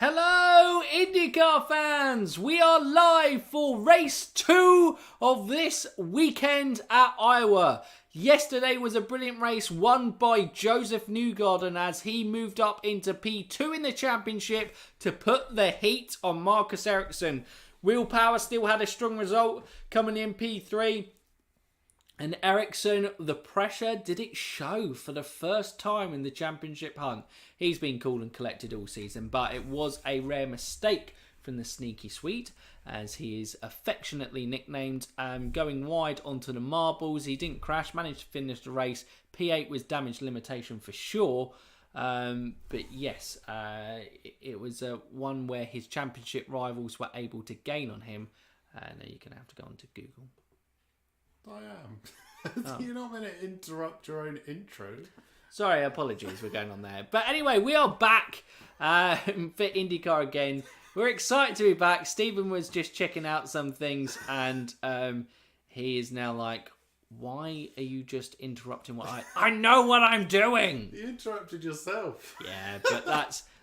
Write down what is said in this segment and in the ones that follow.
Hello, IndyCar fans! We are live for race 2 of this weekend at Iowa. Yesterday was a brilliant race won by Joseph Newgarden as he moved up into P2 in the championship to put the heat on Marcus Ericsson. Will Power still had a strong result coming in P3. And Ericsson, the pressure, did it show for the first time in the championship hunt? He's been cool and collected all season, but it was a rare mistake from the Sneaky Sweet, as he is affectionately nicknamed, going wide onto the marbles. He didn't crash, managed to finish the race. P8 was damage limitation for sure. But yes, it was one where his championship rivals were able to gain on him. Now you're going to have to go on to Google. I am. You're not meant to interrupt your own intro. Sorry, apologies, we're going on there. But anyway, we are back for IndyCar again. We're excited to be back. Stephen was just checking out some things and he is now like, why are you just interrupting what I know what I'm doing? You interrupted yourself. Yeah, but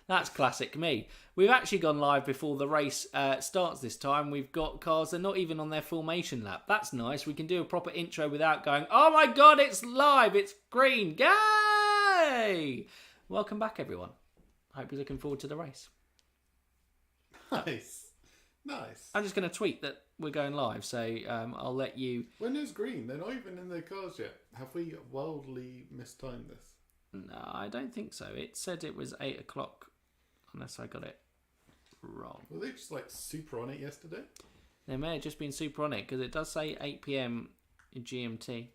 that's classic me. We've actually gone live before the race starts this time. We've got cars that are not even on their formation lap. That's nice. We can do a proper intro without going, oh my God, it's live. It's green. Yay! Welcome back, everyone. Hope you're looking forward to the race. Nice. I'm just going to tweet that we're going live, so I'll let you... When is green? They're not even in their cars yet. Have we wildly mistimed this? No, I don't think so. It said it was 8 o'clock, unless I got it wrong. Were they just like super on it yesterday? They may have just been super on it, because it does say 8 p.m. in GMT.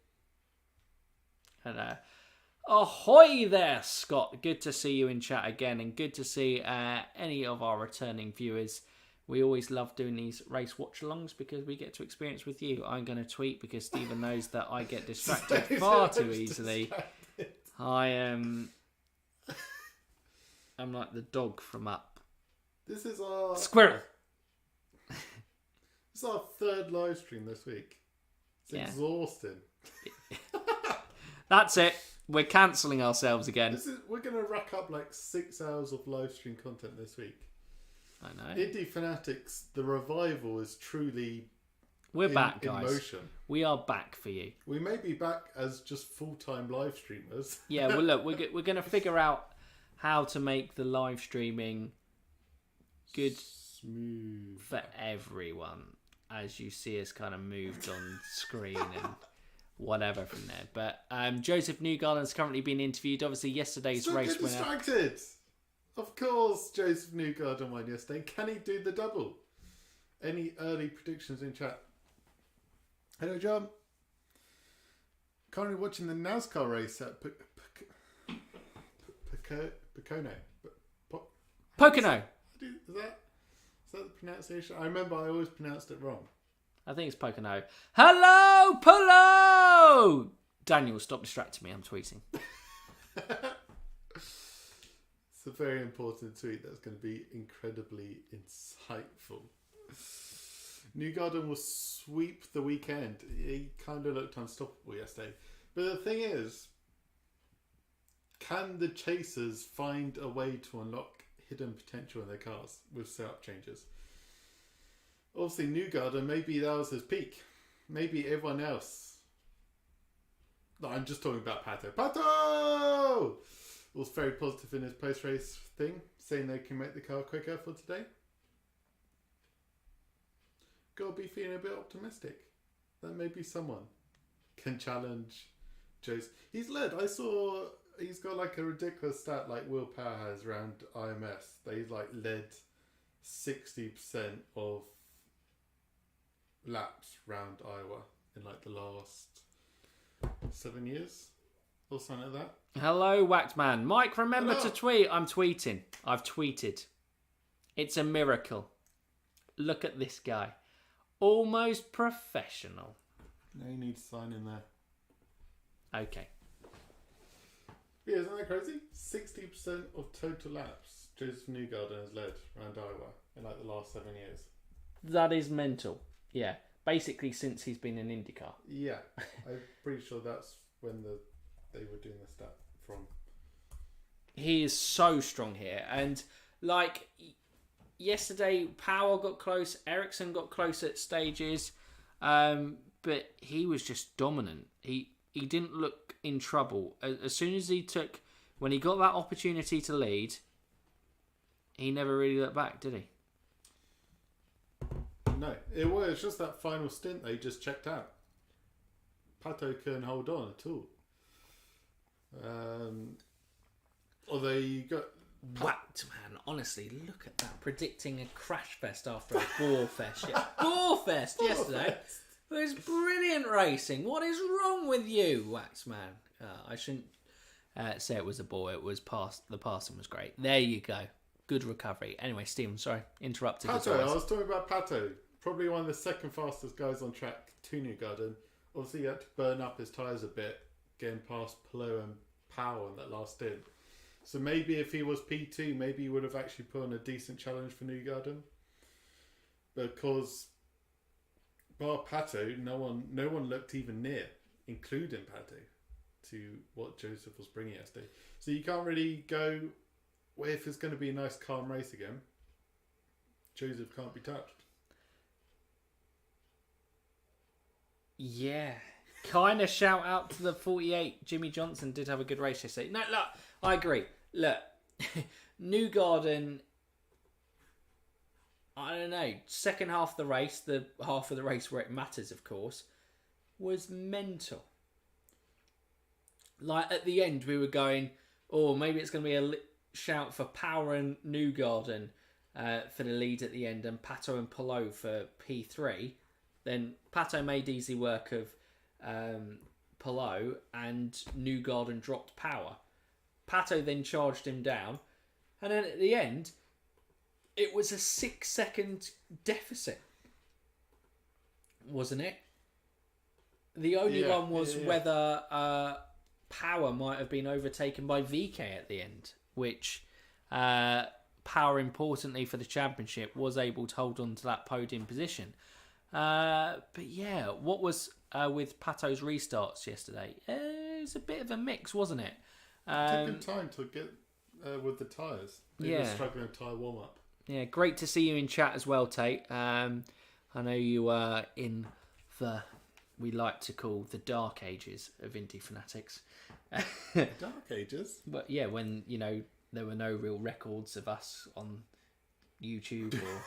And ahoy there, Scott. Good to see you in chat again, and good to see any of our returning viewers. We always love doing these race watch-alongs because we get to experience with you. I'm going to tweet because Stephen knows that I get distracted far too easily. I am... I'm like the dog from Up. This is our... Squirrel! This is our third live stream this week. It's exhausting. That's it. We're cancelling ourselves again. We're going to rack up like 6 hours of live stream content this week. I know. Indy Fanatics, the revival is truly... We're back, guys. In motion. We are back for you. We may be back as just full-time live streamers. Yeah, well, look, we're going to figure out how to make the live streaming good smooth for everyone as you see us kind of moved on screen and whatever from there. But Joseph Newgarden's currently been interviewed. Obviously, yesterday's race winner. Distracted. Of course, Joseph Newgarden won yesterday. Can he do the double? Any early predictions in chat? Hello, John. Currently watching the NASCAR race at Pocono. Pocono. Is that the pronunciation? I remember I always pronounced it wrong. I think it's Pocono. Hello, Polo! Daniel, stop distracting me. I'm tweeting. It's a very important tweet that's going to be incredibly insightful. Newgarden will sweep the weekend. He kind of looked unstoppable yesterday. But the thing is, can the chasers find a way to unlock hidden potential in their cars with setup changes? Obviously, Newgarden, maybe that was his peak. Maybe everyone else... No, I'm just talking about Pato. Pato! Was very positive in his post-race thing, saying they can make the car quicker for today. Gotta be feeling a bit optimistic that maybe someone can challenge Joe's. He's led. I saw he's got like a ridiculous stat like Will Power has around IMS. They like led 60% of laps round Iowa in like the last 7 years or something like that. Hello, Whacked Man. Mike, remember Hello. to tweet. I'm tweeting. I've tweeted. It's a miracle. Look at this guy. Almost professional. No, you need to sign in there. Okay. Yeah, isn't that crazy? 60% of total laps Joseph Newgarden has led around Iowa in like the last 7 years. That is mental. Yeah. Basically since he's been in IndyCar. Yeah. I'm pretty sure that's when they were doing the stat from. He is so strong here. And like yesterday, Powell got close. Ericsson got close at stages. But he was just dominant. He didn't look in trouble. As soon as when he got that opportunity to lead, he never really looked back, did he? No, it was just that final stint they just checked out. Pato couldn't hold on at all. Although you got... Whacked, man. Honestly, look at that. Predicting a crash fest after a bore fest. Yeah. Bore fest yesterday. It was brilliant racing. What is wrong with you, Wax Man? I shouldn't say it was a bore. It was the passing was great. There you go. Good recovery. Anyway, Stephen, sorry. Interrupted. Pato, I was talking about Pato. Probably one of the second fastest guys on track to Newgarden. Obviously, he had to burn up his tyres a bit, getting past Pelot and Powell on that last stint. So maybe if he was P2, maybe he would have actually put on a decent challenge for Newgarden. Because bar Pato, no one looked even near, including Pato, to what Joseph was bringing yesterday. So you can't really go, well, if it's going to be a nice calm race again, Joseph can't be touched. Yeah. Kind of shout out to the 48. Jimmy Johnson did have a good race yesterday. No, look, I agree. Look, Newgarden, I don't know, second half of the race, the half of the race where it matters, of course, was mental. Like, at the end, we were going, oh, maybe it's going to be a shout for Power and Newgarden for the lead at the end, and Pato and Pelot for P3. Then Pato made easy work of Pelot, and Newgarden dropped Power. Pato then charged him down, and then at the end, it was a 6-second deficit, wasn't it? The only one was whether Power might have been overtaken by VK at the end, which Power, importantly for the championship, was able to hold on to that podium position. But yeah, what was with Pato's restarts yesterday? It was a bit of a mix, wasn't it? It took him time to get with the tyres. He was struggling with tyre warm-up. Yeah, great to see you in chat as well, Tate. I know you were in the, we like to call the dark ages of Indy fanatics. Dark ages? But yeah, when, you know, there were no real records of us on YouTube or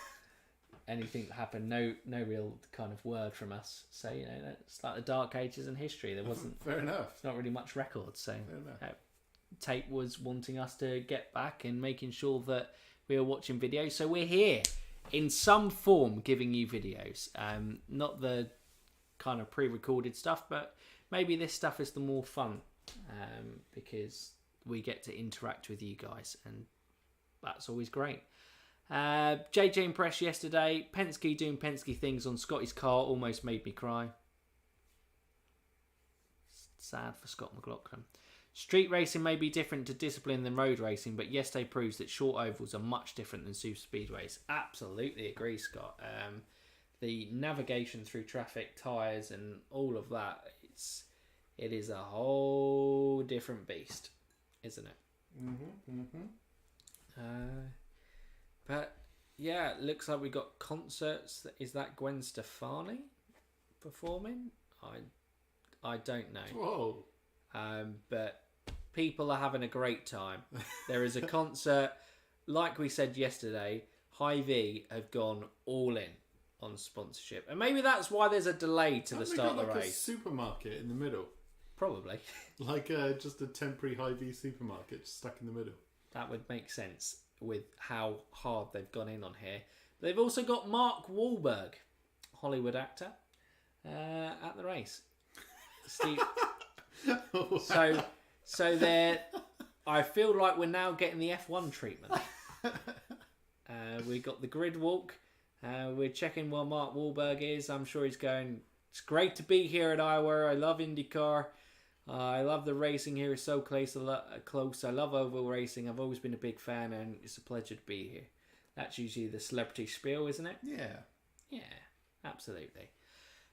anything that happened, no real kind of word from us. So, you know, it's like the dark ages in history. There wasn't... Fair enough. Not really much records, so... Tate was wanting us to get back and making sure that we were watching videos. So we're here in some form giving you videos. Not the kind of pre-recorded stuff, but maybe this stuff is the more fun because we get to interact with you guys, and that's always great. JJ Impress yesterday. Penske doing Penske things on Scotty's car almost made me cry. Sad for Scott McLaughlin. Street racing may be different to discipline than road racing, but yesterday proves that short ovals are much different than super speedways. Absolutely agree, Scott. The navigation through traffic, tyres, and all of that, it is a whole different beast, isn't it? But yeah, it looks like we got concerts. Is that Gwen Stefani performing? I don't know. Whoa. But people are having a great time. There is a concert, like we said yesterday, Hy-Vee have gone all in on sponsorship. And maybe that's why there's a delay to the start of the race. A supermarket in the middle. Probably. Like just a temporary Hy-Vee supermarket stuck in the middle. That would make sense with how hard they've gone in on here. They've also got Mark Wahlberg, Hollywood actor, at the race. Steve... Wow. So there, I feel like we're now getting the F1 treatment. We got the grid walk. We're checking where Mark Wahlberg is. I'm sure he's going, it's great to be here at Iowa. I love IndyCar. I love the racing here. It's so close. I love oval racing. I've always been a big fan, and it's a pleasure to be here. That's usually the celebrity spiel, isn't it? Yeah, absolutely.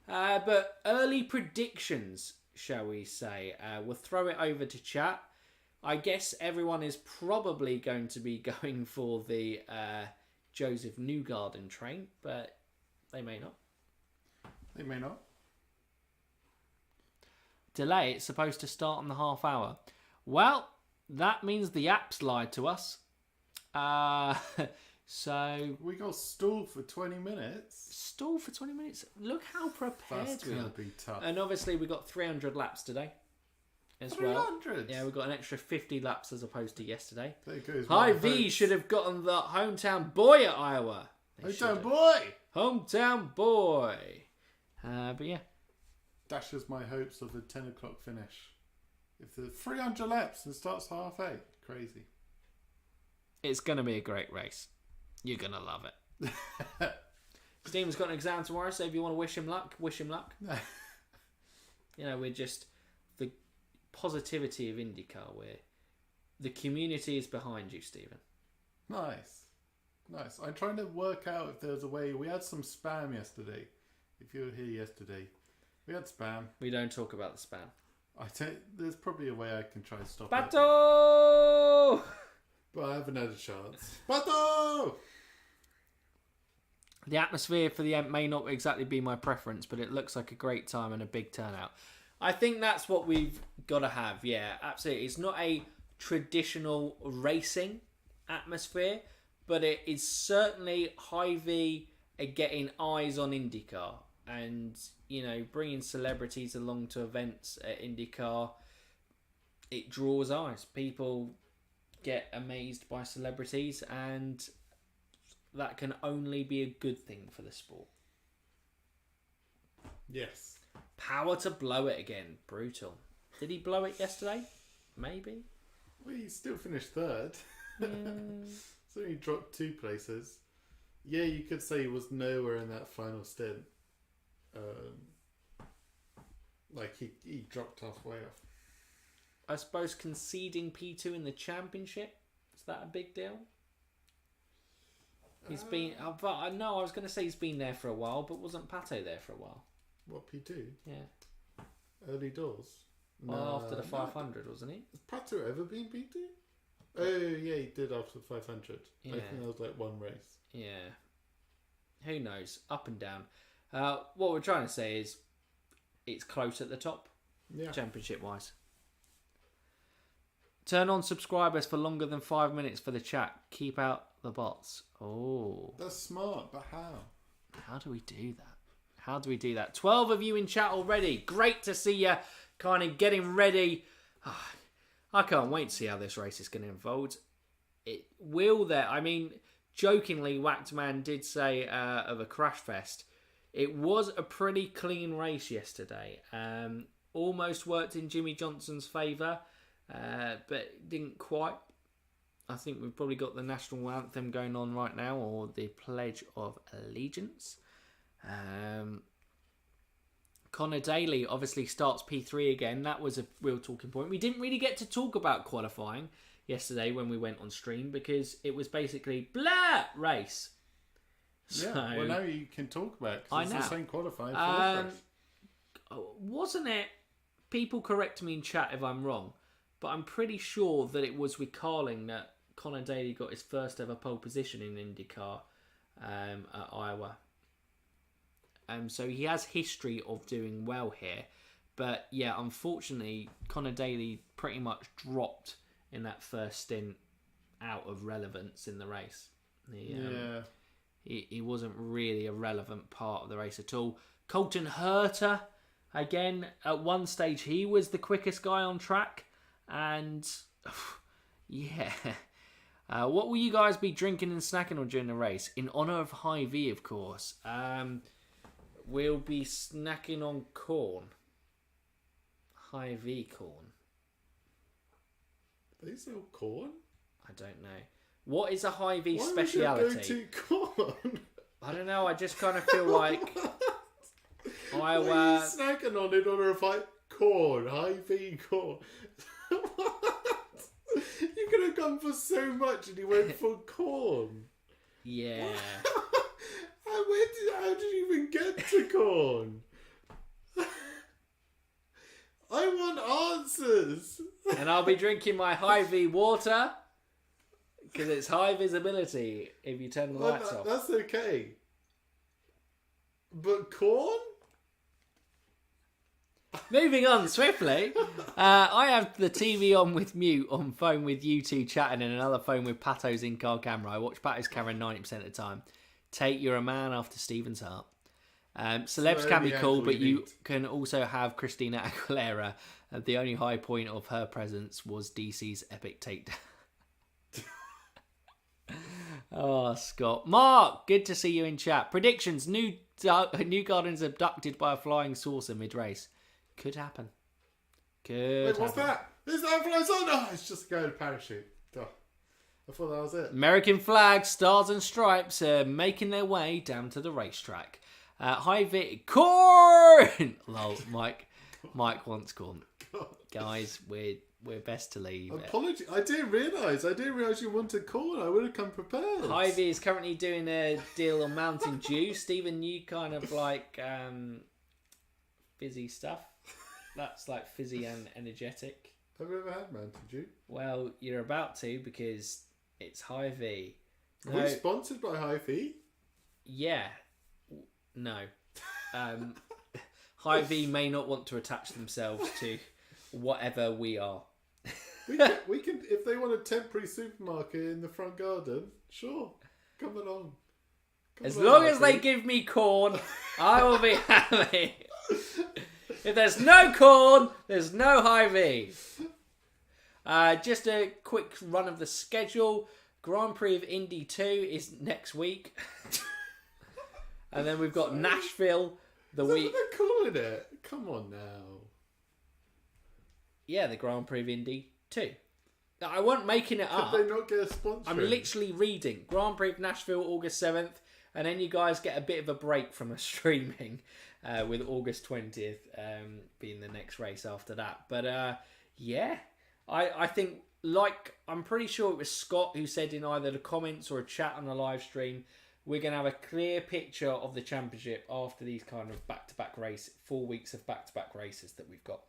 But early predictions, shall we say. We'll throw it over to chat. I guess everyone is probably going to be going for the Joseph Newgarden train, but they may not. They may not. Delay, it's supposed to start on the half hour. Well, that means the apps lied to us. So we got stalled for 20 minutes. Stalled for 20 minutes? Look how prepared That's we are. going to be tough. And obviously we got 300 laps today as 300? well. Yeah, we got an extra 50 laps as opposed to yesterday. There goes High my V hopes. should have gotten the hometown boy at Iowa. They should Hometown have. boy! Hometown boy. But yeah. Dashes my hopes of a 10 o'clock finish. If there's 300 laps and starts 8:30, crazy. It's going to be a great race. You're going to love it. Steven's got an exam tomorrow, so if you want to wish him luck, wish him luck. You know, we're just the positivity of IndyCar, where the community is behind you, Stephen. Nice. I'm trying to work out if there's a way. We had some spam yesterday. If you were here yesterday, we had spam. We don't talk about the spam. There's probably a way I can try and stop it. Bato! But I haven't had a chance. Bato! The atmosphere for the end may not exactly be my preference, but it looks like a great time and a big turnout. I think that's what we've got to have. Yeah, absolutely. It's not a traditional racing atmosphere, but it is certainly Hy-Vee are getting eyes on IndyCar and, you know, bringing celebrities along to events at IndyCar. It draws eyes. People get amazed by celebrities, and that can only be a good thing for the sport. Yes. Power to blow it again. Brutal. Did he blow it yesterday? Maybe. Well, he still finished third. Yeah. So he dropped 2 places. Yeah, you could say he was nowhere in that final stint. Like he dropped halfway off. I suppose conceding P2 in the championship, is that a big deal? He's been... but I know I was going to say he's been there for a while, but wasn't Pato there for a while? What, P2? Yeah. Early doors? Well, after the 500, wasn't he? Has Pato ever been P2? Oh, yeah, he did after the 500. Yeah. I think that was like one race. Yeah. Who knows? Up and down. What we're trying to say is it's close at the top, Yeah. championship-wise. Turn on subscribers for longer than 5 minutes for the chat. Keep out the bots. Oh. That's smart, but how? How do we do that? How do we do that? 12 of you in chat already. Great to see you kind of getting ready. I can't wait to see how this race is going to unfold. It will there. I mean, jokingly, Waxman did say of a crash fest, it was a pretty clean race yesterday. Almost worked in Jimmy Johnson's favour, but didn't quite. I think we've probably got the national anthem going on right now, or the Pledge of Allegiance. Connor Daly obviously starts P3 again. That was a real talking point. We didn't really get to talk about qualifying yesterday when we went on stream because it was basically blah race. Yeah, So, well now you can talk about it I because it's know. the same qualifying for this race. wasn't it? People correct me in chat if I'm wrong, but I'm pretty sure that it was with Carling that Connor Daly got his first ever pole position in IndyCar at Iowa. So he has history of doing well here. But yeah, unfortunately, Connor Daly pretty much dropped in that first stint out of relevance in the race. He wasn't really a relevant part of the race at all. Colton Herta, again, at one stage he was the quickest guy on track. And yeah. What will you guys be drinking and snacking on during the race? In honour of Hy-Vee, of course. We'll be snacking on corn. Hy-Vee corn. They sell corn? I don't know. What is a Hy-Vee Why speciality? would you go to corn? I don't know. I just kind of feel like Why are you snacking on in honor of corn? Hy-Vee corn. What? You could have gone for so much and you went for corn. Yeah. How did you even get to corn? I want answers. And I'll be drinking my Hy-Vee water. Because it's high visibility if you turn the lights off. That's okay. But corn? Moving on swiftly, I have the TV on with mute on phone with you two chatting and another phone with Pato's in-car camera. I watch Pato's camera 90% of the time. Tate, you're a man after Stephen's heart. Celebs can be cool, but you can also have Christina Aguilera. The only high point of her presence was DC's epic takedown. Oh, Scott. Mark, good to see you in chat. Predictions, Newgarden's abducted by a flying saucer mid-race. Could happen. Wait, what's that? Is that a flying saucer? No, it's just going to parachute. Oh, I thought that was it. American flag, stars and stripes are making their way down to the racetrack. Hi, Vic. Corn! Lol, Mike wants corn. God. Guys, we're best to leave. Apology. I didn't realise you wanted corn. I would have come prepared. Hy-Vee is currently doing a deal on Mountain Dew. Stephen, you kind of like fizzy stuff. That's like fizzy and energetic. Have you ever had Mountain Dew? Well, you're about to because it's Hy-Vee. Are we sponsored by Hy-Vee? Yeah. No. Hy-Vee may not want to attach themselves to whatever we are. we can if they want a temporary supermarket in the front garden, sure. Come along. As long as they give me corn, I will be happy. If there's no corn, there's no Hy-Vee. Just a quick run of the schedule. Grand Prix of Indy 2 is next week. And then we've got Nashville the week. What they're calling it? Come on now. Yeah, the Grand Prix of Indy 2. I wasn't making it up. Could they not get a sponsor? I'm literally reading. Grand Prix of Nashville, August 7th. And then you guys get a bit of a break from a streaming with August 20th being the next race after that. But yeah, I think, like, I'm pretty sure it was Scott who said in either the comments or a chat on the live stream, we're going to have a clear picture of the championship after these kind of back-to-back race, 4 weeks of back-to-back races that we've got.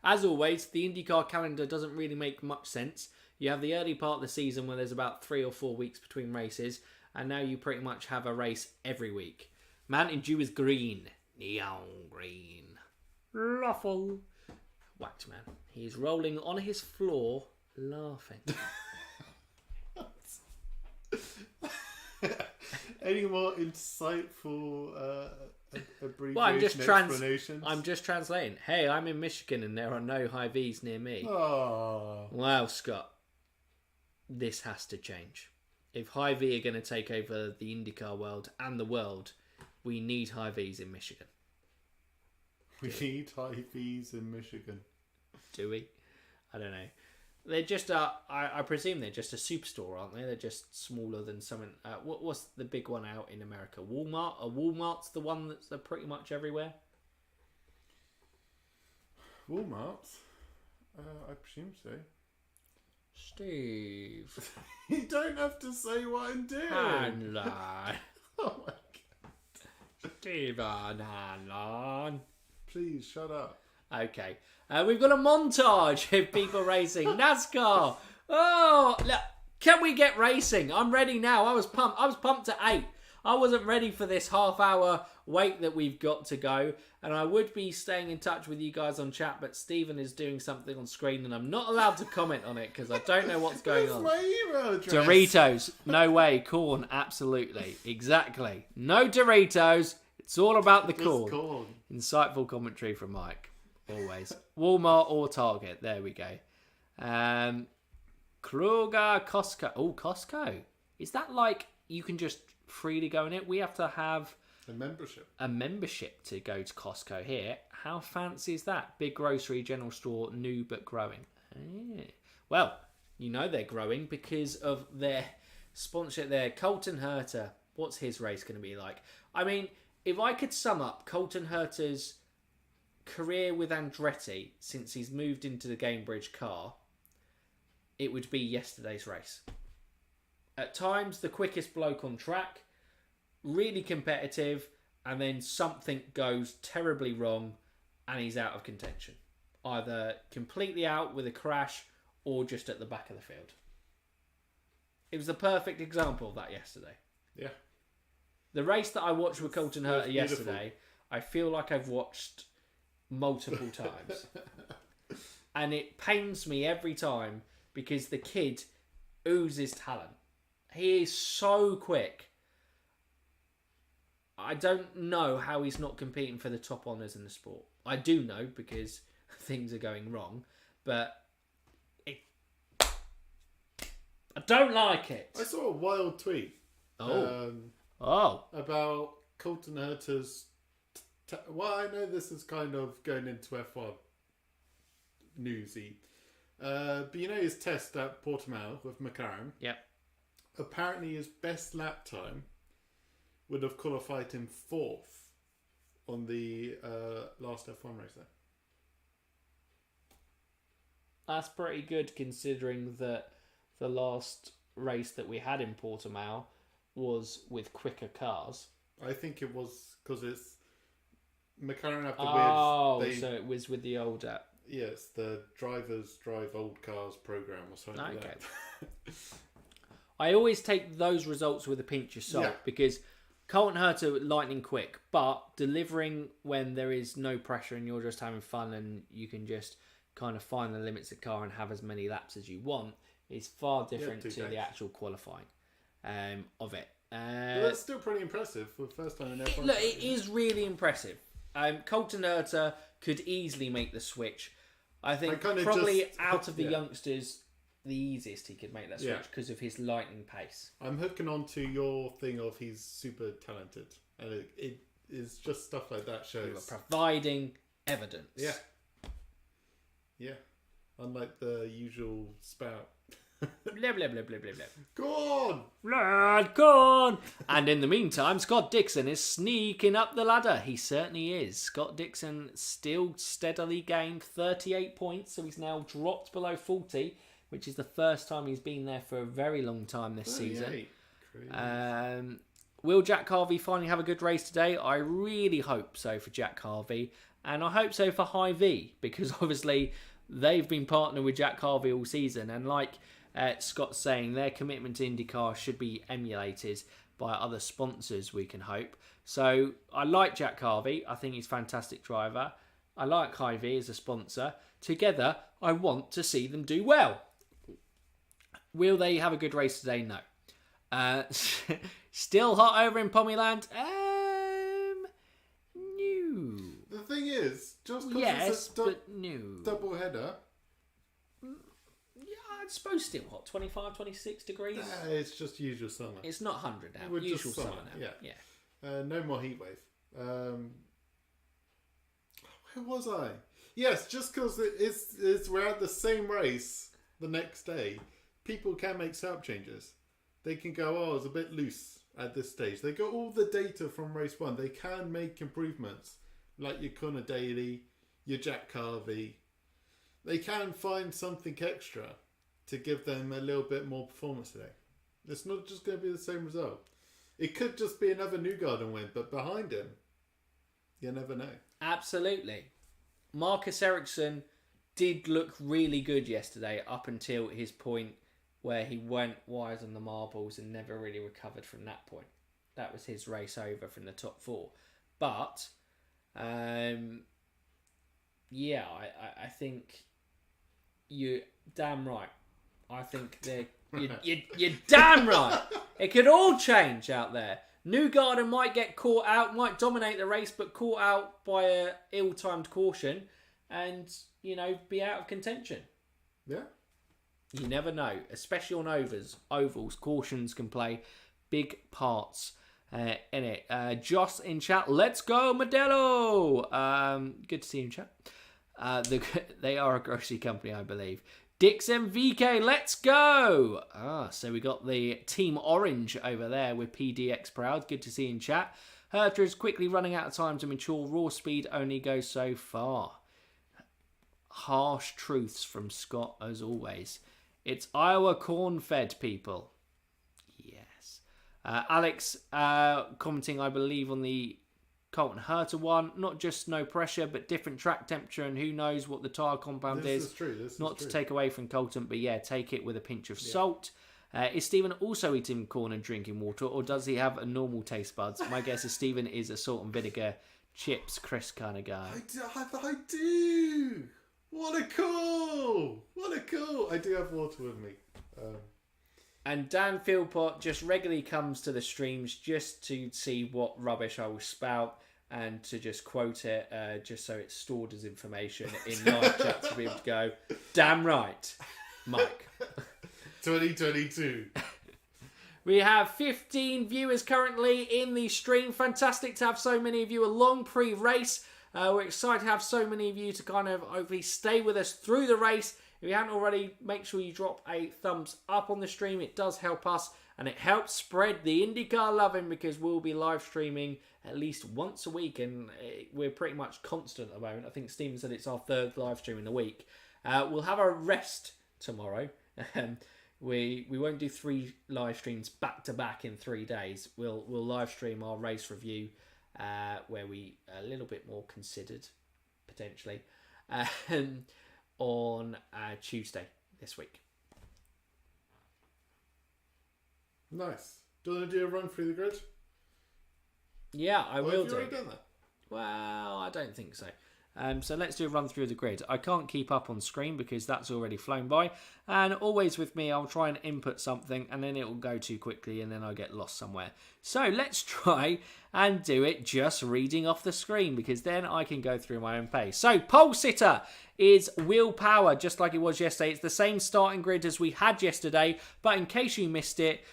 As always, the IndyCar calendar doesn't really make much sense. You have the early part of the season where there's about 3 or 4 weeks between races, and now you pretty much have a race every week. Mountain Dew is green. Neon green. Ruffle. Waxman. He's rolling on his floor, laughing. Any more insightful well, explanations? I'm just translating. Hey, I'm in Michigan and there are no Hy-Vees near me. Oh. Wow, Scott. This has to change. If Hy-Vee are going to take over the IndyCar world and the world, we need Hy-Vees in Michigan. We need Hy-Vees in Michigan. Do we? I don't know. They're just I presume they're just a superstore, aren't they? They're just smaller than something. What's the big one out in America? Walmart? Walmart's the one that's pretty much everywhere? Walmart? I presume so. Steve. You don't have to say what I'm doing. Hanlon. Oh my god. Stephen Hanlon. Please shut up. Okay. We've got a montage of people racing. NASCAR. Oh, look. Can we get racing? I'm ready now. I was pumped. I was pumped at 8. I wasn't ready for this half-hour wait that we've got to go. And I would be staying in touch with you guys on chat, but Stephen is doing something on screen and I'm not allowed to comment on it because I don't know what's going on. My email address. Doritos. No way. Corn. Absolutely. Exactly. No Doritos. It's all about the corn. Insightful commentary from Mike. Always. Walmart or Target. There we go. Kruger, Costco. Oh, Costco. Is that like you can just freely go in it? We have to have a membership to go to Costco here. How fancy is that? Big grocery, general store, new but growing. Well, you know they're growing because of their sponsorship there. Colton Herta. What's his race going to be like? I mean, if I could sum up Colton Herta's career with Andretti since he's moved into the Gamebridge car, it would be yesterday's race. At times, the quickest bloke on track, really competitive, and then something goes terribly wrong and he's out of contention. Either completely out with a crash or just at the back of the field. It was the perfect example of that yesterday. Yeah. The race that I watched with Colton Herta beautiful. yesterday, I feel like I've watched multiple times. And it pains me every time because the kid oozes talent. He is so quick. I don't know how he's not competing for the top honours in the sport. I do know because things are going wrong, but I don't like it. I saw a wild tweet. About Colton Herta's. Well, I know this is kind of going into F1 newsy, but you know his test at Portimao with McLaren. Yep. Apparently, his best lap time would have qualified him 4th on the last F1 race there. That's pretty good considering that the last race that we had in Portimao was with quicker cars. I think it was because it's McLaren have the weird... so it was with the older... Yes, the Drivers Drive Old Cars program or something like that. I always take those results with a pinch of salt because Colton Herta lightning quick, but delivering when there is no pressure and you're just having fun and you can just kind of find the limits of the car and have as many laps as you want is far different to the actual qualifying of it. But that's still pretty impressive for the first time in F1. Look, it is really impressive. Colton Herta could easily make the switch. I think probably out of the youngsters, the easiest he could make that switch because of his lightning pace. I'm hooking on to your thing of he's super talented. And it is just stuff like that shows. You are providing evidence. Yeah. Yeah. Unlike the usual spout. Blah, blah, blah, blah, blah, blah. Go on! Lad, go on! And in the meantime, Scott Dixon is sneaking up the ladder. He certainly is. Scott Dixon still steadily gained 38 points, so he's now dropped below 40, which is the first time he's been there for a very long time this season. Will Jack Harvey finally have a good race today? I really hope so for Jack Harvey, and I hope so for Hy-Vee, because obviously they've been partnering with Jack Harvey all season, and like Scott's saying, their commitment to IndyCar should be emulated by other sponsors, we can hope. So I like Jack Harvey. I think he's a fantastic driver. I like Hy-Vee as a sponsor. Together, I want to see them do well. Will they have a good race today? No. Still hot over in Pommyland? No. The thing is, just because it's a double header... I suppose still hot, 25, 26 degrees. It's just usual summer. It's not 100 now. Usual summer now. Yeah. No more heat wave. Where was I? Yes, just because we're at the same race the next day, people can make setup changes. They can go, oh, it's a bit loose at this stage. They got all the data from race 1. They can make improvements, like your Connor Daly, your Jack Harvey. They can find something extra to give them a little bit more performance today. It's not just going to be the same result. It could just be another Newgarden win, but behind him, you never know. Absolutely. Marcus Ericsson did look really good yesterday up until his point where he went wide on the marbles and never really recovered from that point. That was his race over from the top 4. But, I think you're damn right. I think you're damn right. It could all change out there. Newgarden might get caught out, might dominate the race, but caught out by a ill-timed caution and, be out of contention. Yeah. You never know, especially on ovals. Cautions can play big parts in it. Joss in chat, let's go Modelo. Good to see you in chat. They are a grocery company, I believe. Dix MVK, let's go! So we got the Team Orange over there with PDX Proud. Good to see you in chat. Herta is quickly running out of time to mature. Raw speed only goes so far. Harsh truths from Scott, as always. It's Iowa corn-fed, people. Yes. Alex commenting, I believe, on the Colton Herta one. Not just no pressure, but different track temperature, and who knows what the tyre compound is. This is true. Not to take away from Colton, but yeah, take it with a pinch of salt. Is Stephen also eating corn and drinking water, or does he have a normal taste buds? My guess is Stephen is a salt and vinegar, chips, crisp kind of guy. I do. What a call! I do have water with me. And Dan Philpott just regularly comes to the streams just to see what rubbish I will spout and to just quote it, just so it's stored as information in live chat to be able to go, damn right, Mike. 2022. We have 15 viewers currently in the stream. Fantastic to have so many of you along pre-race. We're excited to have so many of you to kind of hopefully stay with us through the race. If you haven't already, make sure you drop a thumbs up on the stream. It does help us and it helps spread the IndyCar loving, because we'll be live streaming at least once a week, and we're pretty much constant at the moment. I think Stephen said it's our 3rd live stream in the week. We'll have a rest tomorrow. We won't do 3 live streams back to back in 3 days. We'll live stream our race review, where we a little bit more considered potentially. On Tuesday this week. Nice. Do you want to do a run through the grid? Yeah, I will have do. you already done that? Well, I don't think so. So let's do a run through the grid. I can't keep up on screen because that's already flown by. And always with me, I'll try and input something and then it will go too quickly and then I'll get lost somewhere. So let's try and do it just reading off the screen, because then I can go through my own pace. So pole sitter is Will Power, just like it was yesterday. It's the same starting grid as we had yesterday, but in case you missed it,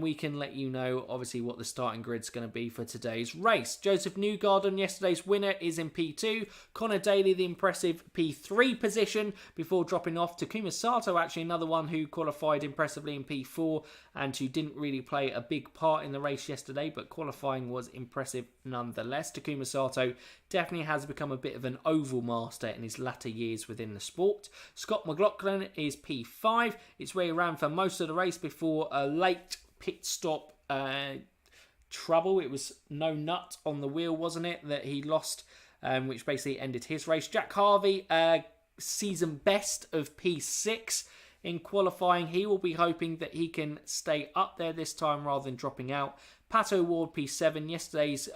we can let you know, obviously, what the starting grid's going to be for today's race. Joseph Newgarden, yesterday's winner, is in P2. Connor Daly, the impressive P3 position, before dropping off. Takuma Sato, actually another one who qualified impressively in P4 and who didn't really play a big part in the race yesterday, but qualifying was impressive nonetheless. Takuma Sato definitely has become a bit of an oval master in his latter years within the sport. Scott McLaughlin is P5. It's where he ran for most of the race before a late pit stop trouble. It was no nut on the wheel, wasn't it, that he lost, which basically ended his race. Jack Harvey, season best of P6 in qualifying. He will be hoping that he can stay up there this time rather than dropping out. Pato Ward, P7, yesterday's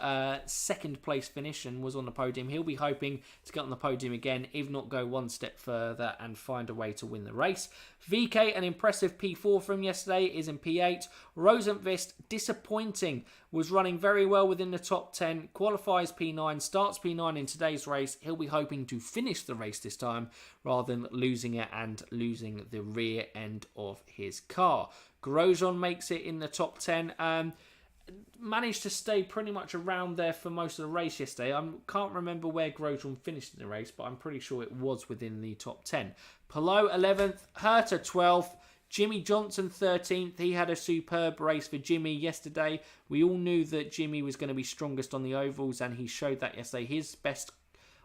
second place finish and was on the podium. He'll be hoping to get on the podium again, if not go one step further and find a way to win the race. VK, an impressive P4 from yesterday, is in P8. Rosenqvist, disappointing, was running very well within the top 10, qualifies P9, starts P9 in today's race. He'll be hoping to finish the race this time rather than losing it and losing the rear end of his car. Grosjean makes it in the top 10. Managed to stay pretty much around there for most of the race yesterday. I can't remember where Grosjean finished in the race, but I'm pretty sure it was within the top 10. Palou 11th, Herta 12th, Jimmy Johnson 13th. He had a superb race for Jimmy yesterday. We all knew that Jimmy was going to be strongest on the ovals, and he showed that yesterday. His best,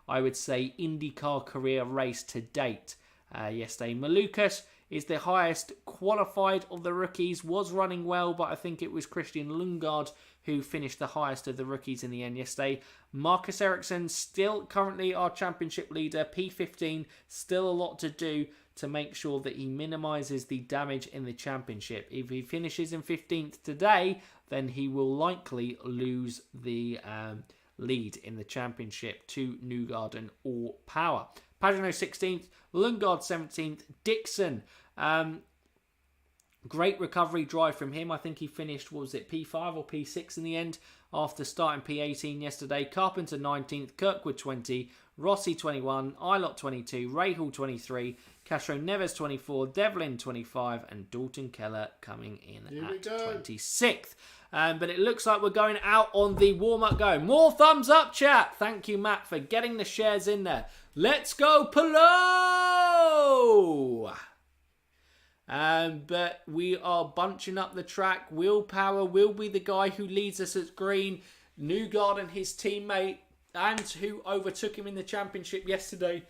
I would say, IndyCar career race to date yesterday. Malukas is the highest qualified of the rookies, was running well, but I think it was Christian Lundgaard who finished the highest of the rookies in the end yesterday. Marcus Ericsson, still currently our championship leader, P15, still a lot to do to make sure that he minimises the damage in the championship. If he finishes in 15th today, then he will likely lose the lead in the championship to Newgarden or Power. Pagano 16th, Lundgaard 17th, Dixon. Great recovery drive from him. I think he finished, what was it, P5 or P6 in the end after starting P18 yesterday. Carpenter 19th, Kirkwood 20, Rossi 21, Ilott 22, Rahal 23, Castro Neves 24, Devlin 25, and Dalton Keller coming in at 26th. But it looks like we're going out on the warm-up go. More thumbs up, chat. Thank you, Matt, for getting the shares in there. Let's go, Palou! But we are bunching up the track. Will Power will be the guy who leads us at green. Newgarden, his teammate, and who overtook him in the championship yesterday,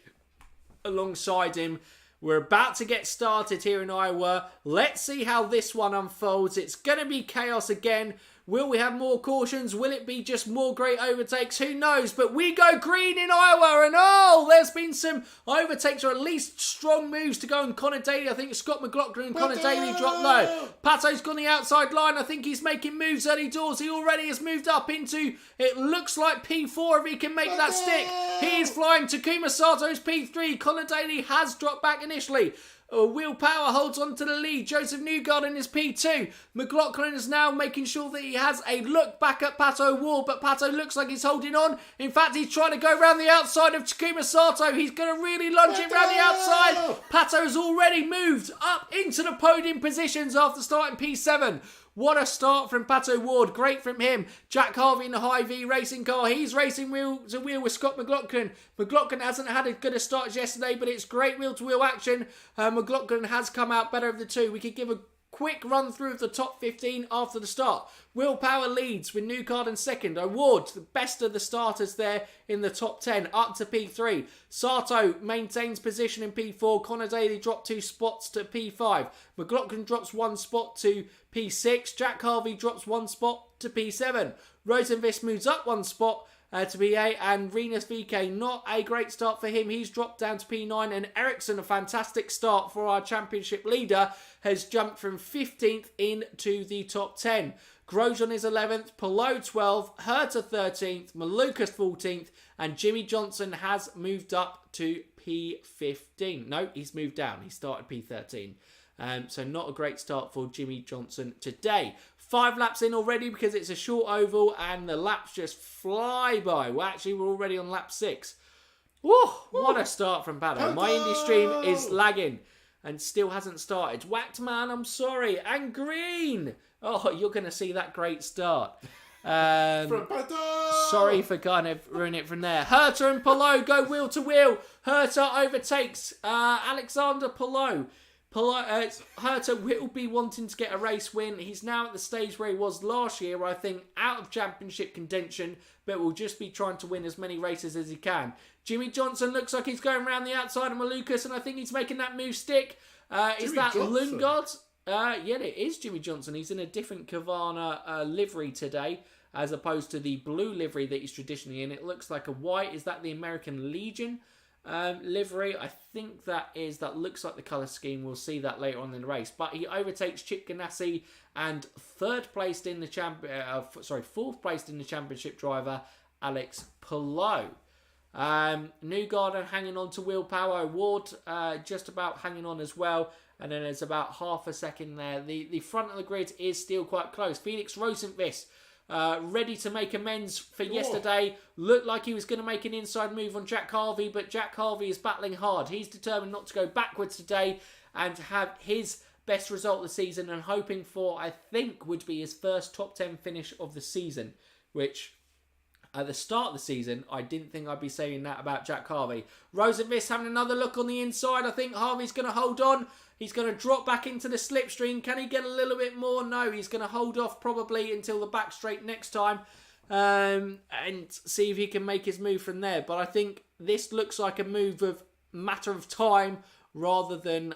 alongside him. We're about to get started here in Iowa. Let's see how this one unfolds. It's going to be chaos again. Will we have more cautions? Will it be just more great overtakes? Who knows? But we go green in Iowa, and there's been some overtakes, or at least strong moves to go on Connor Daly. I think Scott McLaughlin and Connor Daly dropped low. Pato's gone the outside line. I think he's making moves early doors. He already has moved up into, it looks like P4 if he can make that stick. He is flying. Takuma Sato's P3. Connor Daly has dropped back initially. Will Power holds on to the lead. Joseph Newgarden is P2. McLaughlin is now making sure that he has a look back at Pato Ward, but Pato looks like he's holding on. In fact, he's trying to go around the outside of Takuma Sato. He's going to really lunge it around the outside. Pato has already moved up into the podium positions after starting P7. What a start from Pato Ward. Great from him. Jack Harvey in the High V racing car. He's racing wheel to wheel with Scott McLaughlin. McLaughlin hasn't had as good a start as yesterday, but it's great wheel to wheel action. McLaughlin has come out better of the two. We could give a quick run through of the top 15 after the start. Will Power leads with Newgarden second. Award, the best of the starters there in the top 10, up to P3. Sato maintains position in P4. Connor Daly dropped 2 spots to P5. McLaughlin drops 1 spot to P6. Jack Harvey drops 1 spot to P7. Rosenqvist moves up 1 spot to P8, and Renus VK, not a great start for him. He's dropped down to P9, and Ericsson, a fantastic start for our championship leader, has jumped from 15th into the top 10. Grosjean is 11th, Palou 12th, Herta 13th, Malukas 14th, and Jimmy Johnson has moved up to P15. No, he's moved down. He started P13. So not a great start for Jimmy Johnson today. 5 laps in already because it's a short oval and the laps just fly by. Well, actually, we're already on lap 6. Woo, what a start from Pato. My Indy stream is lagging and still hasn't started. Whacked man, I'm sorry. And green. Oh, you're going to see that great start. From Pato! Sorry for kind of ruining it from there. Herta and Palou go wheel to wheel. Herta overtakes Alexander Palou. Herta will be wanting to get a race win. He's now at the stage where he was last year, I think, out of championship contention, but will just be trying to win as many races as he can. Jimmy Johnson looks like he's going around the outside of Malukas, and I think he's making that move stick. Is that Lundgaard? Yeah, it is Jimmy Johnson. He's in a different Kavana livery today, as opposed to the blue livery that he's traditionally in. It looks like a white. Is that the American Legion livery? I think that looks like the colour scheme. We'll see that later on in the race. But he overtakes Chip Ganassi and fourth placed in the championship driver Alex Palou. Newgarden hanging on to Will Power. Ward just about hanging on as well. And then there's about half a second there. The front of the grid is still quite close. Felix Rosenqvist ready to make amends for yesterday. Looked like he was going to make an inside move on Jack Harvey, but Jack Harvey is battling hard. He's determined not to go backwards today and to have his best result of the season, and hoping for, I think, would be his first top 10 finish of the season, which at the start of the season, I didn't think I'd be saying that about Jack Harvey. Rosenqvist having another look on the inside. I think Harvey's going to hold on. He's going to drop back into the slipstream. Can he get a little bit more? No, he's going to hold off probably until the back straight next time and see if he can make his move from there. But I think this looks like a move of matter of time rather than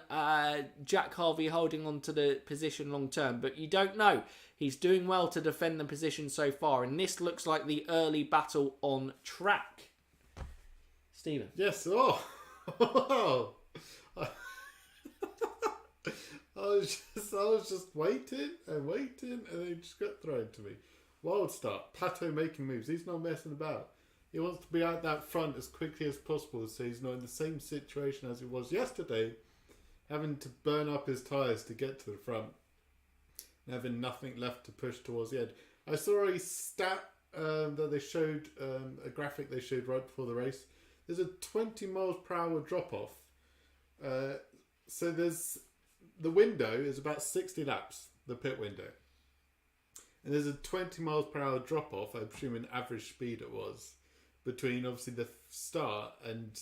Jack Harvey holding on to the position long term. But you don't know. He's doing well to defend the position so far, and this looks like the early battle on track. Stephen. Yes. I was just waiting, and it just got thrown to me. Wild start. Pato making moves. He's not messing about. He wants to be out that front as quickly as possible, so he's not in the same situation as he was yesterday, having to burn up his tyres to get to the front, and having nothing left to push towards the end. I saw a stat that they showed, a graphic they showed right before the race. There's a 20 miles per hour drop off. So the window is about 60 laps, the pit window. And there's a 20 miles per hour drop off, I presume an average speed it was, between obviously the start and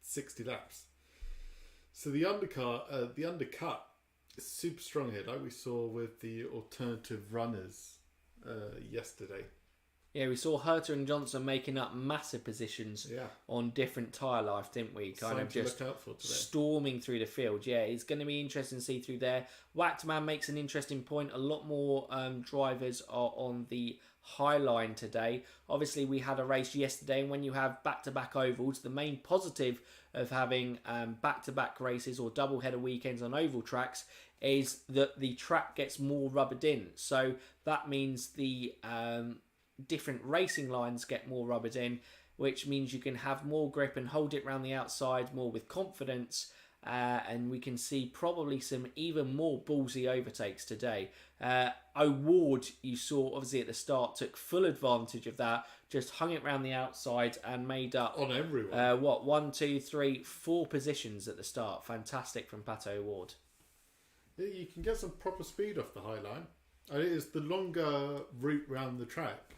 60 laps. So the undercut is super strong here, like we saw with the alternative runners yesterday. Yeah, we saw Herta and Johnson making up massive positions on different tyre life, didn't we? Kind of just storming through the field. Yeah, it's going to be interesting to see through there. Waxman makes an interesting point. A lot more drivers are on the high line today. Obviously, we had a race yesterday, and when you have back-to-back ovals, the main positive of having back-to-back races or double-header weekends on oval tracks is that the track gets more rubbered in. So that means the different racing lines get more rubbered in, which means you can have more grip and hold it around the outside more with confidence, and we can see probably some even more ballsy overtakes today. O'Ward, you saw obviously at the start, took full advantage of that, just hung it around the outside and made up on everyone. 1, 2, 3, 4 positions at the start. Fantastic from Pato O'Ward. Yeah, you can get some proper speed off the high line. And it is the longer route round the track.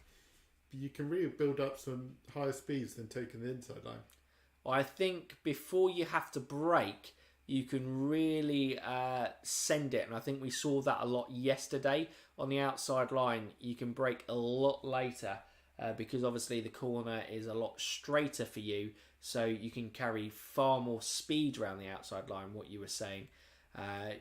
But you can really build up some higher speeds than taking the inside line. I think before you have to brake, you can really send it. And I think we saw that a lot yesterday on the outside line. You can brake a lot later because obviously the corner is a lot straighter for you. So you can carry far more speed around the outside line, what you were saying.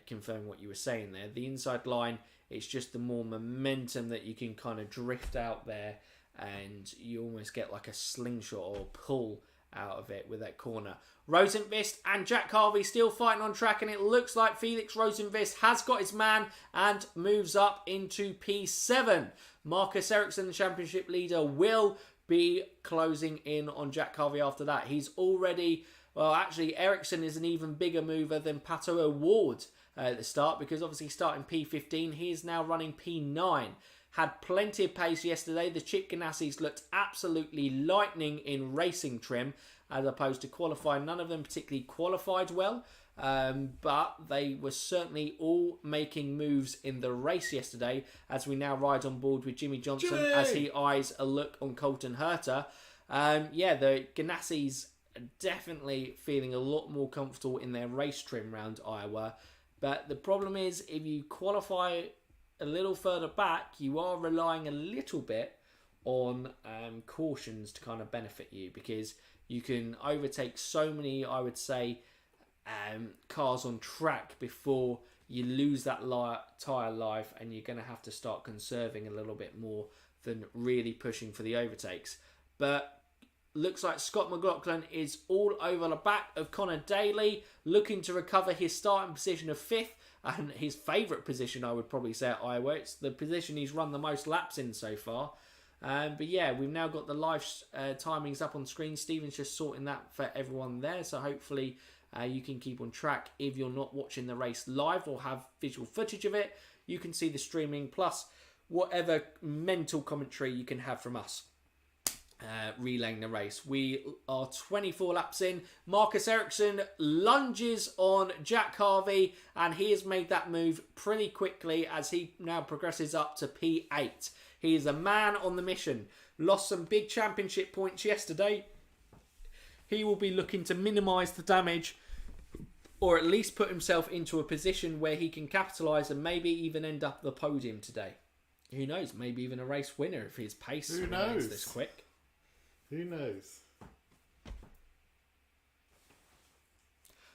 Confirm what you were saying there. The inside line, it's just the more momentum that you can kind of drift out there, and you almost get like a slingshot or pull out of it with that corner. Rosenqvist and Jack Harvey still fighting on track, and it looks like Felix Rosenqvist has got his man and moves up into P7. Marcus Ericsson, the championship leader, will be closing in on Jack Harvey after that. He's already... Well, actually, Ericsson is an even bigger mover than Pato O'Ward at the start, because obviously starting P15, he is now running P9. Had plenty of pace yesterday. The Chip Ganassis looked absolutely lightning in racing trim as opposed to qualifying. None of them particularly qualified well, but they were certainly all making moves in the race yesterday, as we now ride on board with Jimmy Johnson as he eyes a look on Colton Herta. The Ganassis definitely feeling a lot more comfortable in their race trim round Iowa. But the problem is, if you qualify a little further back, you are relying a little bit on cautions to kind of benefit you, because you can overtake so many, I would say, cars on track before you lose that tyre life, and you're going to have to start conserving a little bit more than really pushing for the overtakes. But looks like Scott McLaughlin is all over the back of Connor Daly, looking to recover his starting position of 5th, and his favourite position, I would probably say, at Iowa. It's the position he's run the most laps in so far. But yeah, we've now got the live timings up on screen. Stephen's just sorting that for everyone there, so hopefully you can keep on track. If you're not watching the race live or have visual footage of it, you can see the streaming plus whatever mental commentary you can have from us. Relaying the race. We are 24 laps in. Marcus Ericsson lunges on Jack Harvey, and he has made that move pretty quickly as he now progresses up to P8. He is a man on the mission. Lost some big championship points yesterday. He will be looking to minimise the damage, or at least put himself into a position where he can capitalise and maybe even end up the podium today. Who knows? Maybe even a race winner if his pace remains this quick. Who knows?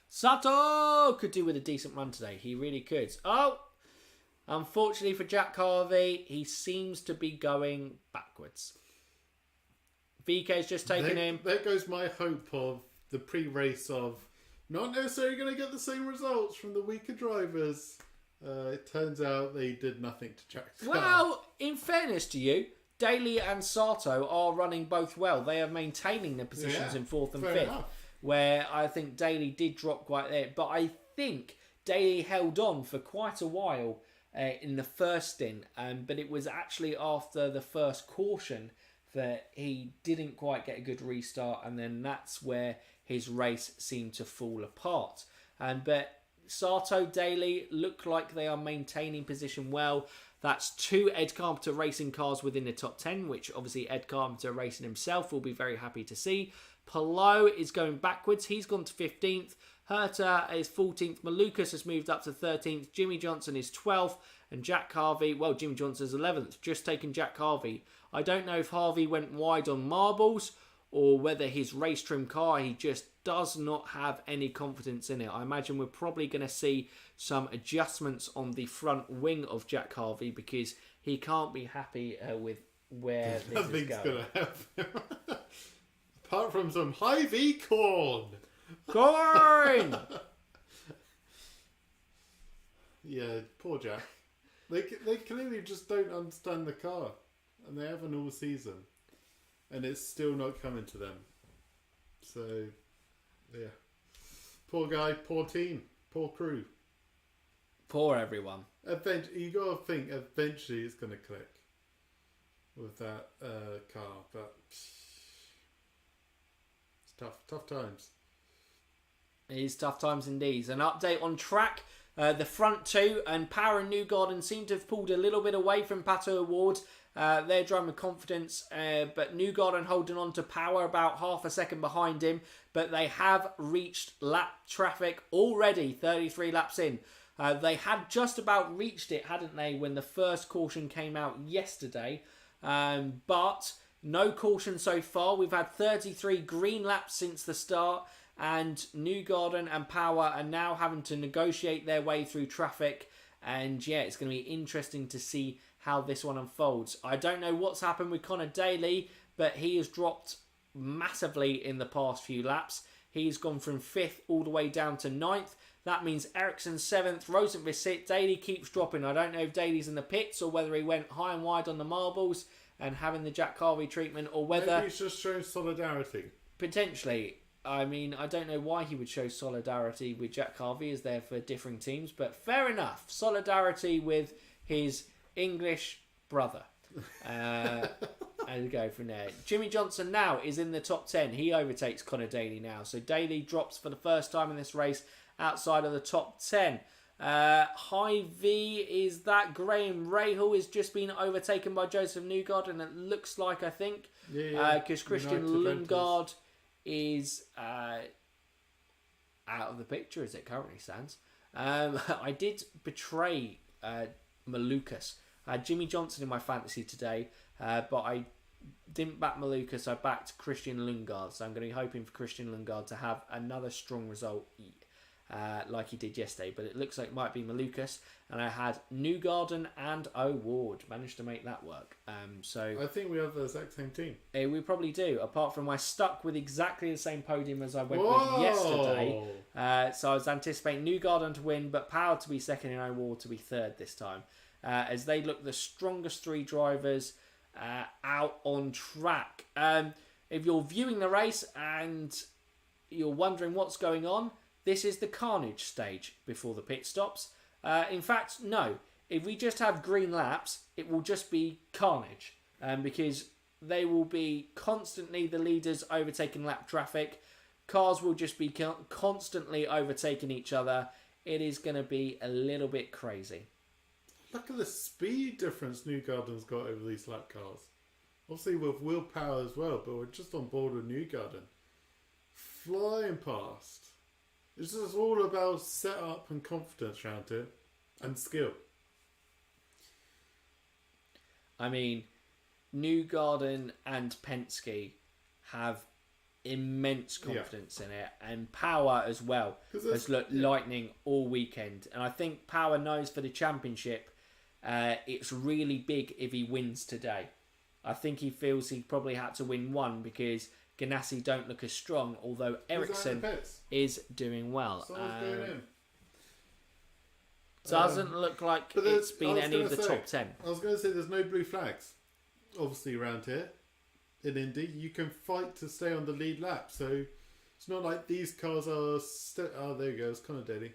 Sato could do with a decent run today. He really could. Oh, unfortunately for Jack Harvey, he seems to be going backwards. VK's just taken him. There goes my hope of the pre-race of not necessarily going to get the same results from the weaker drivers. It turns out they did nothing to Jack's car. Well, in fairness to you, Daly and Sato are running both well. They are maintaining their positions in 4th and 5th, where I think Daly did drop quite there. But I think Daly held on for quite a while in the first stint, but it was actually after the first caution that he didn't quite get a good restart, and then that's where his race seemed to fall apart. But Sato, Daly look like they are maintaining position well. That's 2 Ed Carpenter Racing cars within the top 10, which obviously Ed Carpenter Racing himself will be very happy to see. Palou is going backwards. He's gone to 15th. Herta is 14th. Malukas has moved up to 13th. Jimmy Johnson is 12th. And Jack Harvey, well, Jimmy Johnson's 11th, just taken Jack Harvey. I don't know if Harvey went wide on marbles or whether his race trim car, he just does not have any confidence in it. I imagine we're probably going to see some adjustments on the front wing of Jack Harvey because he can't be happy with where this is Nothing's going. going to happen. Apart from some Hy-Vee corn. Corn! Yeah, poor Jack. They clearly just don't understand the car. And they haven't all season. And it's still not coming to them. So, yeah. Poor guy, poor team, poor crew. Poor everyone. You got to think eventually it's going to click with that car. But it's tough times. It is tough times indeed. An update on track. The front two and Power and Newgarden seem to have pulled a little bit away from Pato Award. They're driving with confidence, but Newgarden holding on to Power about half a second behind him. But they have reached lap traffic already, 33 laps in. They had just about reached it, hadn't they, when the first caution came out yesterday. But no caution so far. We've had 33 green laps since the start. And Newgarden and Power are now having to negotiate their way through traffic. And yeah, it's going to be interesting to see how this one unfolds. I don't know what's happened with Connor Daly, but he has dropped massively in the past few laps. He's gone from 5th all the way down to 9th. That means Ericsson's 7th, Rosenqvist 6th. Daly keeps dropping. I don't know if Daly's in the pits or whether he went high and wide on the marbles and having the Jack Harvey treatment, or whether... Maybe he's just showing solidarity. Potentially. I mean, I don't know why he would show solidarity with Jack Harvey as they're for differing teams, but fair enough. Solidarity with his English brother. And go from there. Jimmy Johnson now is in the top 10. He overtakes Connor Daly now. So Daly drops for the first time in this race outside of the top 10. Hy-Vee is that Graham Rahal is just been overtaken by Joseph Newgarden. It looks like, I think. Because Christian Lundgaard is out of the picture as it currently stands. I did betray Malukas. I had Jimmy Johnson in my fantasy today, but I didn't back Malukas. I backed Christian Lundgaard. So I'm going to be hoping for Christian Lundgaard to have another strong result like he did yesterday. But it looks like it might be Malukas. And I had Newgarden and O'Ward. Managed to make that work. So I think we have the exact same team. We probably do. Apart from I stuck with exactly the same podium as I went with yesterday. So I was anticipating Newgarden to win, but Power to be second and O'Ward to be third this time. As they look the strongest three drivers out on track. If you're viewing the race and you're wondering what's going on, this is the carnage stage before the pit stops. In fact, no. If we just have green laps, it will just be carnage. Because they will be constantly the leaders overtaking lap traffic. Cars will just be constantly overtaking each other. It is going to be a little bit crazy. Look at the speed difference Newgarden's got over these lap cars. Obviously with willpower as well, but we're just on board with Newgarden. Flying past. It's just all about setup and confidence around it. And skill. I mean, Newgarden and Penske have immense confidence in it, and Power as well has looked lightning all weekend. And I think Power knows for the championship, it's really big if he wins today. I think he feels he probably had to win one because Ganassi don't look as strong, although Ericsson is doing well. Doesn't look like it's been any of the top 10. I was going to say there's no blue flags, obviously, around here in Indy. You can fight to stay on the lead lap, so it's not like these cars are... oh, there you go, it's Connor Daly.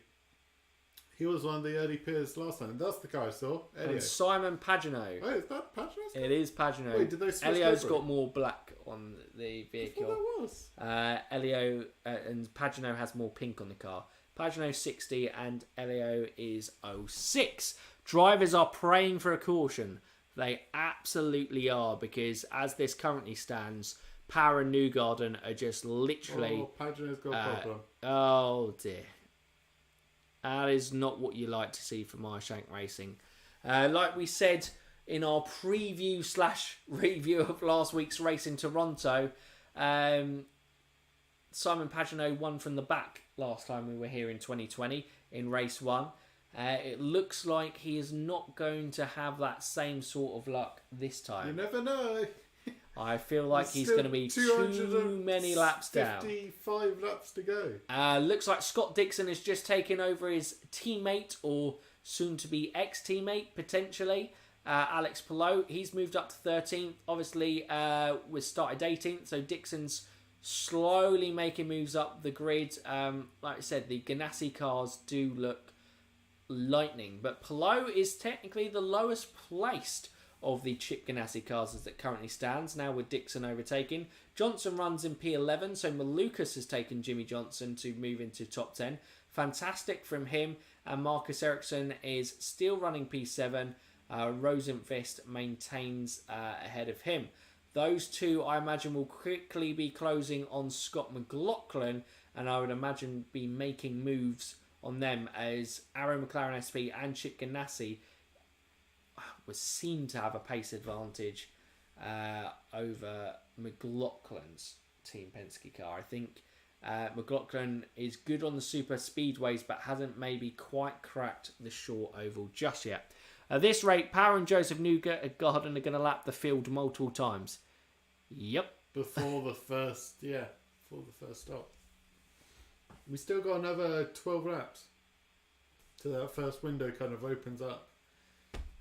He was one of the early peers last time. That's the car I saw. Elio. And Simon Pagenaud. Oh, is that Pagenaud? It is Pagenaud. Wait, did they switch Elio's over? got more black on the vehicle. I thought that was. Elio and Pagenaud has more pink on the car. Pagenaud 60 and Elio is 06. Drivers are praying for a caution. They absolutely are, because as this currently stands, Power and Newgarden are just literally... Oh, Pagenaud's got a problem. Oh dear. That is not what you like to see from Meyershank Racing. Like we said in our preview / review of last week's race in Toronto, Simon Pagenaud won from the back last time we were here in 2020 in race 1. It looks like he is not going to have that same sort of luck this time. You never know. I feel like he's going to be too many laps down. 55 laps to go. Looks like Scott Dixon has just taken over his teammate, or soon-to-be ex-teammate, potentially, Alex Palou. He's moved up to 13th. Obviously, was started 18th, so Dixon's slowly making moves up the grid. Like I said, the Ganassi cars do look lightning, but Palou is technically the lowest placed of the Chip Ganassi cars as it currently stands, now with Dixon overtaking. Johnson runs in P11, so Malukas has taken Jimmy Johnson to move into top 10. Fantastic from him, and Marcus Ericsson is still running P7. Rosenqvist maintains ahead of him. Those two, I imagine, will quickly be closing on Scott McLaughlin, and I would imagine be making moves on them as Arrow McLaren SP and Chip Ganassi was seen to have a pace advantage over McLaughlin's Team Penske car. I think McLaughlin is good on the super speedways, but hasn't maybe quite cracked the short oval just yet. At this rate, Power and Joseph Newgarden are going to lap the field multiple times. Yep. Before the first stop. We still got another 12 laps till that first window kind of opens up.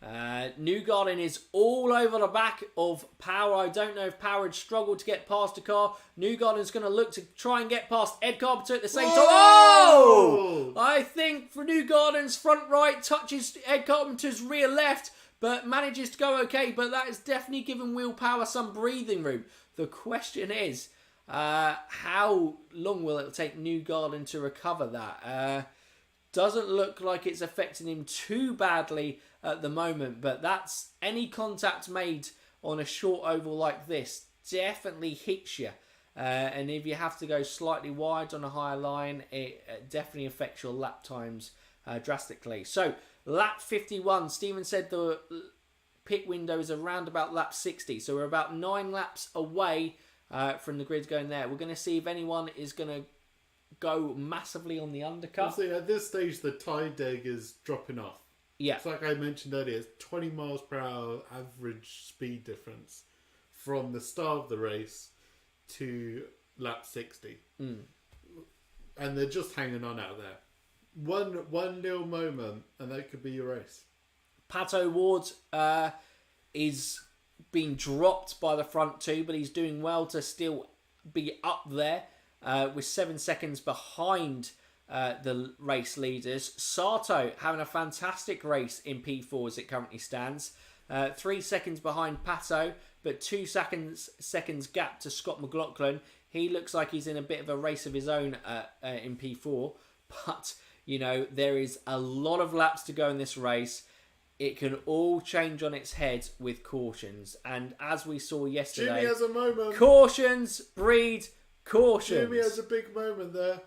Newgarden is all over the back of Power. I don't know if Power had struggled to get past the car. Newgarden's going to look to try and get past Ed Carpenter at the same time. Oh! I think for Newgarden's front right touches Ed Carpenter's rear left, but manages to go okay. But that has definitely given Will Power some breathing room. The question is, how long will it take Newgarden to recover that? Doesn't look like it's affecting him too badly at the moment, but that's any contact made on a short oval like this definitely hits you. And if you have to go slightly wide on a higher line, it definitely affects your lap times drastically. So, lap 51, Stephen said the pit window is around about lap 60. So we're about 9 laps away from the grid going there. We're going to see if anyone is going to go massively on the undercut. See, at this stage, the tie deg is dropping off. Yeah. It's like I mentioned earlier, it's 20 miles per hour average speed difference from the start of the race to lap 60. And they're just hanging on out there. One little moment, and that could be your race. Pato Ward is being dropped by the front two, but he's doing well to still be up there with 7 seconds behind the race leaders. Sato having a fantastic race in P4 as it currently stands. 3 seconds behind Pato, but 2 seconds gap to Scott McLaughlin. He looks like he's in a bit of a race of his own in P4. But, you know, there is a lot of laps to go in this race. It can all change on its head with cautions. And as we saw yesterday, Jimmy has a moment. Cautions breed cautions. Jimmy has a big moment there.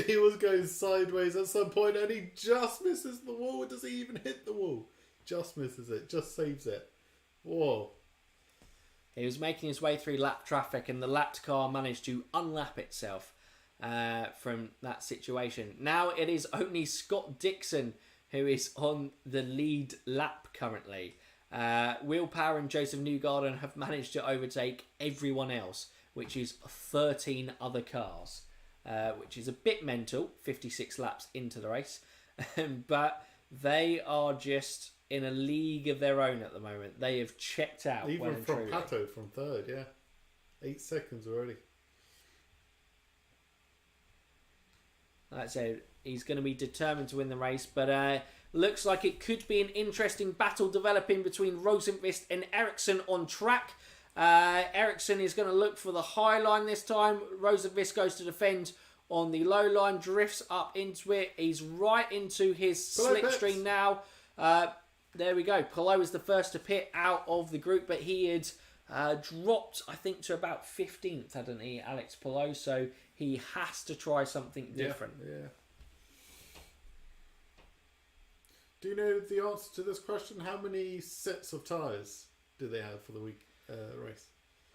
He was going sideways at some point and he just misses the wall. Does he even hit the wall? Just misses it. Just saves it. Whoa. He was making his way through lap traffic and the lapped car managed to unlap itself from that situation. Now it is only Scott Dixon who is on the lead lap currently. Will Power and Joseph Newgarden have managed to overtake everyone else, which is 13 other cars. Which is a bit mental, 56 laps into the race. But they are just in a league of their own at the moment. They have checked out. Even well and from truly. Pato from third, yeah. 8 seconds already. Like I said, he's going to be determined to win the race. But looks like it could be an interesting battle developing between Rosenqvist and Ericsson on track. Ericsson is going to look for the high line this time. Rosenqvist goes to defend on the low line, drifts up into it. He's right into his slipstream now. There we go. Palou is the first to pit out of the group, but he had dropped, I think, to about 15th, hadn't he, Alex Palou? So he has to try something different. Yeah. Do you know the answer to this question? How many sets of tyres do they have for the week race?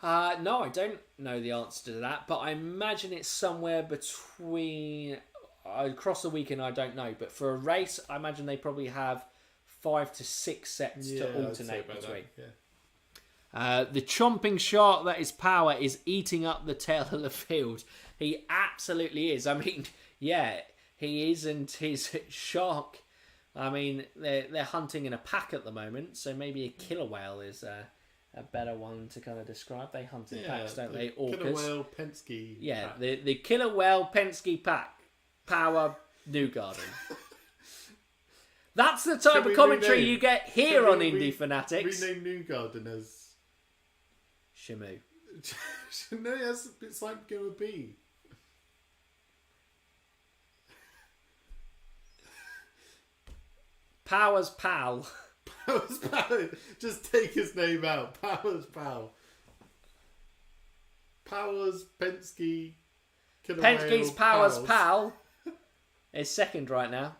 No, I don't know the answer to that, but I imagine it's somewhere between... across the weekend, I don't know, but for a race, I imagine they probably have 5 to 6 sets to alternate between. The chomping shark that is Power is eating up the tail of the field. He absolutely is. I mean, yeah, he is, and his shark... I mean, they're hunting in a pack at the moment, so maybe a killer whale is a better one to kind of describe. They hunt in packs, don't they? Orcas. Killer whale Penske. Yeah, pack. the killer whale Penske pack. Power Newgarden. That's the type of commentary you get here on Indy Fanatics. Rename Newgarden as Shamu. No, it's like beginning with B. Power's pal. Power's pal. Just take his name out. Power's pal. Power's Penske. Penske's Power's pal is second right now.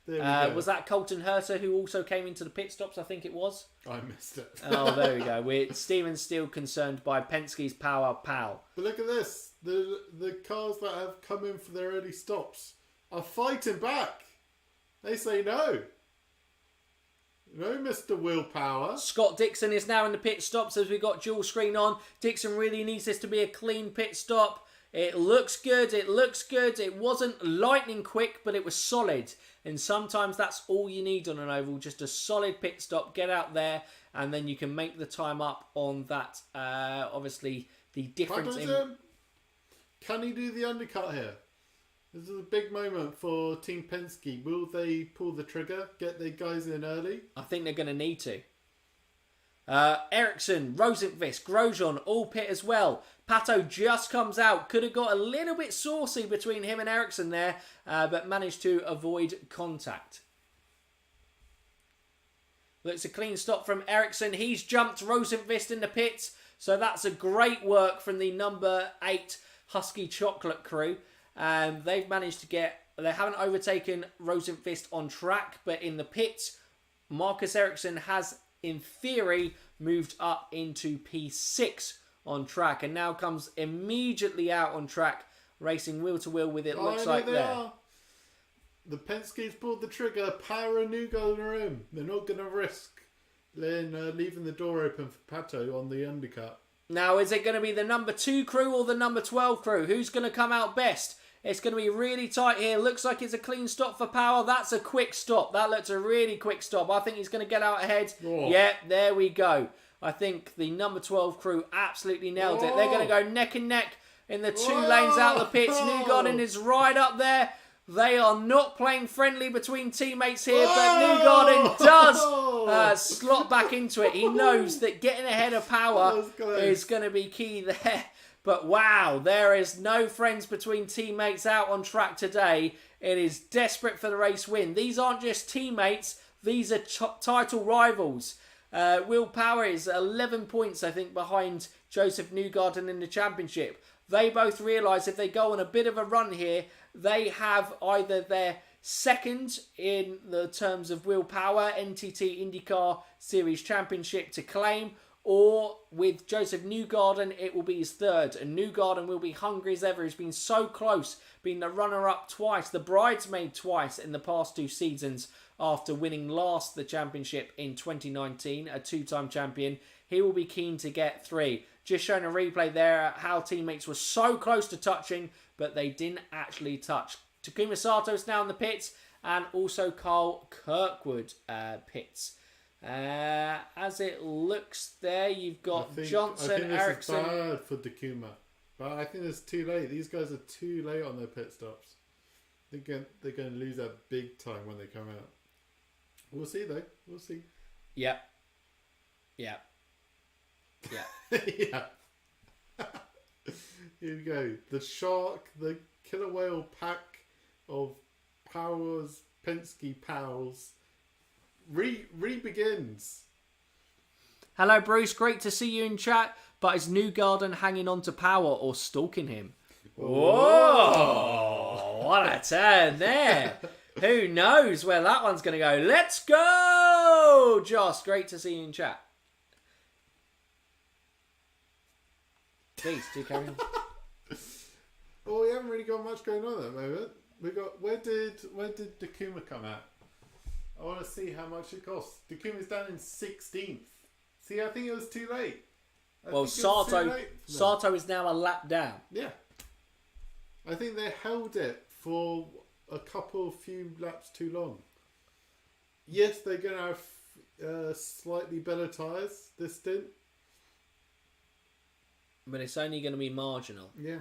Was that Colton Herta who also came into the pit stops? I think it was. I missed it. Oh, there we go. Stephen's still concerned by Penske's Power pal. But look at this. The cars that have come in for their early stops are fighting back. They say no. No, Mr. Willpower. Scott Dixon is now in the pit stops as we got dual screen on. Dixon really needs this to be a clean pit stop. It looks good. It looks good. It wasn't lightning quick, but it was solid. And sometimes that's all you need on an oval. Just a solid pit stop. Get out there, and then you can make the time up on that. Obviously, the difference in... Can he do the undercut here? This is a big moment for Team Penske. Will they pull the trigger, get their guys in early? I think they're going to need to. Ericsson, Rosenqvist, Grosjean, all pit as well. Pato just comes out. Could have got a little bit saucy between him and Ericsson there, but managed to avoid contact. Looks a clean stop from Ericsson. He's jumped Rosenqvist in the pits, so that's a great work from the number 8 Husky Chocolate crew. They've managed to get... They haven't overtaken Rosenqvist on track, but in the pits, Marcus Ericsson has, in theory, moved up into P6 on track, and now comes immediately out on track, racing wheel to wheel with it. Looks like there. Are. The Penske's pulled the trigger. Power and Newgarden are in. They're not going to risk leaving the door open for Pato on the undercut. Now, is it going to be the number 2 crew or the number 12 crew? Who's going to come out best? It's going to be really tight here. Looks like it's a clean stop for Power. That's a quick stop. That looks a really quick stop. I think he's going to get out ahead. Oh. Yeah, there we go. I think the number 12 crew absolutely nailed it. They're going to go neck and neck in the 2 lanes out of the pits. Newgarden is right up there. They are not playing friendly between teammates here, but Newgarden does slot back into it. He knows that getting ahead of Power is going to be key there. But wow, there is no friends between teammates out on track today. It is desperate for the race win. These aren't just teammates, these are title rivals. Will Power is 11 points, I think, behind Joseph Newgarden in the championship. They both realise if they go on a bit of a run here, they have either their second in the terms of Will Power, NTT IndyCar Series Championship to claim, or with Joseph Newgarden, it will be his third. And Newgarden will be hungry as ever. He's been so close, being the runner-up twice, the bridesmaid twice in the past 2 seasons after winning last the championship in 2019, a 2-time champion. He will be keen to get 3. Just showing a replay there how teammates were so close to touching, but they didn't actually touch. Takuma Sato's now in the pits, and also Carl Kirkwood pits. As it looks there, you've got Johnson, Ericsson. I think this is bad for Takuma, but I think it's too late. These guys are too late on their pit stops. They're going to lose that big time when they come out. We'll see though. We'll see. Yep. Yeah. Here we go. The Shark, the Killer Whale pack of Power's Penske pals re-begins. Hello, Bruce. Great to see you in chat. But is Newgarden hanging on to Power or stalking him? Whoa! what a turn there. Who knows where that one's going to go? Let's go, Joss. Great to see you in chat. Please, do carry on. Well, we haven't really got much going on at the moment. We got where did Dakuma come out? I want to see how much it costs. Dakuma's down in 16th. See, I think it was too late. Well, Sato is now a lap down. Yeah. I think they held it for a few laps too long. Yes, they're going to have slightly better tyres this stint. But it's only going to be marginal. Yeah.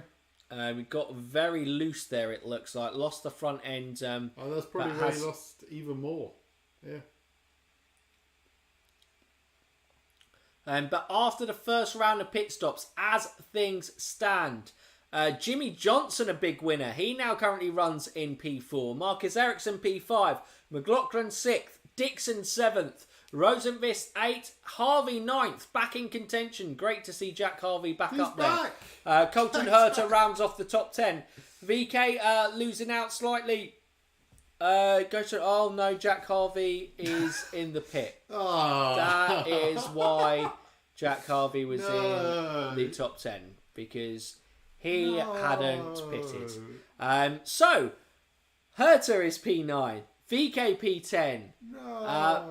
We got very loose there, it looks like. Lost the front end. That's probably where he lost even more. Yeah. But after the first round of pit stops, as things stand, Jimmy Johnson a big winner. He now currently runs in P4. Marcus Ericsson P5. McLaughlin 6th. Dixon 7th. Rosenqvist 8th. Harvey 9th. Back in contention. Great to see Jack Harvey back up there. Colton Herta rounds off the top 10. VK losing out slightly. Oh no, Jack Harvey is in the pit. Oh. That is why Jack Harvey was in the top 10, because he hadn't pitted. So Herta is P9, VK P10.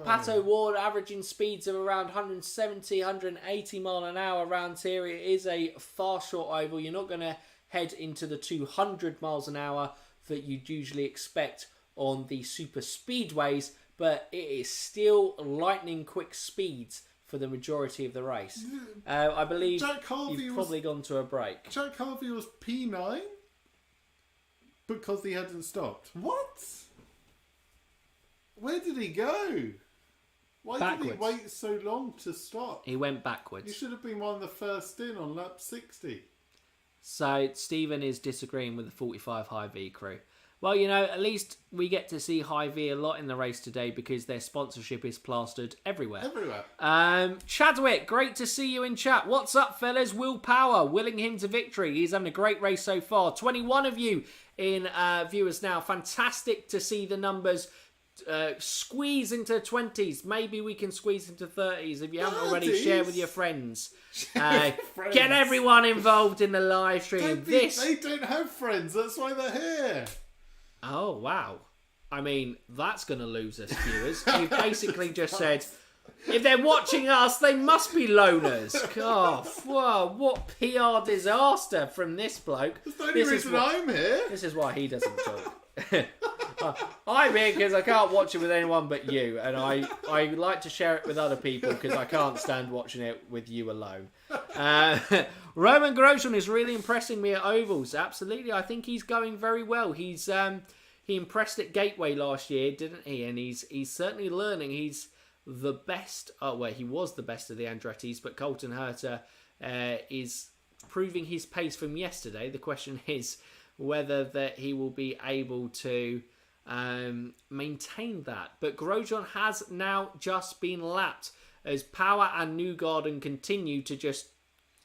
Pato Ward averaging speeds of around 170, 180 mile an hour around here. It is a far short oval. You're not going to head into the 200 miles an hour that you'd usually expect on the super speedways, but it is still lightning quick speeds for the majority of the race. I believe you've probably gone to a break. Jack Harvey was P9 because he hadn't stopped. What? Where did he go? Why did he wait so long to stop? He went backwards. You should have been one of the first in on lap 60. So Stephen is disagreeing with the 45 High V crew. Well, you know, at least we get to see High V a lot in the race today because their sponsorship is plastered everywhere. Chadwick, great to see you in chat. What's up, fellas? Will Power, willing him to victory. He's having a great race so far. 21 of you in viewers now. Fantastic to see the numbers squeeze into 20s. Maybe we can squeeze into 30s. If you haven't already, share with your friends. Get everyone involved in the live stream. They don't have friends. That's why they're here. Oh, wow. I mean, that's going to lose us viewers. You basically just said, if they're watching us, they must be loners. God, whoa, what PR disaster from this bloke. That's the only reason I'm here. This is why he doesn't talk. I'm here because I can't watch it with anyone but you. And I like to share it with other people because I can't stand watching it with you alone. Roman Grosjean is really impressing me at ovals. Absolutely, I think he's going very well. He impressed at Gateway last year, didn't he? And he's certainly learning. He's the best. Oh, well, he was the best of the Andrettis, but Colton Herta is proving his pace from yesterday. The question is whether that he will be able to maintain that. But Grosjean has now just been lapped as Power and Newgarden continue to just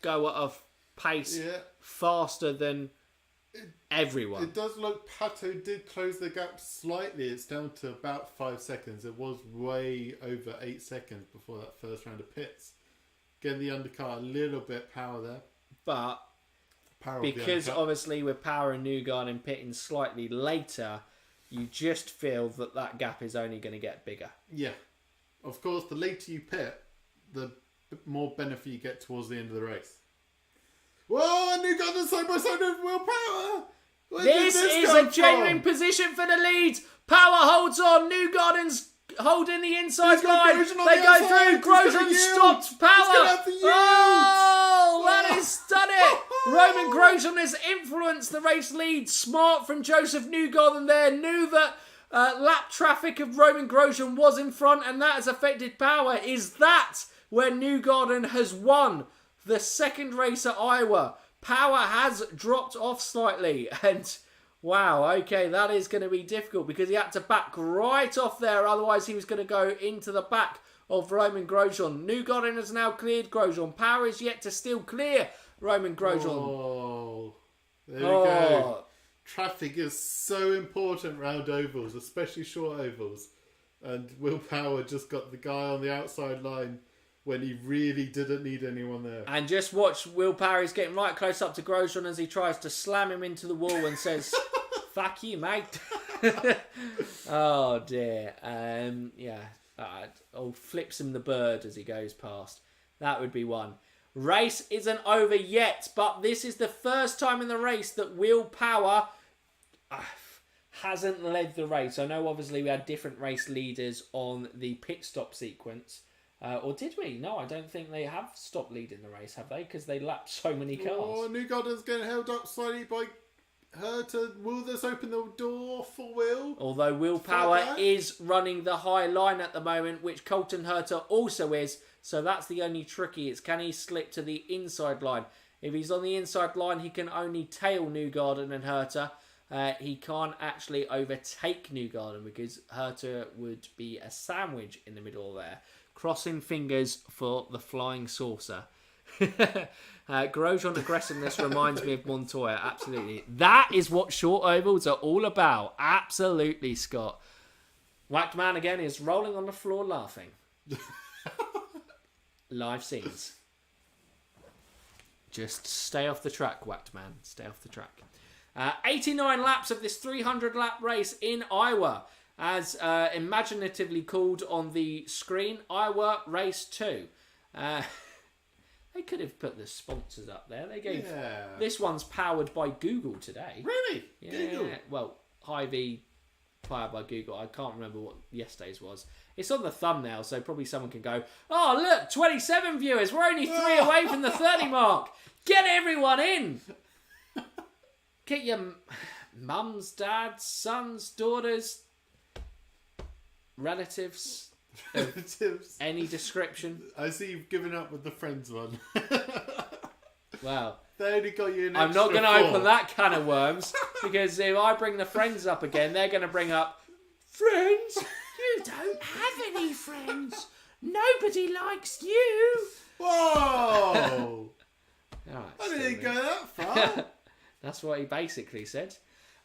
go at a pace faster than everyone. It does look Pato did close the gap slightly. It's down to about 5 seconds. It was way over 8 seconds before that first round of pits. Getting the undercar a little bit Power there. But because obviously with Power and Newgarden pitting slightly later, you just feel that gap is only going to get bigger. Yeah. Of course, the later you pit, the more benefit you get towards the end of the race. Whoa, and Newgarden side by side with Will Power. This is a genuine position for the lead. Power holds on. Newgarden's holding the inside line. They go through. Grosjean stops Power. Oh, that is stunning. Roman Grosjean has influenced the race lead. Smart from Joseph Newgarden there. Knew that lap traffic of Roman Grosjean was in front and that has affected Power. Is that where Newgarden has won the second race at Iowa? Power has dropped off slightly and wow, okay, that is going to be difficult because he had to back right off there, otherwise he was going to go into the back of Roman Grosjean. Newgarden has now cleared Grosjean. Power is yet to still clear Roman Grosjean. Oh, there we go. traffic is so important round ovals, especially short ovals. And Will Power just got the guy on the outside line when he really didn't need anyone there. And just watch Will Power. He's getting right close up to Grosjean as he tries to slam him into the wall and says, "Fuck you, mate." Oh dear. Flips him the bird as he goes past. That would be one. Race isn't over yet, but this is the first time in the race that Will Power hasn't led the race. I know obviously we had different race leaders on the pit stop sequence. Or did we? No, I don't think they have stopped leading the race, have they? Because they lapped so many cars. Oh, Newgarden's getting held up slightly by Herta. Will this open the door for Will? Although Will Power is running the high line at the moment, which Colton Herta also is. So that's the only tricky. It's can he slip to the inside line? If he's on the inside line, he can only tail Newgarden and Herta. He can't actually overtake Newgarden because Herta would be a sandwich in the middle there. Crossing fingers for the flying saucer. Grosjean aggressiveness reminds me of Montoya. Absolutely. That is what short ovals are all about. Absolutely, Scott. Whacked Man again is rolling on the floor laughing. Live scenes. Just stay off the track, Whacked Man. Stay off the track. 89 laps of this 300 lap race in Iowa. As imaginatively called on the screen, Iowa Race 2. They could have put the sponsors up there. They gave this one's powered by Google today. Really? Yeah. Google? Well, Hy-Vee powered by Google. I can't remember what yesterday's was. It's on the thumbnail, so probably someone can go, "Oh, look, 27 viewers. We're only 3 away from the 30 mark. Get everyone in. Get your mums, dads, sons, daughters, relatives, any description." I see you've given up with the friends one. Well, they only got you an I'm not going to extra 4. open that can of worms because if I bring the friends up again, they're going to bring up friends. You don't have any friends. Nobody likes you. Whoa! Right, I didn't go that far. That's what he basically said.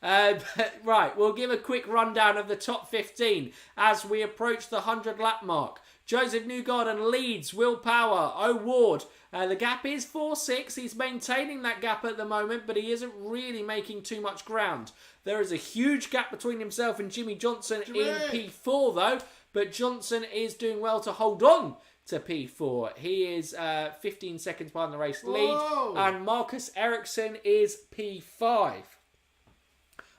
Right, we'll give a quick rundown of the top 15 as we approach the 100 lap mark. Joseph Newgarden leads, Will Power, O'Ward. The gap is 4-6. He's maintaining that gap at the moment, but he isn't really making too much ground. There is a huge gap between himself and Jimmy Johnson in P4 though, but Johnson is doing well to hold on to P4. He is 15 seconds behind the race lead, and Marcus Ericsson is P5.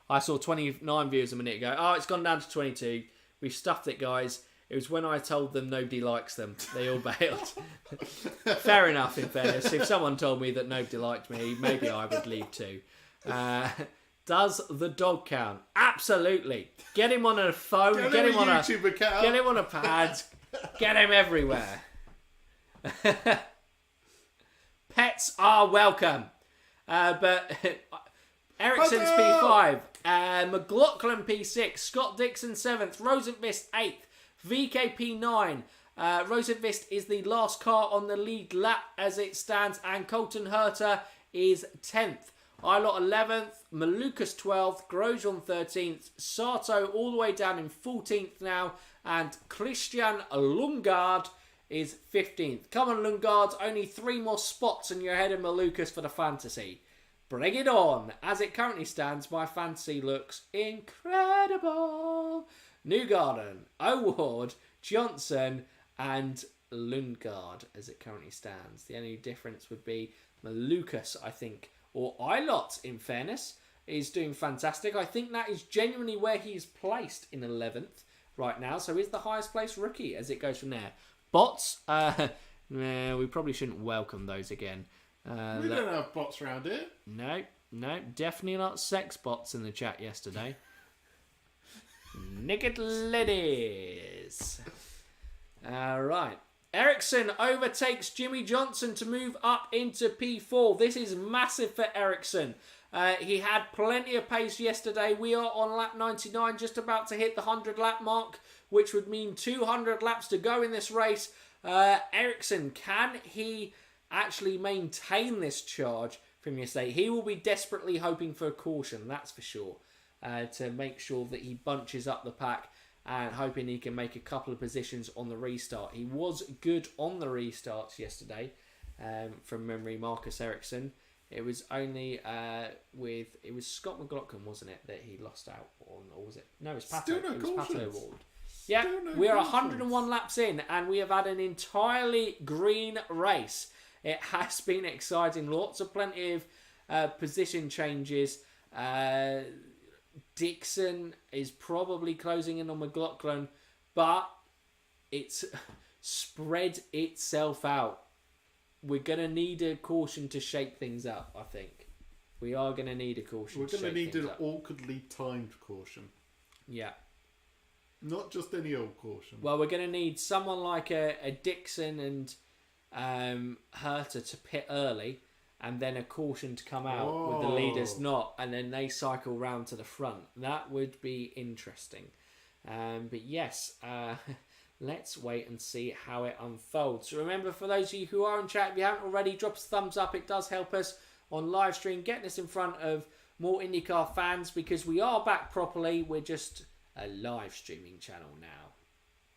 I saw 29 viewers a minute ago. Oh, it's gone down to 22. We've stuffed it, guys. It was when I told them nobody likes them. They all bailed. Fair enough, in fairness. If someone told me that nobody liked me, maybe I would leave too. Does the dog count? Absolutely. Get him on a phone. Get him on a YouTube account. Get him on a pad. Get him everywhere. Pets are welcome. But Ericsson's P5. McLaughlin P6. Scott Dixon 7th. Rosenqvist 8th. VK P9. Rosenqvist is the last car on the lead lap as it stands, and Colton Herta is 10th. Eilert 11th, Malukas 12th, Grosjean 13th, Sato all the way down in 14th now, and Christian Lundgaard is 15th. Come on, Lundgaard, only 3 more spots and you're ahead of Malukas for the fantasy. Bring it on. As it currently stands, my fantasy looks incredible. Newgarden, O'Ward, Johnson, and Lundgaard as it currently stands. The only difference would be Malukas, I think, or Eilert, in fairness, is doing fantastic. I think that is genuinely where he's placed in 11th right now. So he's the highest placed rookie as it goes from there. Bots, we probably shouldn't welcome those again. We don't have bots around here. No, definitely not sex bots in the chat yesterday. Naked ladies. Alright. Ericsson overtakes Jimmy Johnson to move up into P4. This is massive for Ericsson. He had plenty of pace yesterday. We are on lap 99, just about to hit the 100 lap mark, which would mean 200 laps to go in this race. Ericsson, can he actually maintain this charge from yesterday. He will be desperately hoping for a caution, that's for sure, to make sure that he bunches up the pack and hoping he can make a couple of positions on the restart. He was good on the restarts yesterday, from memory, Marcus Ericsson. It was only it was Scott McLaughlin, wasn't it, that he lost out on, or was it? No, it was Pato. Still no it was cautions. Pato Ward. Yeah, Still no we are cautions. 101 laps in, and we have had an entirely green race. It has been exciting. Plenty of position changes. Dixon is probably closing in on McLaughlin, but it's spread itself out. We're going to need a caution to shake things up, I think. We are going to need a caution We're to going to shake need things an up. awkwardly timed caution. Yeah. Not just any old caution. Well, we're going to need someone like a Dixon and Herta to pit early, and then a caution to come out with the leaders not, and then they cycle round to the front. That would be interesting. But yes, let's wait and see how it unfolds. So remember, for those of you who are in chat, if you haven't already, drop us a thumbs up. It does help us on live stream, getting us in front of more IndyCar fans, because we are back properly. We're just a live streaming channel now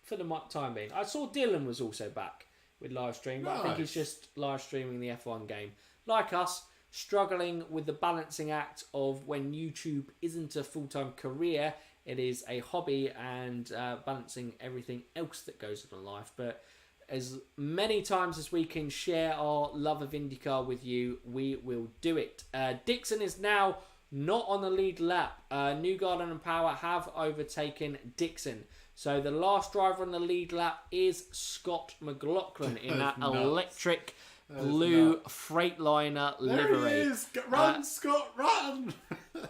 for the time being. I saw Dylan was also back with live stream, but I think he's just live streaming the F1 game. Like us, struggling with the balancing act of when YouTube isn't a full-time career, it is a hobby, and balancing everything else that goes on in life. But as many times as we can share our love of IndyCar with you, we will do it. Dixon is now not on the lead lap. Newgarden and Power have overtaken Dixon. So the last driver on the lead lap is Scott McLaughlin in that electric blue Freightliner livery. There he is! Run, Scott, run!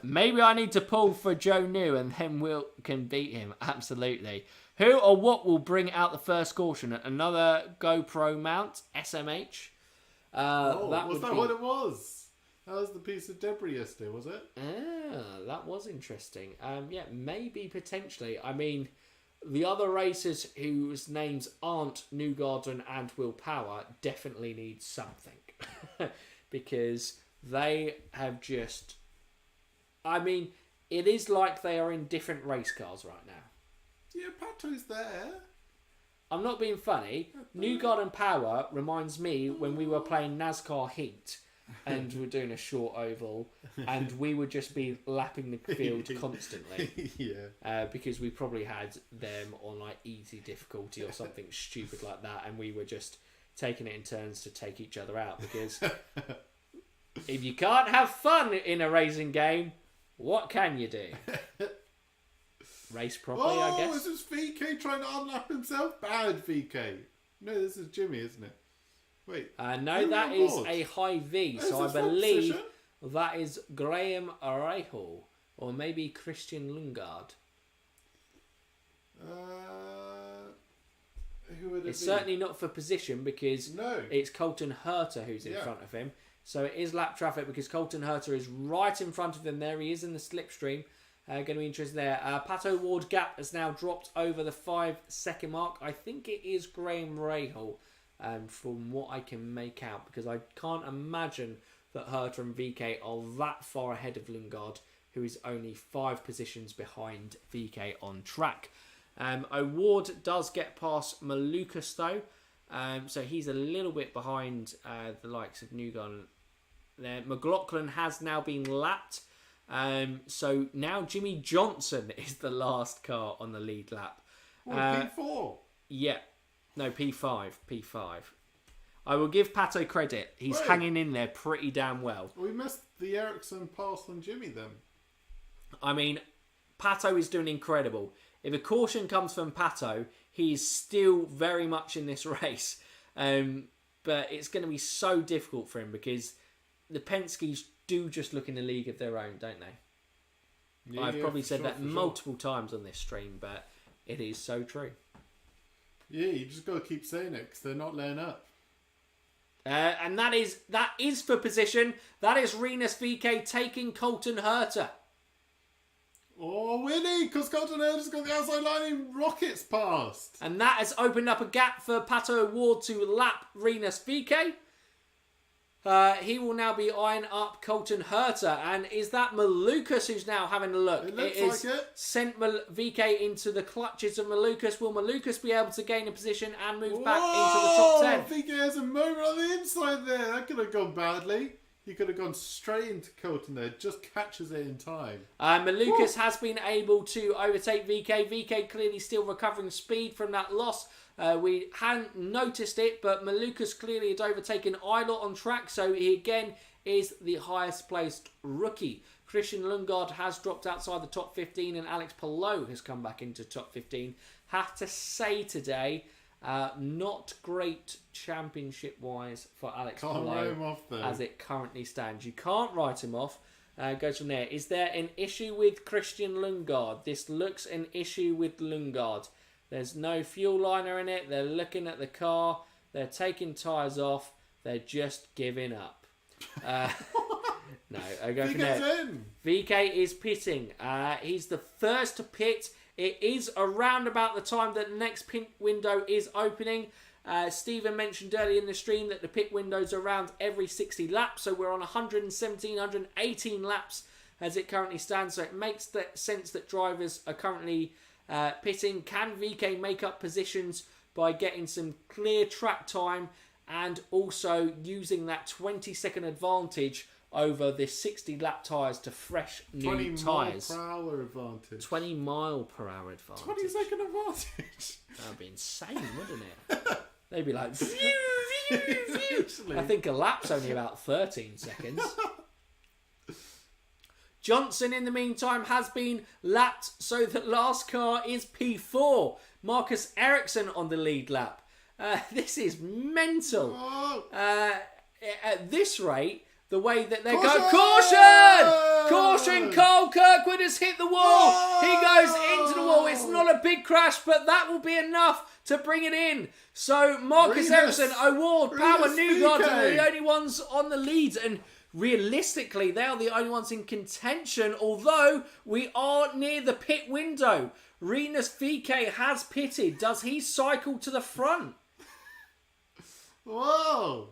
Maybe I need to pull for Joe New, and then we can beat him. Absolutely. Who or what will bring out the first caution? Another GoPro mount, SMH. Was that what it was? That was the piece of debris yesterday, was it? That was interesting. Yeah, maybe, potentially. I mean, the other racers whose names aren't Newgarden and Will Power definitely need something. Because they have just... I mean, it is like they are in different race cars right now. Yeah, Pato's there. I'm not being funny. Newgarden Power reminds me when we were playing NASCAR Heat and we were doing a short oval and we would just be lapping the field constantly. Yeah. Because we probably had them on like easy difficulty or something stupid like that, and we were just taking it in turns to take each other out, because if you can't have fun in a racing game, what can you do? Race properly, I guess. Oh, is this VK trying to unlap himself? Bad VK. No, this is Jimmy, isn't it? Wait. No, that is a high V. So I believe position? that is Graham Rahal, or maybe Christian Lundgaard. Who would it It's be? certainly not for position, because it's Colton Herta who's in front of him. So it is lap traffic, because Colton Herta is right in front of them. There he is in the slipstream. Going to be interesting there. Pato Ward gap has now dropped over the 5-second mark. I think it is Graham Rahal, from what I can make out, because I can't imagine that Herta and VK are that far ahead of Lundgaard, who is only 5 positions behind VK on track. Ward does get past Malukas though, so he's a little bit behind the likes of Newgarden there. McLaughlin has now been lapped. So now Jimmy Johnson is the last car on the lead lap. P4? Yeah. No, P5. I will give Pato credit. He's hanging in there pretty damn well. We missed the Ericsson pass on Jimmy then. I mean, Pato is doing incredible. If a caution comes from Pato, he's still very much in this race. But it's going to be so difficult for him, because the Penskes do just look in a league of their own, don't they? Yeah, I've probably said that for multiple times on this stream, but it is so true. Yeah, you just got to keep saying it, because they're not laying up. And that is for position. That is Rinus VK taking Colton Herta. Oh, Winnie, because Colton Herta's got the outside line and rockets past. And that has opened up a gap for Pato Ward to lap Rinus VK. He will now be eyeing up Colton Herta. And is that Malukas who's now having a look? It looks like it. Sent VK into the clutches of Malukas. Will Malukas be able to gain a position and move back into the top 10? VK has a moment on the inside there. That could have gone badly. He could have gone straight into Colton there. Just catches it in time. Malukas has been able to overtake VK. VK clearly still recovering speed from that loss. We hadn't noticed it, but Malukas clearly had overtaken Eilert on track, so he again is the highest placed rookie. Christian Lundgaard has dropped outside the top 15, and Alex Palou has come back into top 15. Have to say today, not great championship-wise for Alex Can't write him off, though. as it currently stands. You can't write him off. Goes from there. Is there an issue with Christian Lundgaard? This looks an issue with Lundgaard. There's no fuel liner in it. They're looking at the car. They're taking tyres off. They're just giving up. No, I go from there. VK is pitting. He's the first to pit. It is around about the time that the next pit window is opening. Stephen mentioned earlier in the stream that the pit window's around every 60 laps. So we're on 117, 118 laps as it currently stands. So it makes sense that drivers are currently pitting. Can VK make up positions by getting some clear track time and also using that 20-second advantage over the 60 lap tyres to fresh new tyres? 20 mile per hour advantage. 20 mile per hour advantage. 20-second advantage. That would be insane, wouldn't it? They'd be like, phew, phew, phew. I think a lap's only about 13 seconds. Johnson, in the meantime, has been lapped, so the last car is P4. Marcus Ericsson on the lead lap. This is mental. At this rate, the way that they're going... Caution! Carl Kirkwood has hit the wall. He goes into the wall. It's not a big crash, but that will be enough to bring it in. So Marcus Ericsson, Award, Power, Newgarden are the only ones on the lead. And realistically, they are the only ones in contention, although we are near the pit window. Rinus VK has pitted. Does he cycle to the front? Whoa!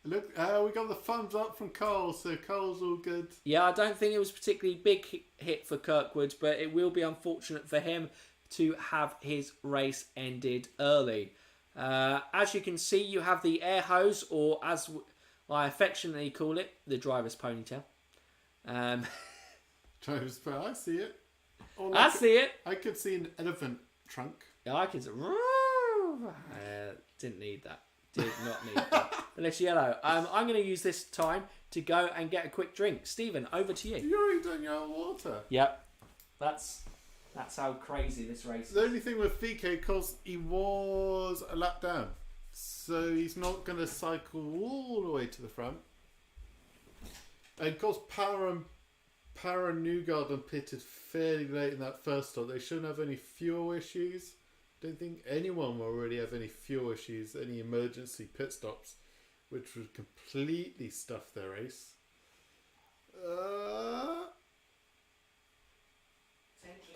Look, we got the thumbs up from Cole, so Cole's all good. Yeah, I don't think it was a particularly big hit for Kirkwood, but it will be unfortunate for him to have his race ended early. As you can see, you have the air hose, or as I affectionately call it, the driver's ponytail. Driver's ponytail, I see it. I see it. I could see an elephant trunk. Yeah, I could see. Didn't need that. Did not need that. Unless yellow. I'm going to use this time to go and get a quick drink. Stephen, over to you. You already done your own water. Yep. That's how crazy this race is. The only thing with VK, because he was a lap down. So he's not going to cycle all the way to the front. And of course, Power and Newgarden pitted fairly late in that first stop. They shouldn't have any fuel issues. Don't think anyone will really have any fuel issues, any emergency pit stops, which would completely stuff their race. Oh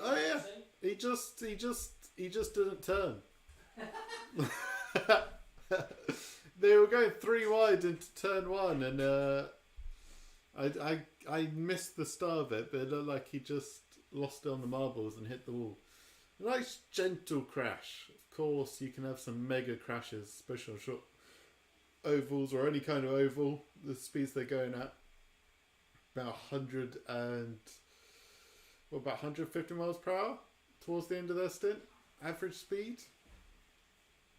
yeah, he just didn't turn. They were going 3 wide into turn 1, and I missed the start of it, but it looked like he just lost it on the marbles and hit the wall. A nice gentle crash. Of course, you can have some mega crashes, especially on short ovals or any kind of oval. The speeds they're going at, about 150 miles per hour towards the end of their stint. Average speed.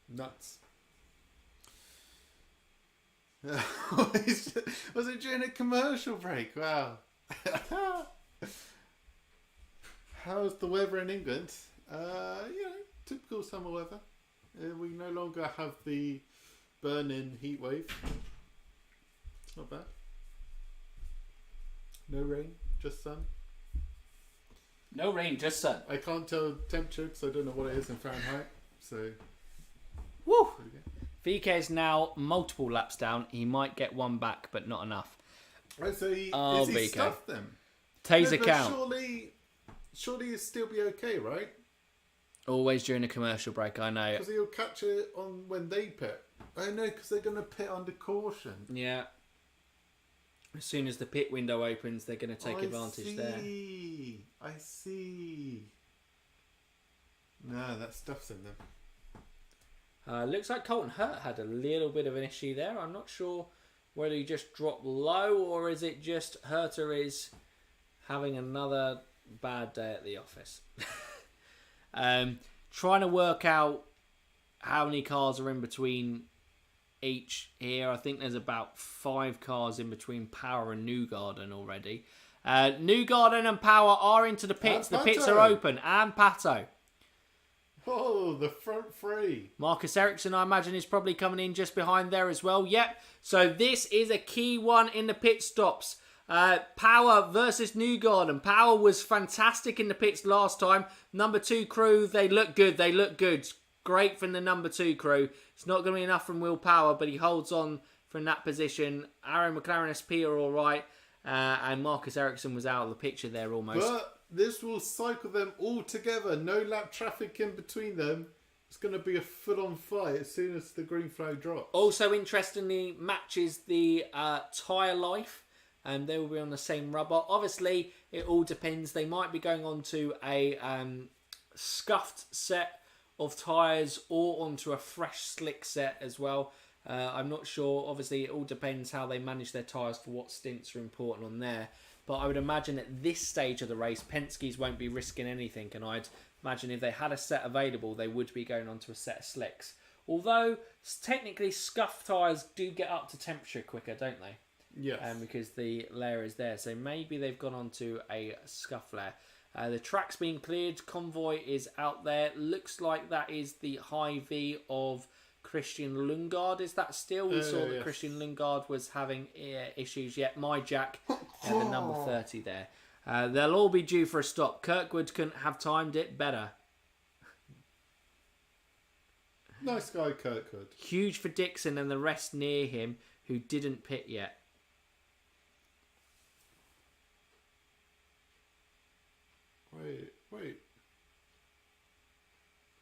Nuts. Was it during a commercial break? Wow. How's the weather in England? Typical summer weather. We no longer have the burning heat wave. It's not bad. No rain, just sun. No rain, just sun. I can't tell temperature because I don't know what it is in Fahrenheit. So, woo! VK is now multiple laps down. He might get one back, but not enough. Right, so he stuffed them. Taser count. Surely he'd still be okay, right? Always during a commercial break, I know. Because he'll catch it on when they pit. I know, because they're going to pit under caution. Yeah. As soon as the pit window opens, they're going to take advantage there. I see. No, that stuff's in them. Looks like Colton Herta had a little bit of an issue there. I'm not sure whether he just dropped low or is it just Herta is having another bad day at the office. Trying to work out how many cars are in between each here. I think there's about 5 cars in between Power and Newgarden already. Newgarden and Power are into the pits. The pits are open. And Pato. Oh, the front three. Marcus Ericsson, I imagine, is probably coming in just behind there as well. Yep. So this is a key one in the pit stops. Power versus Newgarden. Power was fantastic in the pits last time. Number 2 crew, they look good. They look good. Great from the number 2 crew. It's not going to be enough from Will Power, but he holds on from that position. Aaron McLaren SP are all right. And Marcus Ericsson was out of the picture there almost. But this will cycle them all together. No lap traffic in between them. It's going to be a full-on fight as soon as the green flag drops. Also, interestingly, matches the tyre life. And they will be on the same rubber. Obviously, it all depends. They might be going on to a scuffed set of tyres or onto a fresh slick set as well. I'm not sure. Obviously, it all depends how they manage their tyres for what stints are important on there. But I would imagine at this stage of the race, Penske's won't be risking anything. And I'd imagine if they had a set available, they would be going onto a set of slicks. Although, technically, scuffed tyres do get up to temperature quicker, don't they? Yes. Because the layer is there. So maybe they've gone on to a scuff layer. The track's being cleared. Convoy is out there. Looks like that is the high V of Christian Lundgaard. Is that still? We saw that yes. Christian Lundgaard was having issues. Yet my Jack, the number 30 there. They'll all be due for a stop. Kirkwood couldn't have timed it better. Nice guy, Kirkwood. Huge for Dixon and the rest near him who didn't pit yet. Wait.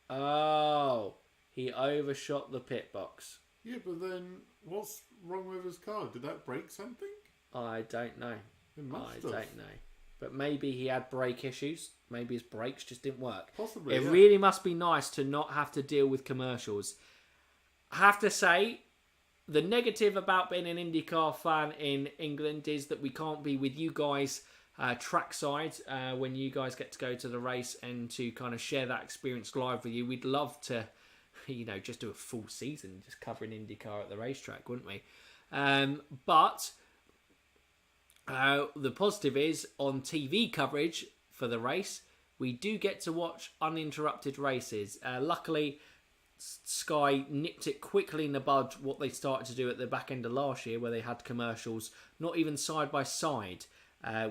Oh, he overshot the pit box. Yeah, but then what's wrong with his car? Did that break something? I don't know. It must have. Don't know. But maybe he had brake issues. Maybe his brakes just didn't work. Possibly, It yeah. really must be nice to not have to deal with commercials. I have to say, the negative about being an IndyCar fan in England is that we can't be with you guys trackside when you guys get to go to the race and to kind of share that experience live with you. We'd love to, just do a full season just covering IndyCar at the racetrack, wouldn't we? But the positive is on TV coverage for the race, we do get to watch uninterrupted races. Luckily, Sky nipped it quickly in the bud what they started to do at the back end of last year where they had commercials, not even side by side.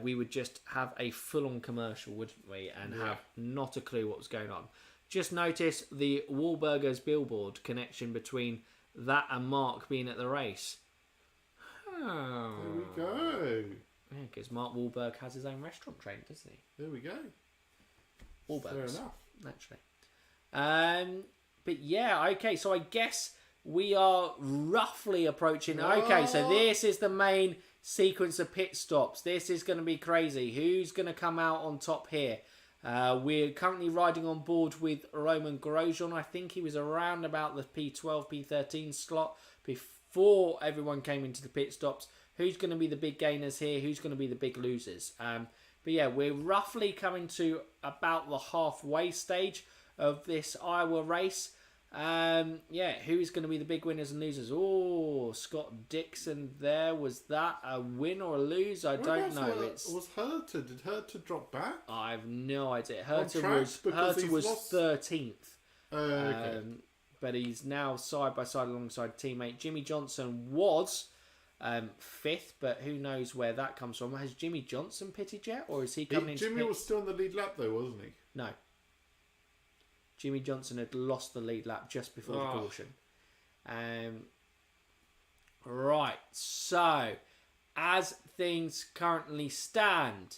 We would just have a full-on commercial, wouldn't we? And have not a clue what was going on. Just notice the Wahlburgers billboard connection between that and Mark being at the race. Oh. There we go. Yeah, because Mark Wahlberg has his own restaurant chain, doesn't he? There we go. Wahlburgers. Fair enough. Naturally. But yeah, okay, so I guess we are roughly approaching. Okay, so this is the main sequence of pit stops. This is going to be crazy. Who's going to come out on top here? We're currently riding on board with Roman Grosjean. I think he was around about the P12, P13 slot before everyone came into the pit stops. Who's going to be the big gainers here? Who's going to be the big losers? But yeah, we're roughly coming to about the halfway stage of this Iowa race. Who is going to be the big winners and losers? Oh, Scott Dixon there. Was that a win or a lose? I don't know. Was Herta? Did Herta drop back? I have no idea. Herta was 13th. Okay. But he's now side by side alongside teammate. Jimmy Johnson was 5th, but who knows where that comes from. Has Jimmy Johnson pitted yet? Or is he coming into Jimmy was still in the lead lap though, wasn't he? No. Jimmy Johnson had lost the lead lap just before the caution. Right, so as things currently stand,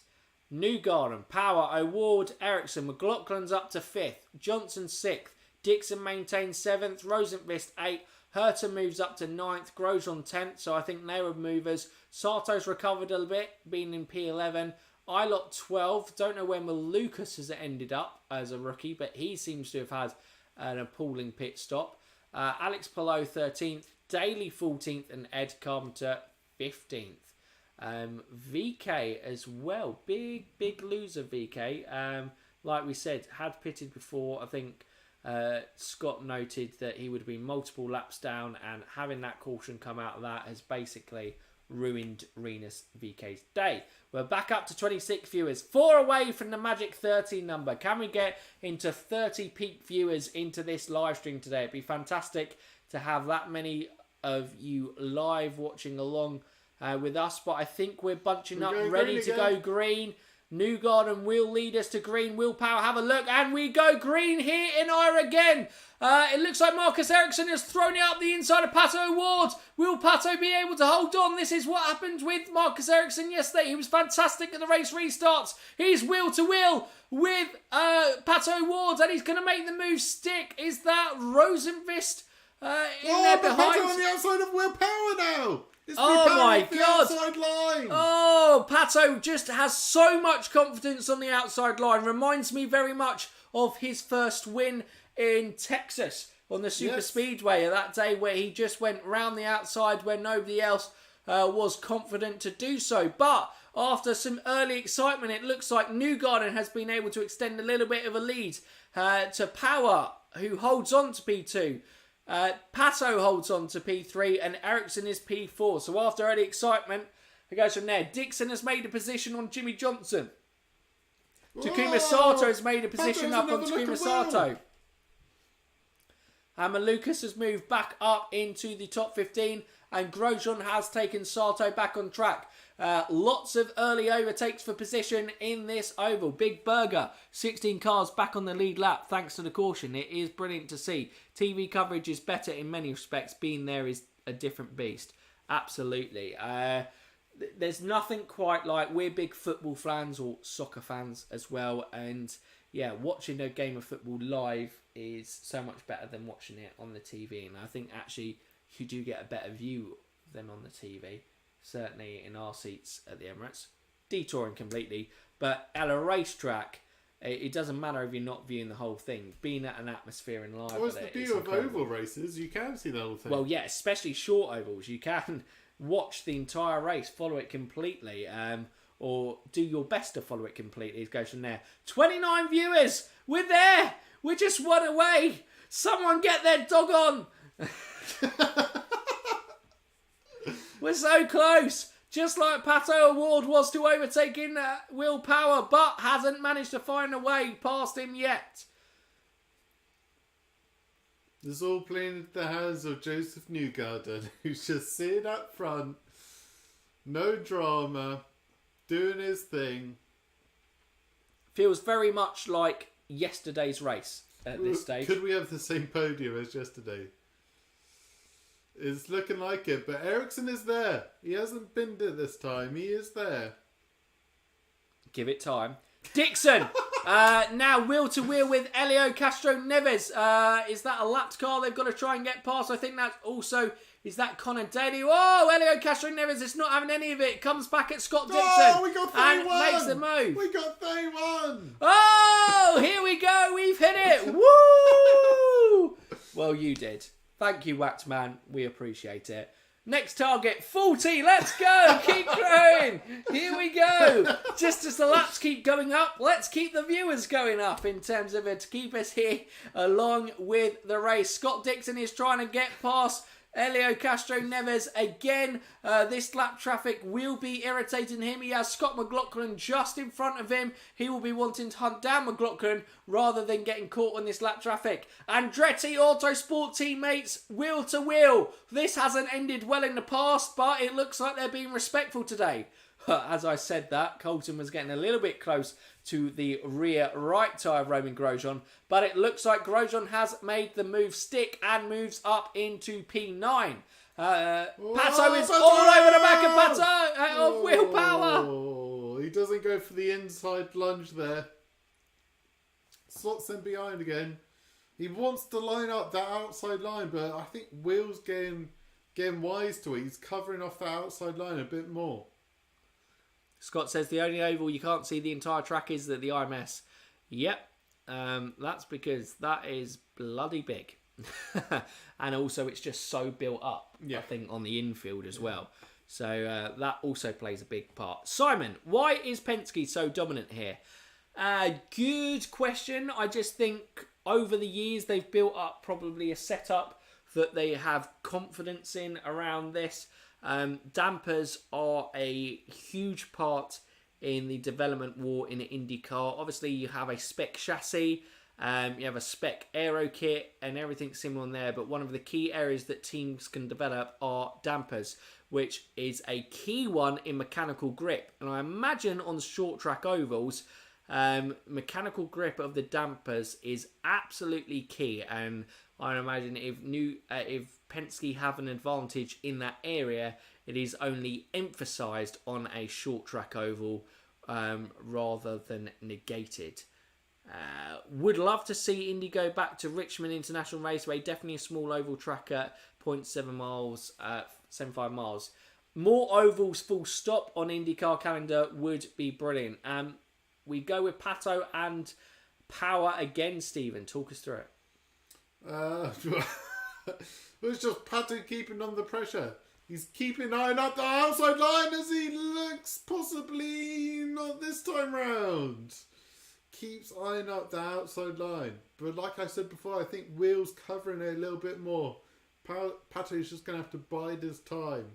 Newgarden, Power, O'Ward, Ericsson, McLaughlin's up to 5th, Johnson 6th, Dixon maintains 7th, Rosenqvist 8th, Herta moves up to 9th, Grosjean 10th, so I think they were movers. Sato's recovered a bit, being in P11. Ilott 12th, don't know where Malukas has ended up as a rookie, but he seems to have had an appalling pit stop. Alex Palou 13th, Daly 14th, and Ed Carpenter 15th. VK as well, big loser VK. Like we said, had pitted before. I think Scott noted that he would have been multiple laps down, and having that caution come out of that has basically ruined Renus VK's day. We're back up to 26 viewers, 4 away from the magic 30 number. Can we get into 30 peak viewers into this live stream today? It'd be fantastic to have that many of you live watching along with us, but I think we're bunching up, ready to go green. Newgarden will lead us to green. Will Power have a look, and we go green here in Ira again. It looks like Marcus Ericsson has thrown it up the inside of Pato O'Ward. Will Pato be able to hold on? This is what happened with Marcus Ericsson yesterday. He was fantastic at the race restarts. He's wheel to wheel with Pato O'Ward, and he's going to make the move stick. Is that Rosenqvist in there behind? Pato on the outside of Will Power now. Oh my God! Outside line. Oh, Pato just has so much confidence on the outside line. Reminds me very much of his first win in Texas on the Super Speedway that day, where he just went round the outside where nobody else was confident to do so. But after some early excitement, it looks like Newgarden has been able to extend a little bit of a lead to Power, who holds on to P2. Pato holds on to P3 and Ericsson is P4. So after early excitement, it goes from there. Dixon has made a position on Jimmy Johnson. Takuma Sato has made a position up on Takuma Sato. And Malukas has moved back up into the top 15, and Grosjean has taken Sato back on track. Lots of early overtakes for position in this oval. Big Burger, 16 cars back on the lead lap thanks to the caution. It is brilliant to see. TV coverage is better in many respects. Being there is a different beast. Absolutely. There's nothing quite like, we're big football fans or soccer fans as well, and yeah, watching a game of football live is so much better than watching it on the TV, and I think actually you do get a better view than on the TV. Certainly in our seats at the Emirates. Detouring completely, but at a racetrack, it doesn't matter if you're not viewing the whole thing. Being at an atmosphere and live. Well, it's the beauty of oval races. You can see the whole thing. Well, yeah, especially short ovals. You can watch the entire race, follow it completely, or do your best to follow it completely. It goes from there. 29 viewers. We're there. We're just one away. Someone get their dog on. We're so close. Just like Pato O'Ward was to overtaking Will Power, but hasn't managed to find a way past him yet. It's all playing into the hands of Joseph Newgarden, who's just sitting up front, no drama, doing his thing. Feels very much like yesterday's race at this stage. Could we have the same podium as yesterday? It's looking like it, but Ericsson is there. He hasn't binned it this time. He is there. Give it time. Dixon! Now wheel to wheel with Elio Castro Neves. Is that a lapped car they've got to try and get past? I think that's also... Is that Connor Daly? Oh, Elio Castro Neves is not having any of it. Comes back at Scott Dixon. Oh, we got 31! And makes the move. We got 31! Oh, here we go. We've hit it. Woo! Well, you did. Thank you, Waxman. We appreciate it. Next target, 40. Let's go. Keep growing. Here we go. Just as the laps keep going up, let's keep the viewers going up in terms of it to keep us here along with the race. Scott Dixon is trying to get past Elio Castro Neves again. This lap traffic will be irritating him. He has Scott McLaughlin just in front of him. He will be wanting to hunt down McLaughlin rather than getting caught on this lap traffic. Andretti Autosport teammates, wheel to wheel. This hasn't ended well in the past, but it looks like they're being respectful today. As I said that, Colton was getting a little bit close to the rear right tyre of Roman Grosjean, but it looks like Grosjean has made the move stick and moves up into P9. Pato is all over the back of Pato, of Will Power. he doesn't go for the inside lunge there. Slots him behind again. He wants to line up that outside line, but I think Will's getting wise to it. He's covering off that outside line a bit more. Scott says the only oval you can't see the entire track is the IMS. Yep, that's because that is bloody big. And also it's just so built up, I think, on the infield as well. So that also plays a big part. Simon, why is Penske so dominant here? Good question. I just think over the years they've built up probably a setup that they have confidence in around this. Dampers are a huge part in the development war in IndyCar. Obviously, you have a spec chassis, you have a spec aero kit and everything similar on there. But one of the key areas that teams can develop are dampers, which is a key one in mechanical grip. And I imagine on short track ovals, mechanical grip of the dampers is absolutely key. And I imagine if Penske have an advantage in that area, it is only emphasised on a short track oval rather than negated. Would love to see Indy go back to Richmond International Raceway. Definitely a small oval track at 0.7 miles, 75 miles. More ovals full stop on IndyCar calendar would be brilliant. We go with Pato and Power again, Stephen. Talk us through it. It's just Pato keeping under pressure. He's keeping eyeing up the outside line as he looks possibly not this time round. Keeps eyeing up the outside line. But like I said before, I think Will's covering it a little bit more. Pato's just going to have to bide his time.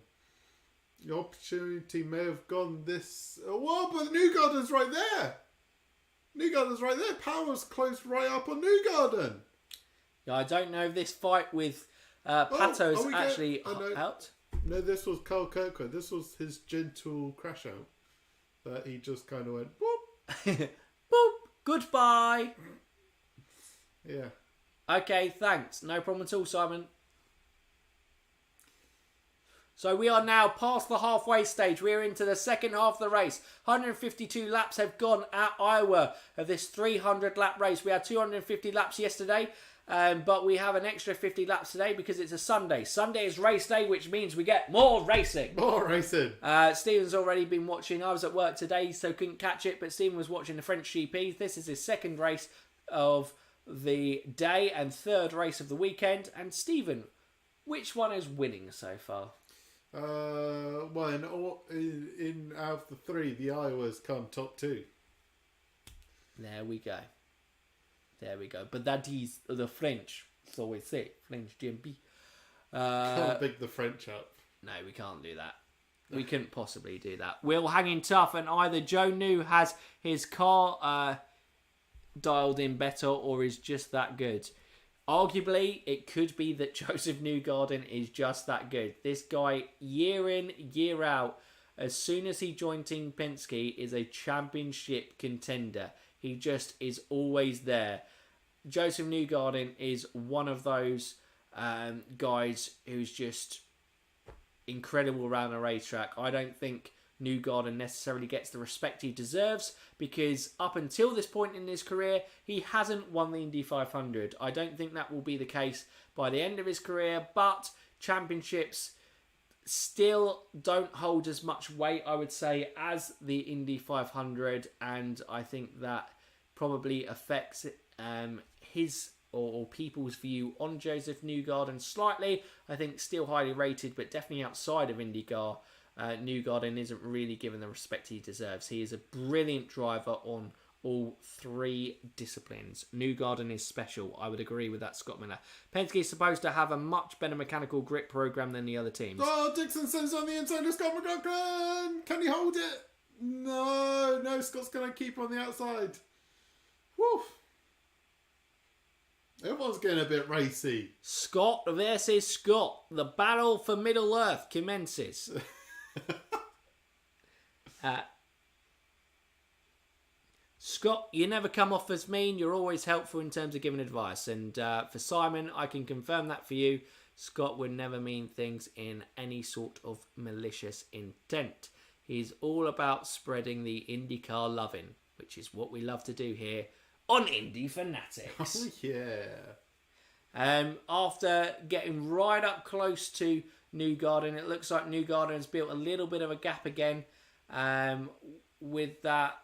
The opportunity may have gone this... Whoa, but Newgarden's right there. Newgarden's right there. Power's close right up on Newgarden. Yeah, I don't know if this fight with Pato has actually helped. No, this was Carl Kirkwood. This was his gentle crash out. That he just kind of went, boop. Boop. Goodbye. Yeah. Okay, thanks. No problem at all, Simon. So we are now past the halfway stage. We're into the second half of the race. 152 laps have gone at Iowa of this 300 lap race. We had 250 laps yesterday, but we have an extra 50 laps today because it's a Sunday. Sunday is race day, which means we get more racing. More racing. Stephen's already been watching. I was at work today, so couldn't catch it, but Stephen was watching the French GP. This is his second race of the day and third race of the weekend. And Stephen, which one is winning so far? Well, in out of the three, the Iowas come top two. There we go. But that is the French, so we say French GMP. Can't pick the French up. No, we can't do that. We couldn't possibly do that. We'll hang in tough, and either Joe New has his car dialed in better, or is just that good. Arguably, it could be that Joseph Newgarden is just that good. This guy, year in, year out, as soon as he joined Team Penske, is a championship contender. He just is always there. Joseph Newgarden is one of those guys who's just incredible around a racetrack. I don't think Newgarden necessarily gets the respect he deserves because up until this point in his career, he hasn't won the Indy 500. I don't think that will be the case by the end of his career, but championships still don't hold as much weight, I would say, as the Indy 500, and I think that probably affects his or people's view on Joseph Newgarden slightly. I think still highly rated, but definitely outside of IndyCar. Newgarden isn't really given the respect he deserves. He is a brilliant driver on all three disciplines. Newgarden is special. I would agree with that, Scott Miller. Penske is supposed to have a much better mechanical grip program than the other teams. Oh, Dixon sends on the inside of Scott McLaughlin. Can he hold it? No, Scott's going to keep on the outside. Woo. Everyone's getting a bit racy. Scott versus Scott. The battle for Middle Earth commences. Scott, you never come off as mean. You're always helpful in terms of giving advice. And for Simon, I can confirm that for you. Scott would never mean things in any sort of malicious intent. He's all about spreading the IndyCar loving, which is what we love to do here on Indy Fanatics. Oh, yeah. After getting right up close to Newgarden, it looks like Newgarden has built a little bit of a gap again. With that,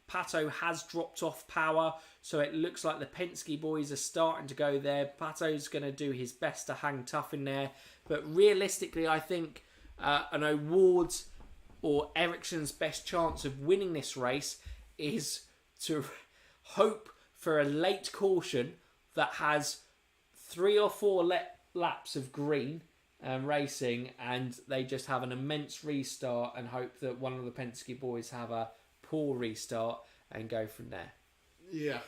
Pato has dropped off power, so it looks like the Penske boys are starting to go there. Pato's going to do his best to hang tough in there, but realistically, I think an Award's or Ericsson's best chance of winning this race is to hope for a late caution that has 3 or 4 laps of green racing, and they just have an immense restart and hope that one of the Penske boys have a poor restart and go from there. Yeah.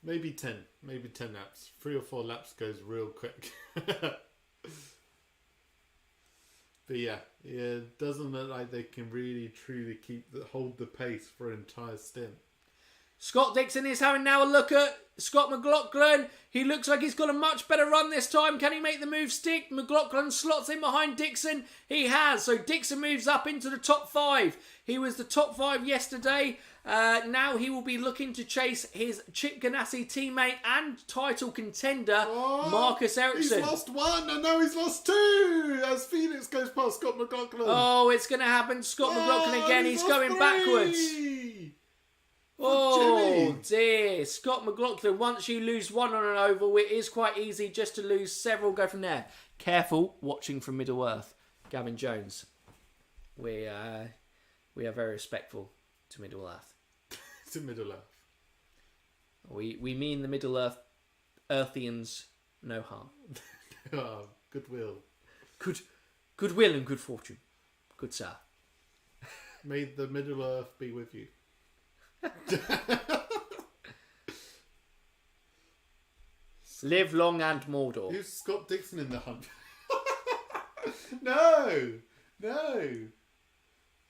Maybe 10 laps. 3 or 4 laps goes real quick. But yeah, it doesn't look like they can really truly hold the pace for an entire stint. Scott Dixon is having now a look at Scott McLaughlin. He looks like he's got a much better run this time. Can he make the move stick? McLaughlin slots in behind Dixon. He has. So Dixon moves up into the top 5. He was the top 5 yesterday. Now he will be looking to chase his Chip Ganassi teammate and title contender, Marcus Ericsson. He's lost 1 and now he's lost 2 as Felix goes past Scott McLaughlin. Oh, it's going to happen to Scott McLaughlin again. He's going 3 backwards. Oh dear, Scott McLaughlin, once you lose 1 on an oval, it is quite easy just to lose several, go from there. Careful, watching from Middle Earth. Gavin Jones. We are very respectful to Middle Earth. To Middle Earth. We mean the Middle Earth Earthians no harm. Goodwill. Goodwill and good fortune. Good sir. May the Middle Earth be with you. Live long and Mordor. Who's Scott Dixon in the hunt? No.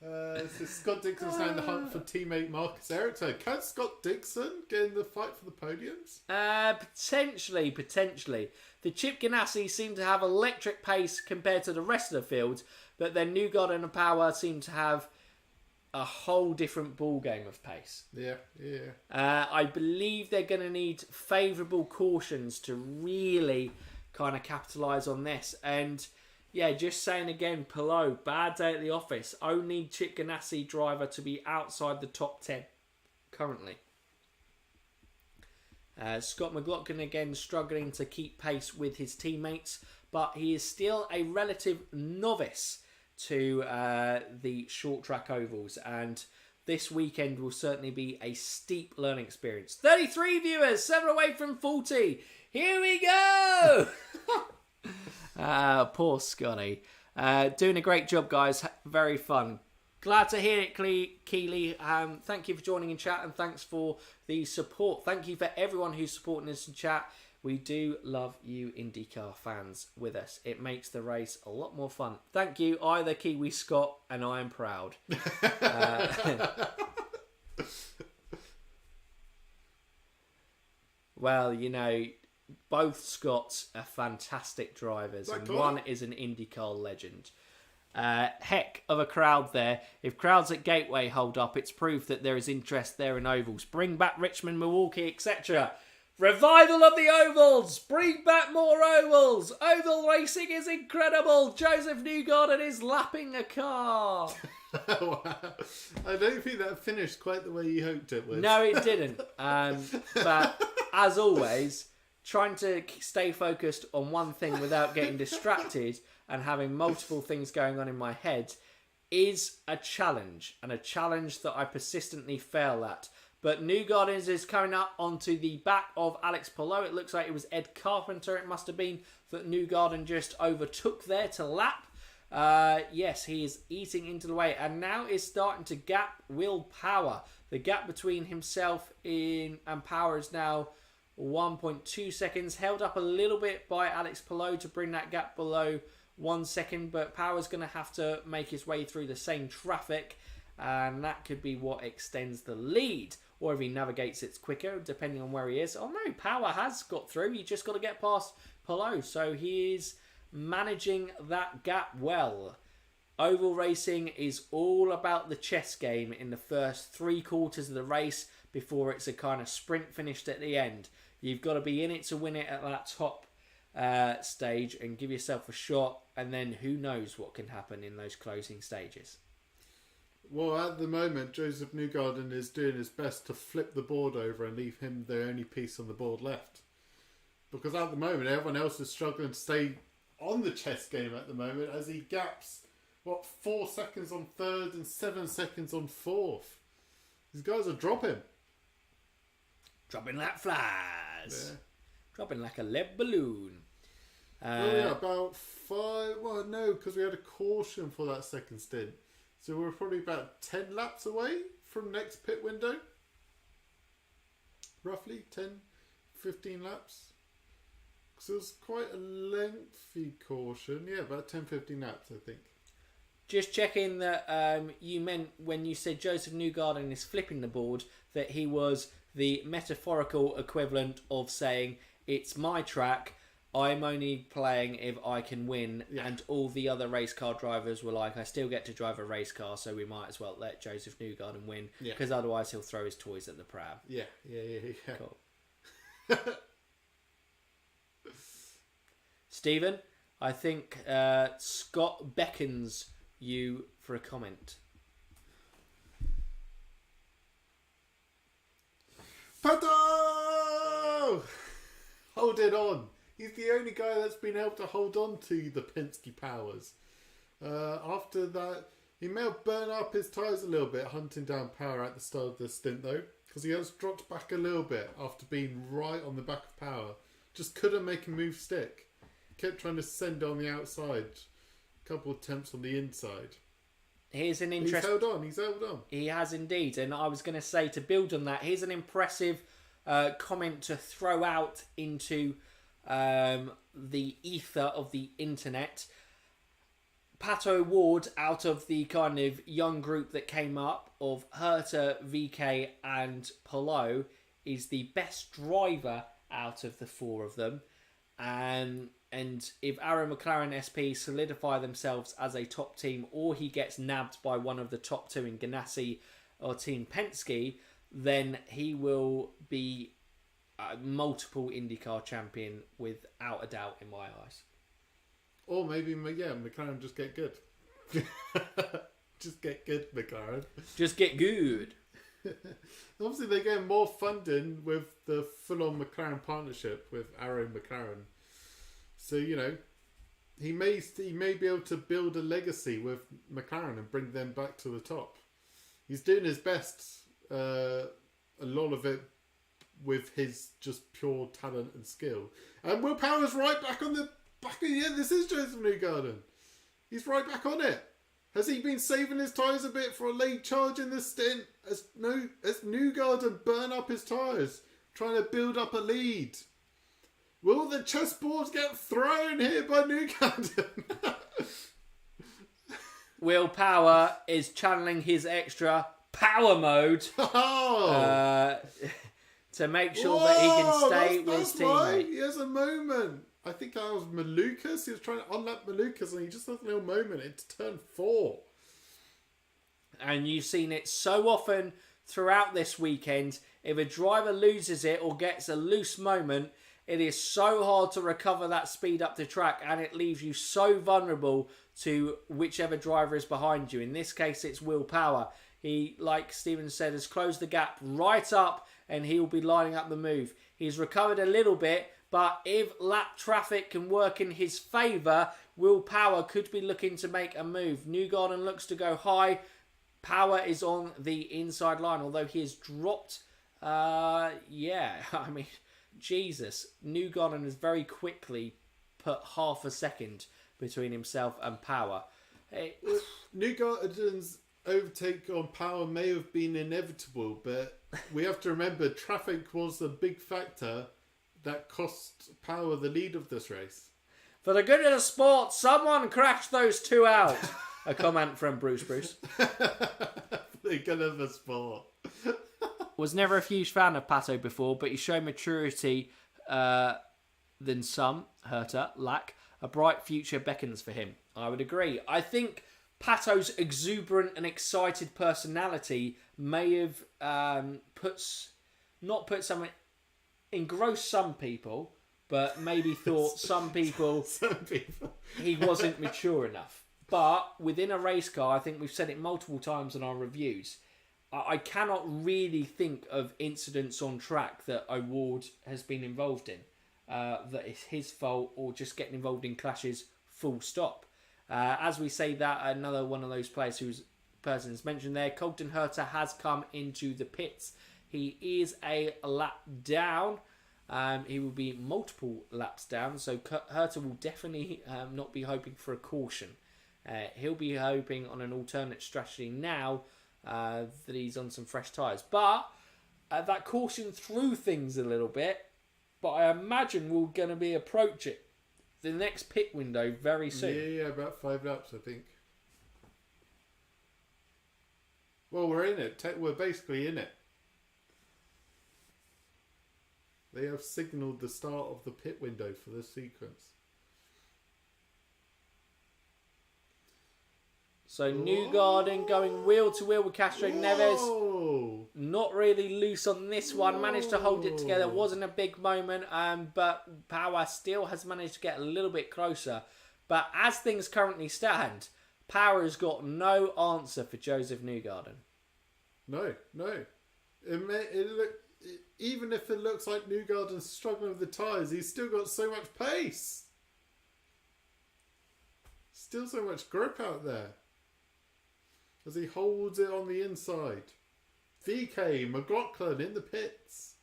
So Scott Dixon's now in the hunt for teammate Marcus Ericsson. Can Scott Dixon get in the fight for the podiums? Potentially. The Chip Ganassi seem to have electric pace compared to the rest of the field, but then Newgarden and Power seem to have a whole different ball game of pace. Yeah. I believe they're going to need favourable cautions to really kind of capitalise on this. And yeah, just saying again, Palou, bad day at the office. Only Chip Ganassi driver to be outside the top 10 currently. Scott McLaughlin again struggling to keep pace with his teammates, but he is still a relative novice to the short track ovals, and this weekend will certainly be a steep learning experience. 33 viewers, 7 away from 40. Here we go. Poor Scotty. Doing a great job, guys. Very fun. Glad to hear it, Keely. Thank you for joining in chat, and thanks for the support. Thank you for everyone who's supporting us in chat. We do love you IndyCar fans with us. It makes the race a lot more fun. Thank you, either Kiwi Scott, and I am proud. Well, you know, both Scotts are fantastic drivers, and one is an IndyCar legend. Heck of a crowd there. If crowds at Gateway hold up, it's proof that there is interest there in ovals. Bring back Richmond, Milwaukee, etc. Revival of the ovals! Bring back more ovals! Oval racing is incredible! Joseph Newgarden is lapping a car! Wow. I don't think that finished quite the way you hoped it would. No, it didn't. But as always, trying to stay focused on one thing without getting distracted and having multiple things going on in my head is a challenge, and a challenge that I persistently fail at. But Newgarden is coming up onto the back of Alex Palou. It looks like it was Ed Carpenter, it must have been, that Newgarden just overtook there to lap. Yes, he is eating into the way, and now is starting to gap Will Power. The gap between himself and Power is now 1.2 seconds, held up a little bit by Alex Palou to bring that gap below 1 second, but Power's going to have to make his way through the same traffic, and that could be what extends the lead. Or if he navigates it quicker, depending on where he is. Oh no, Power has got through. He just got to get past Palou. So he is managing that gap well. Oval racing is all about the chess game in the first 3/4 of the race before it's a kind of sprint finished at the end. You've got to be in it to win it at that top stage and give yourself a shot, and then who knows what can happen in those closing stages. Well, at the moment, Joseph Newgarden is doing his best to flip the board over and leave him the only piece on the board left. Because at the moment, everyone else is struggling to stay on the chess game at the moment as he gaps, 4 seconds on third and 7 seconds on fourth. These guys are dropping. Dropping like flies. Yeah. Dropping like a lead balloon. About 5... Well, no, because we had a caution for that second stint. So we're probably about 10 laps away from next pit window. Roughly 10, 15 laps. Because it was quite a lengthy caution. Yeah, about 10, 15 laps, I think. Just checking that you meant when you said Joseph Newgarden is flipping the board, that he was the metaphorical equivalent of saying, it's my track, I'm only playing if I can win, and all the other race car drivers were like, I still get to drive a race car, so we might as well let Joseph Newgarden win, because otherwise he'll throw his toys at the pram. Yeah. Cool. Stephen, I think Scott beckons you for a comment. Pato! Hold it on. He's the only guy that's been able to hold on to the Penske powers. After that, he may have burned up his tyres a little bit, hunting down power at the start of the stint though, because he has dropped back a little bit after being right on the back of power. Just couldn't make a move stick. Kept trying to send on the outside. A couple of attempts on the inside. Here's an He's held on. He has indeed. And I was going to say, to build on that, here's an impressive comment to throw out into the ether of the internet. Pato Ward, out of the kind of young group that came up of Herta, VK and Palou, is the best driver out of the four of them. And if Arrow McLaren SP solidify themselves as a top team, or he gets nabbed by one of the top two in Ganassi or Team Penske, then he will be a multiple IndyCar champion without a doubt in my eyes. Or maybe, McLaren just get good. Just get good, McLaren. Just get good. Obviously, they're getting more funding with the full-on McLaren partnership with Arrow McLaren. So, he may be able to build a legacy with McLaren and bring them back to the top. He's doing his best, a lot of it with his just pure talent and skill. And Will Power's right back on the back of the end. This is Joseph Newgarden. He's right back on it. Has he been saving his tyres a bit for a late charge in this stint? As Newgarden burn up his tyres, trying to build up a lead. Will the chessboards get thrown here by Newgarden? Will Power is channeling his extra power mode to make sure that he can stay with his teammate. Right. He has a moment. I think that was Malukas. He was trying to unlap Malukas and he just has a little moment into turn 4. And you've seen it so often throughout this weekend. If a driver loses it or gets a loose moment, it is so hard to recover that speed up the track, and it leaves you so vulnerable to whichever driver is behind you. In this case, it's Will Power. He, like Stephen said, has closed the gap right up, and he'll be lining up the move. He's recovered a little bit, but if lap traffic can work in his favour, Will Power could be looking to make a move. Newgarden looks to go high. Power is on the inside line, although he has dropped. Jesus. Newgarden has very quickly put half a second between himself and Power. Newgarden's overtake on Power may have been inevitable, but we have to remember traffic was a big factor that cost Power the lead of this race. For the good of the sport, someone crashed those two out. A comment from Bruce. For the good of the sport. Was never a huge fan of Pato before, but he's shown maturity than some, Herta, lack. A bright future beckons for him. I would agree. I think Pato's exuberant and excited personality may have engrossed some people, but maybe thought some people he wasn't mature enough. But within a race car, I think we've said it multiple times in our reviews, I cannot really think of incidents on track that O'Ward has been involved in that is his fault or just getting involved in clashes full stop. As we say that, another one of those players whose person is mentioned there, Colton Herta has come into the pits. He is a lap down. He will be multiple laps down, so Herta will definitely not be hoping for a caution. He'll be hoping on an alternate strategy now that he's on some fresh tyres. But that caution threw things a little bit, but I imagine we're going to be approaching the next pit window very soon. Yeah, about 5 laps, I think. Well, we're in it. We're basically in it. They have signalled the start of the pit window for this sequence. So Newgarden going wheel to wheel with Castro Neves. Not really loose on this one. Managed to hold it together. Wasn't a big moment. But Power still has managed to get a little bit closer. But as things currently stand, Power has got no answer for Joseph Newgarden. No. Even if it looks like Newgarden's struggling with the tyres, he's still got so much pace. Still so much grip out there. As he holds it on the inside. VK, McLaughlin in the pits.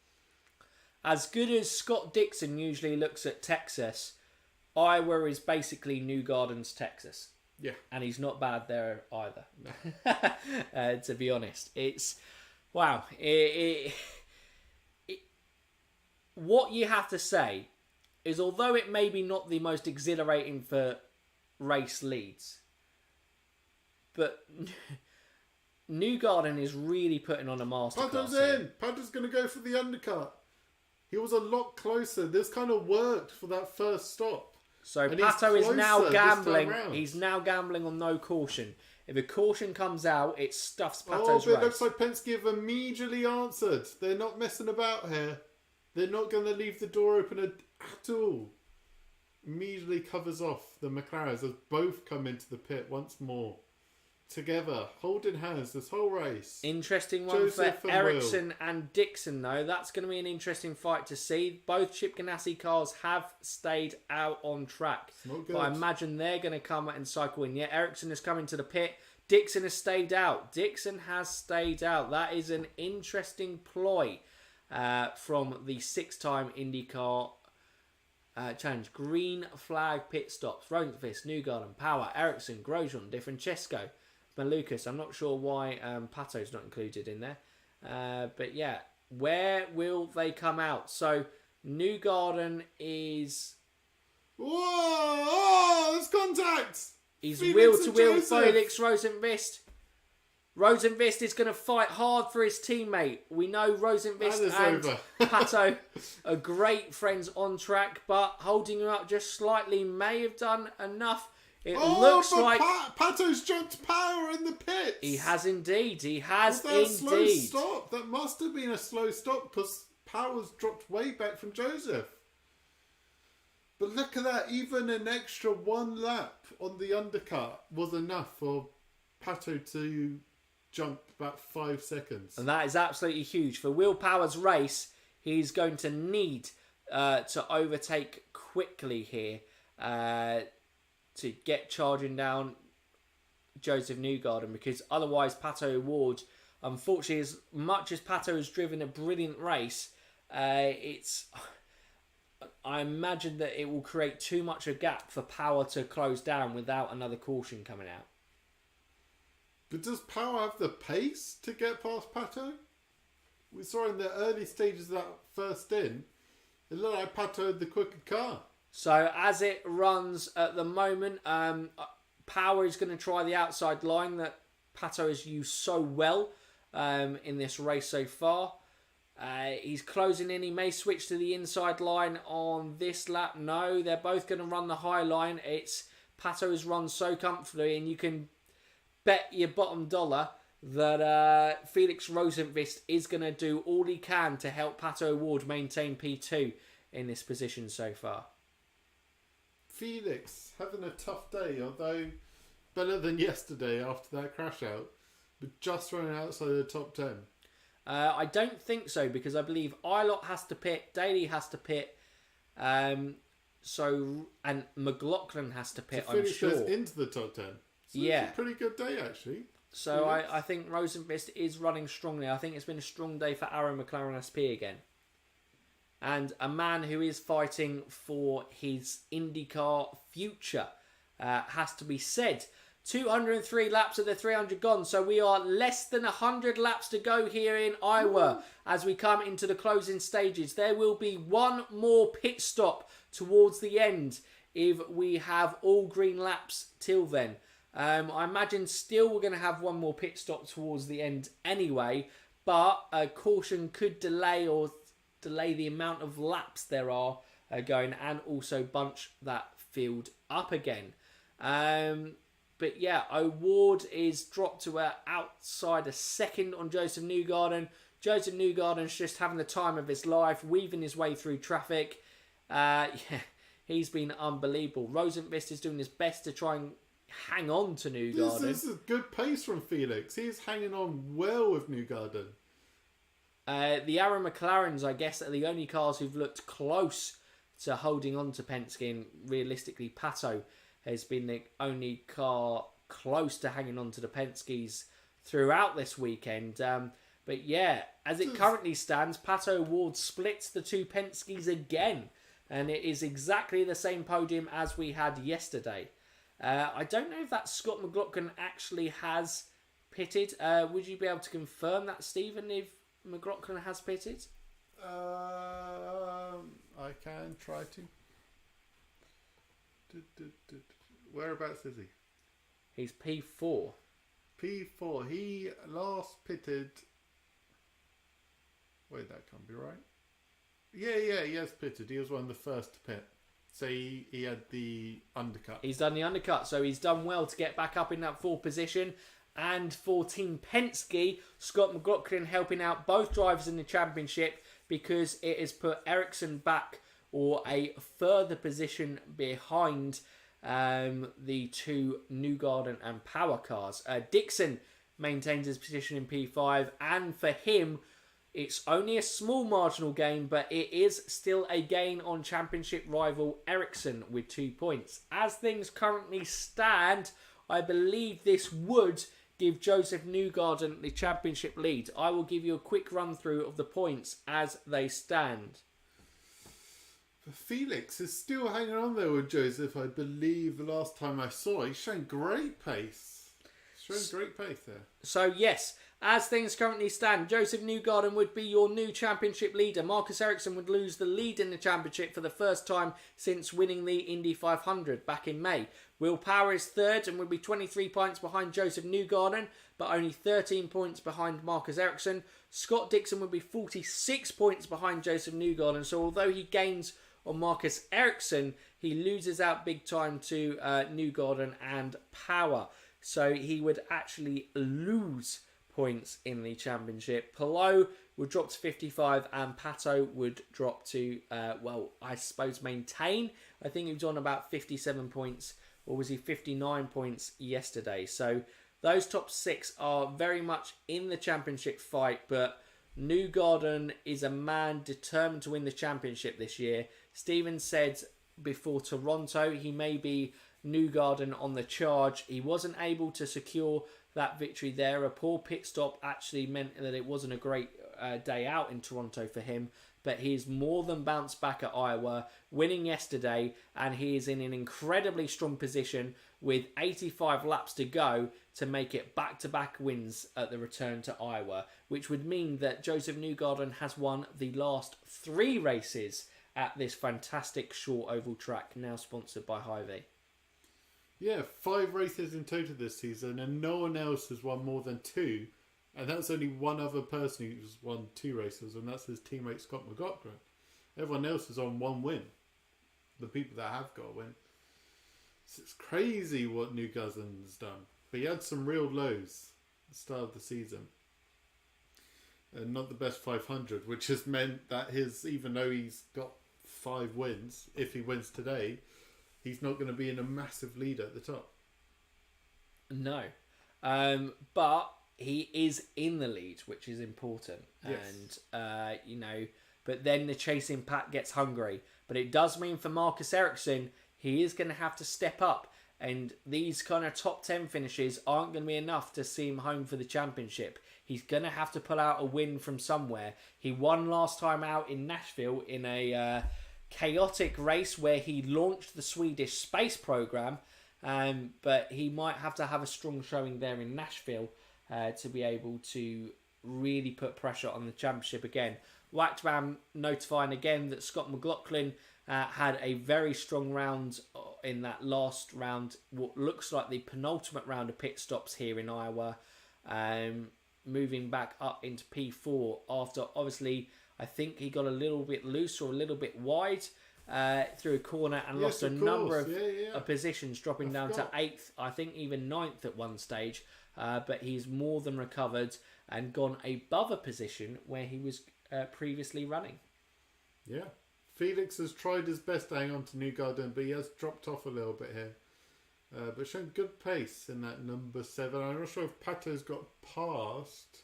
As good as Scott Dixon usually looks at Texas, Iowa is basically Newgarden's Texas. Yeah. And he's not bad there either. No. To be honest. It's... Wow. What you have to say is, although it may be not the most exhilarating for race leads, but Newgarden is really putting on a masterclass. Pato's in. Pato's going to go for the undercut. He was a lot closer. This kind of worked for that first stop. So and Pato is now gambling. He's now gambling on no caution. If a caution comes out, it stuffs Pato's but race. it looks like Penske have immediately answered. They're not messing about here. They're not going to leave the door open at all. Immediately covers off the McLarens as both come into the pit once more. Together, holding hands this whole race. Interesting one Joseph for and Ericsson and Dixon, though. That's going to be an interesting fight to see. Both Chip Ganassi cars have stayed out on track. Not good. But I imagine they're going to come and cycle in. Yeah, Ericsson has come into the pit. Dixon has stayed out. That is an interesting ploy from the 6-time IndyCar challenge. Green flag pit stops. Rosenqvist, Newgarden, Power, Ericsson, Grosjean, DeFrancesco, Malukas. I'm not sure why Pato's not included in there. But yeah, where will they come out? So Newgarden is... Whoa! Oh, there's contact! He's wheel to wheel Felix Rosenqvist. Rosenqvist is going to fight hard for his teammate. We know Rosenqvist and Pato are great friends on track, but holding him up just slightly may have done enough. It looks like Pato's jumped Power in the pits. He has indeed. He has Was that indeed. A slow stop? That must have been a slow stop because Power's dropped way back from Joseph. But look at that. Even an extra 1 lap on the undercut was enough for Pato to jump about 5 seconds. And that is absolutely huge. For Will Power's race, he's going to need to overtake quickly here to get charging down Joseph Newgarden, because otherwise Pato O'Ward, unfortunately, as much as Pato has driven a brilliant race, I imagine that it will create too much a gap for Power to close down without another caution coming out. But does Power have the pace to get past Pato? We saw in the early stages of that first in, it looked like Pato had the quicker car. So as it runs at the moment, Power is going to try the outside line that Pato has used so well in this race so far. He's closing in. He may switch to the inside line on this lap. No, they're both going to run the high line. Pato has run so comfortably, and you can bet your bottom dollar that Felix Rosenqvist is going to do all he can to help Pato O'Ward maintain P2 in this position so far. Felix having a tough day, although better than yesterday after that crash out, but just running outside the top 10. I don't think so, because I believe Ilott has to pit, Daly has to pit, and McLaughlin has to pit, I'm sure. Goes into the top 10. So yeah. It's a pretty good day, actually. So I think Rosenqvist is running strongly. I think it's been a strong day for Aaron McLaren SP again. And a man who is fighting for his IndyCar future, has to be said. 203 laps of the 300 gone, so we are less than 100 laps to go here in Iowa as we come into the closing stages. There will be one more pit stop towards the end if we have all green laps till then. I imagine still we're going to have one more pit stop towards the end anyway, but caution could delay the amount of laps there are going, and also bunch that field up again. But yeah, O'Ward is dropped to outside a second on Joseph Newgarden. Joseph Newgarden's just having the time of his life, weaving his way through traffic. He's been unbelievable. Rosenqvist is doing his best to try and hang on to Newgarden. This is good pace from Felix. He's hanging on well with Newgarden. The Aaron McLarens, I guess, are the only cars who've looked close to holding on to Penske, and realistically Pato has been the only car close to hanging on to the Penskes throughout this weekend. But yeah, as it currently stands, Pato O'Ward splits the two Penskes again, and it is exactly the same podium as we had yesterday. I don't know if that Scott McLaughlin actually has pitted. Would you be able to confirm that, Stephen, if McLaughlin has pitted? I can try to. Whereabouts is he? He's P4. P4. He last pitted. Where'd that come? Be right? Yeah, he has pitted. He was one of the first to pit. So he had the undercut. He's done the undercut, so he's done well to get back up in that 4th position. And for Team Penske, Scott McLaughlin helping out both drivers in the championship, because it has put Ericsson back, or a further position behind the two Newgarden and Power cars. Dixon maintains his position in P5, and for him, it's only a small marginal gain, but it is still a gain on championship rival Ericsson with 2 points. As things currently stand, I believe this would give Joseph Newgarden the championship lead. I will give you a quick run through of the points as they stand. Felix is still hanging on there with Joseph, I believe. The last time I saw, he's showing great pace. There. So yes, as things currently stand, Joseph Newgarden would be your new championship leader. Marcus Ericsson would lose the lead in the championship for the first time since winning the Indy 500 back in May. Will Power is third and would be 23 points behind Joseph Newgarden, but only 13 points behind Marcus Ericsson. Scott Dixon would be 46 points behind Joseph Newgarden. So although he gains on Marcus Ericsson, he loses out big time to Newgarden and Power. So he would actually lose points in the championship. Palou would drop to 55 and Pato would drop to, I suppose maintain. I think he was on about 57 points, or was he 59 points yesterday? So those top 6 are very much in the championship fight, but Newgarden is a man determined to win the championship this year. Stephen said before Toronto he may be Newgarden on the charge. He wasn't able to secure that victory there. A poor pit stop actually meant that it wasn't a great day out in Toronto for him, but he's more than bounced back at Iowa, winning yesterday, and he is in an incredibly strong position with 85 laps to go to make it back-to-back wins at the return to Iowa, which would mean that Joseph Newgarden has won the last 3 races at this fantastic short oval track, now sponsored by Hy-Vee. Yeah, 5 races in total this season, and no one else has won more than 2. And that's only one other person who's won 2 races, and that's his teammate Scott McLaughlin. Everyone else is on 1 win. The people that have got a win. It's crazy what Newgarden's done. But he had some real lows at the start of the season. And not the best 500, which has meant that even though he's got 5 wins, if he wins today, he's not going to be in a massive lead at the top. No. But he is in the lead, which is important. Yes. And, but then the chasing pack gets hungry. But it does mean for Marcus Ericsson, he is going to have to step up. And these kind of top 10 finishes aren't going to be enough to see him home for the championship. He's going to have to pull out a win from somewhere. He won last time out in Nashville in a chaotic race where he launched the Swedish space program. But he might have to have a strong showing there in Nashville to be able to really put pressure on the championship again. Waxman notifying again that Scott McLaughlin had a very strong round in that last round, what looks like the penultimate round of pit stops here in Iowa, moving back up into P4 after obviously I think he got a little bit loose or a little bit wide through a corner and lost a number of positions, dropping down to 8th, I think even 9th at one stage, but he's more than recovered and gone above a position where he was previously running. Yeah. Felix has tried his best to hang on to Newgarden, but he has dropped off a little bit here. But showing good pace in that number 7. I'm not sure if Pato's got past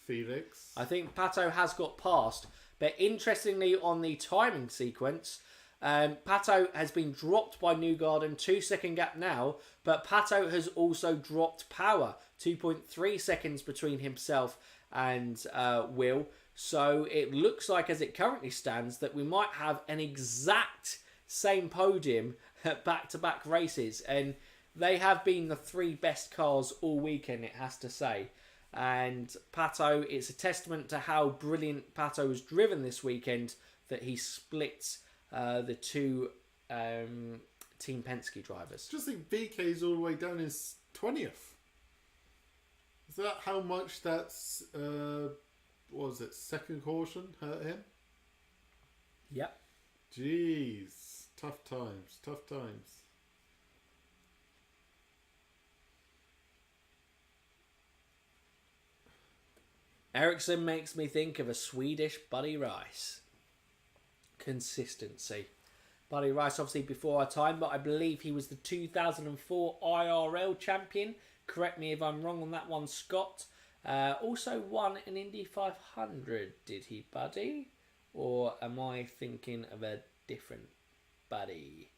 Felix. I think Pato has got past, but interestingly on the timing sequence, Pato has been dropped by Newgarden, 2-second gap now, but Pato has also dropped power, 2.3 seconds between himself and Will. So it looks like, as it currently stands, that we might have an exact same podium at back-to-back races. And they have been the 3 best cars all weekend, it has to say. And Pato, it's a testament to how brilliant Pato was driven this weekend that he splits the 2 Team Penske drivers. Just think VK's all the way down his 20th. Is that how much that's... what was it, second caution hurt him? Yep. Jeez. Tough times. Ericsson makes me think of a Swedish Buddy Rice. Consistency. Buddy Rice obviously before our time, but I believe he was the 2004 IRL champion. Correct me if I'm wrong on that one, Scott. Also won an Indy 500, did he, Buddy? Or am I thinking of a different Buddy?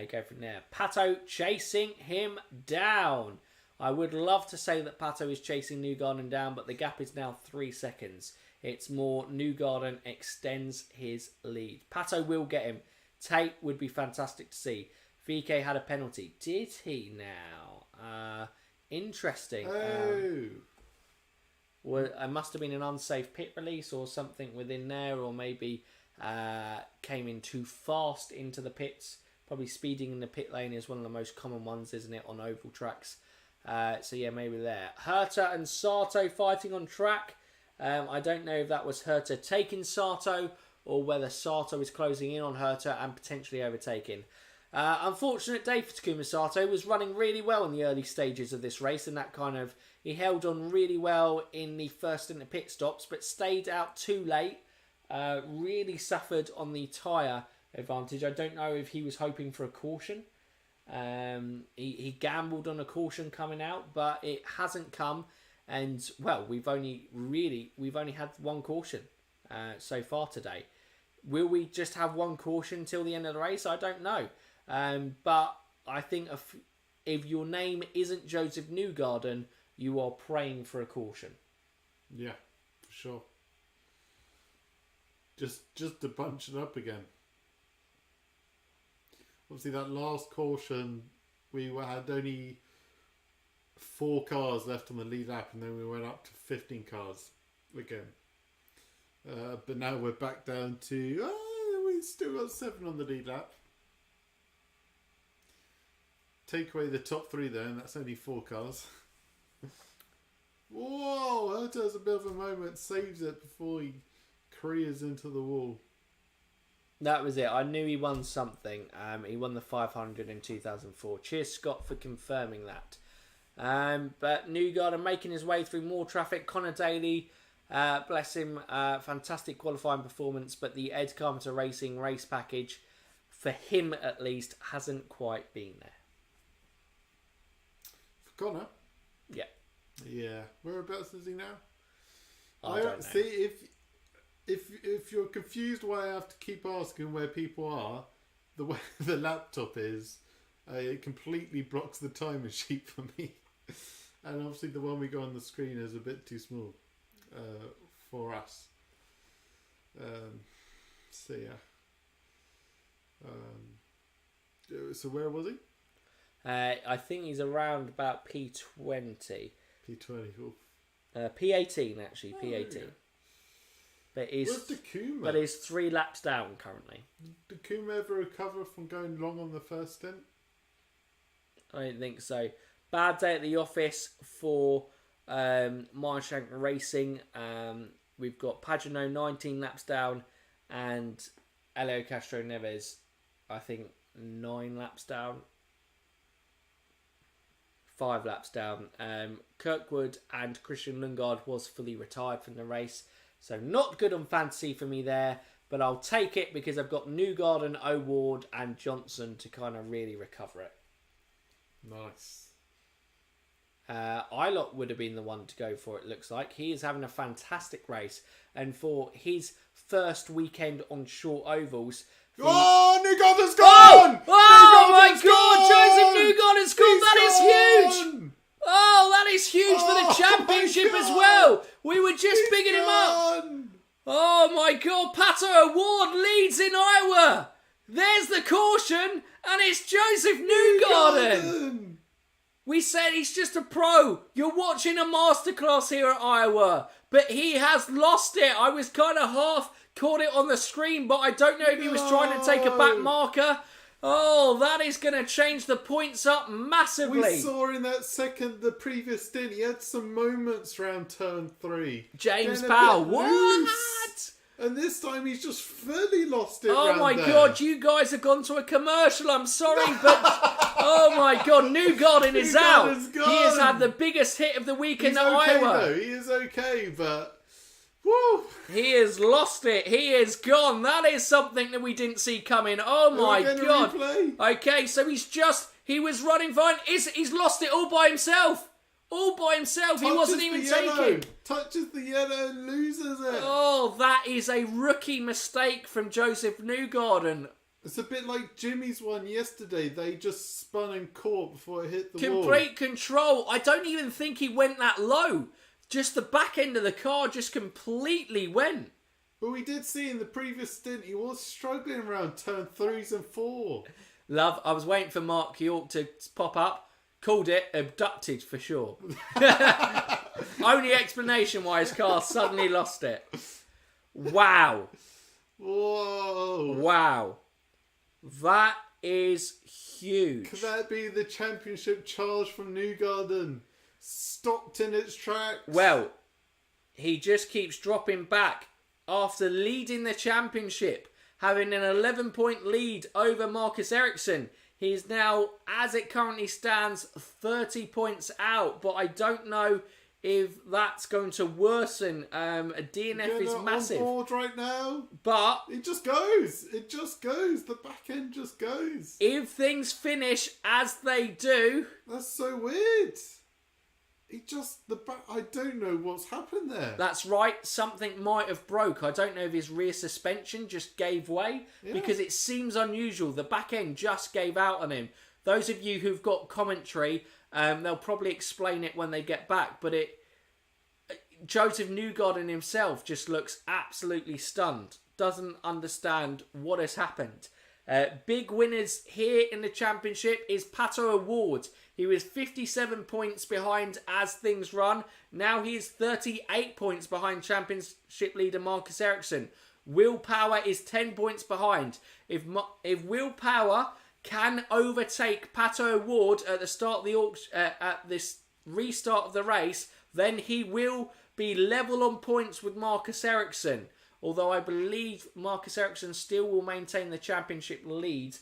Go from there. Pato chasing him down. I would love to say that Pato is chasing Newgarden down, but the gap is now 3 seconds. It's more Newgarden extends his lead. Pato will get him. Tate would be fantastic to see. VK had a penalty. Did he now? Interesting. Oh. Well, it must have been an unsafe pit release or something within there, or maybe came in too fast into the pits. Probably speeding in the pit lane is one of the most common ones, isn't it, on oval tracks? So yeah, maybe there. Herta and Sato fighting on track. I don't know if that was Herta taking Sato or whether Sato is closing in on Herta and potentially overtaking. Unfortunate day for Takuma Sato. Was running really well in the early stages of this race, and that kind of, he held on really well in the first in the pit stops, but stayed out too late. Really suffered on the tyre advantage. I don't know if he was hoping for a caution. He gambled on a caution coming out, but it hasn't come. And well, we've only had one caution so far today. Will we just have one caution till the end of the race? I don't know. But I think if your name isn't Joseph Newgarden, you are praying for a caution. Yeah, for sure. Just to bunch it up again. Obviously, that last caution, we had only 4 cars left on the lead lap, and then we went up to 15 cars again. But now we're back down to, we still got 7 on the lead lap. Take away the top 3 there, and that's only 4 cars. Whoa, Herta has a bit of a moment, saves it before he careers into the wall. That was it. I knew he won something. He won the 500 in 2004. Cheers, Scott, for confirming that. But Newgarden making his way through more traffic. Connor Daly, bless him, fantastic qualifying performance, but the Ed Carpenter Racing race package, for him at least, hasn't quite been there. For Connor? Yeah. Yeah. Whereabouts is he now? I don't know. See, if you're confused why I have to keep asking where people are, the way the laptop is, it completely blocks the timing sheet for me. And obviously the one we got on the screen is a bit too small for us. So yeah. So where was he? I think he's around about P20. P20. P18 actually, P18. Yeah. But Where's Takuma? But he's 3 laps down currently. Did Takuma ever recover from going long on the first stint? I don't think so. Bad day at the office for Marshank Racing. We've got Pagano 19 laps down and Elio Castro Neves, I think, 9 laps down. 5 laps down. Kirkwood and Christian Lundgaard was fully retired from the race. So not good on fantasy for me there. But I'll take it because I've got Newgarden, O'Ward and Johnson to kind of really recover it. Nice. Ilott would have been the one to go for it, looks like. He is having a fantastic race. And for his first weekend on short ovals... Oh, Newgarden's gone! Oh my God, Joseph Newgarden's gone! That is huge! Oh, that is huge for the championship as well! We were just bigging him up! Oh my God, Pato O'Ward leads in Iowa! There's the caution, and it's Joseph Newgarden! We said he's just a pro. You're watching a masterclass here at Iowa. But he has lost it. I was kind of half caught it on the screen, but I don't know if he was trying to take a back marker. Oh, that is going to change the points up massively. We saw in that the previous stint, he had some moments around turn 3. James Powell, what? Loose. And this time he's just fully lost it. Oh my God, you guys have gone to a commercial. I'm sorry, but oh my God, Newgarden is out. He has had the biggest hit of the weekend at Iowa. Though. He is okay, but woo. He has lost it. He is gone. That is something that we didn't see coming. Oh my God. Okay, so he was running fine. He's lost it all by himself. All by himself. He wasn't even taking. Touches the yellow and loses it. Oh, that is a rookie mistake from Joseph Newgarden. It's a bit like Jimmy's one yesterday. They just spun and caught before it hit the wall. Complete control. I don't even think he went that low. Just the back end of the car just completely went. But we did see in the previous stint he was struggling around turn 3s and 4. Love, I was waiting for Mark York to pop up. Called it abducted for sure. Only explanation why his car suddenly lost it. Wow. Whoa. Wow. That is huge. Could that be the championship charge from Newgarden? Stopped in its tracks. Well, he just keeps dropping back after leading the championship, having an 11-point lead over Marcus Ericsson. He's now, as it currently stands, 30 points out. But I don't know if that's going to worsen. A DNF is massive. On board right now. But it just goes. It just goes. The back end just goes. If things finish as they do, that's so weird. I don't know what's happened there. That's right. Something might have broke. I don't know if his rear suspension just gave way because it seems unusual. The back end just gave out on him. Those of you who've got commentary, they'll probably explain it when they get back. But Joseph Newgarden himself just looks absolutely stunned. Doesn't understand what has happened. Big winners here in the championship is Pato O'Ward. He was 57 points behind as things run. Now he is 38 points behind championship leader Marcus Ericsson. Will Power is 10 points behind. If Will Power can overtake Pato O'Ward at the start of the at this restart of the race, then he will be level on points with Marcus Ericsson. Although I believe Marcus Ericsson still will maintain the championship lead.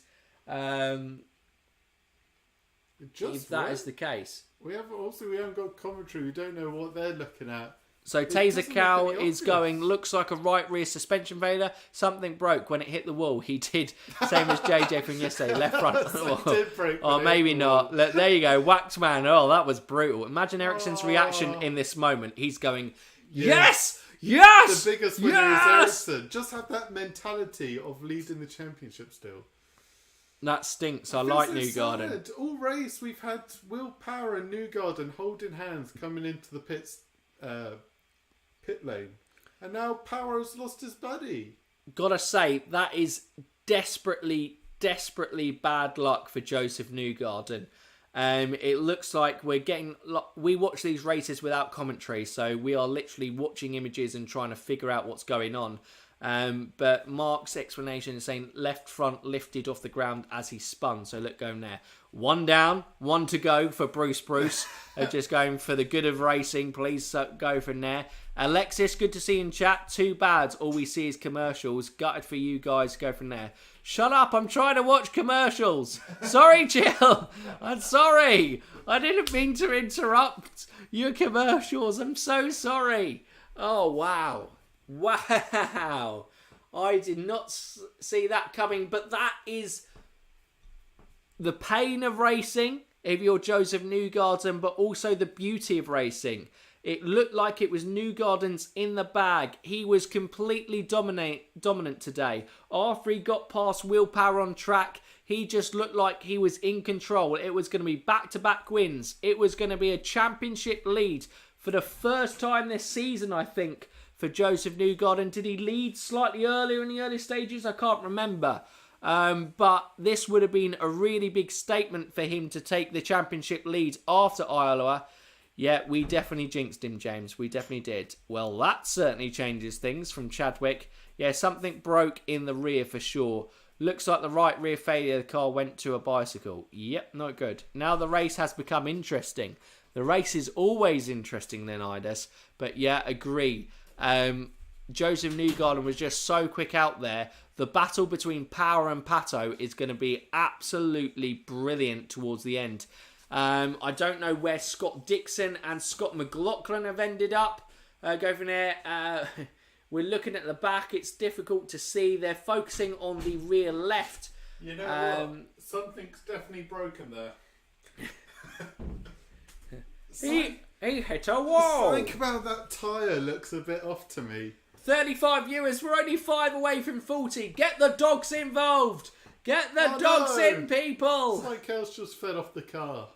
if that is the case. We haven't got commentary. We don't know what they're looking at. So Taser Cow is going, looks like a right rear suspension failure. Something broke when it hit the wall. He did, same as JJ from yesterday, left front. Did break Maybe not. There you go, whacked man. Oh, that was brutal. Imagine Ericsson's reaction in this moment. He's going, yes! Yes! The biggest winner is Ericsson. Just have that mentality of leading the championship still. That stinks. I like Newgarden. Sad. All race we've had Will Power and Newgarden holding hands coming into the pit lane, and now Power has lost his buddy. Gotta say, that is desperately bad luck for Joseph Newgarden. It looks like we watch these races without commentary, so we are literally watching images and trying to figure out what's going on. But Mark's explanation is saying left front lifted off the ground as he spun. So look, going there. One down, one to go for Bruce. Just going for the good of racing. Please go from there. Alexis, good to see you in chat. Too bad. All we see is commercials. Gutted for you guys. Go from there. Shut up. I'm trying to watch commercials. Sorry, Jill. I'm sorry. I didn't mean to interrupt your commercials. I'm so sorry. Oh, wow. Wow. I did not see that coming, but that is the pain of racing if you're Joseph Newgarden, but also the beauty of racing. It looked like it was Newgarden's in the bag. He was completely dominant today. After he got past Will Power on track, he just looked like he was in control. It was going to be back-to-back wins. It was going to be a championship lead for the first time this season, I think, for Joseph Newgarden. Did he lead slightly earlier in the early stages? I can't remember. But this would have been a really big statement for him to take the championship lead after Iowa. Yeah, we definitely jinxed him, James. We definitely did. Well, that certainly changes things from Chadwick. Yeah, something broke in the rear for sure. Looks like the right rear failure of the car went to a bicycle. Yep, not good. Now the race has become interesting. The race is always interesting, Leonidas. But yeah, agree. Joseph Newgarden was just so quick out there. The battle between Power and Pato is going to be absolutely brilliant towards the end. I don't know where Scott Dixon and Scott McLaughlin have ended up. Go from there. We're looking at the back. It's difficult to see. They're focusing on the rear left. You know what? Something's definitely broken there. He hit a wall. Think about that tyre. Looks a bit off to me. 35 viewers. We're only 5 away from 40. Get the dogs involved. Get the dogs in, people. Something else just fell off the car.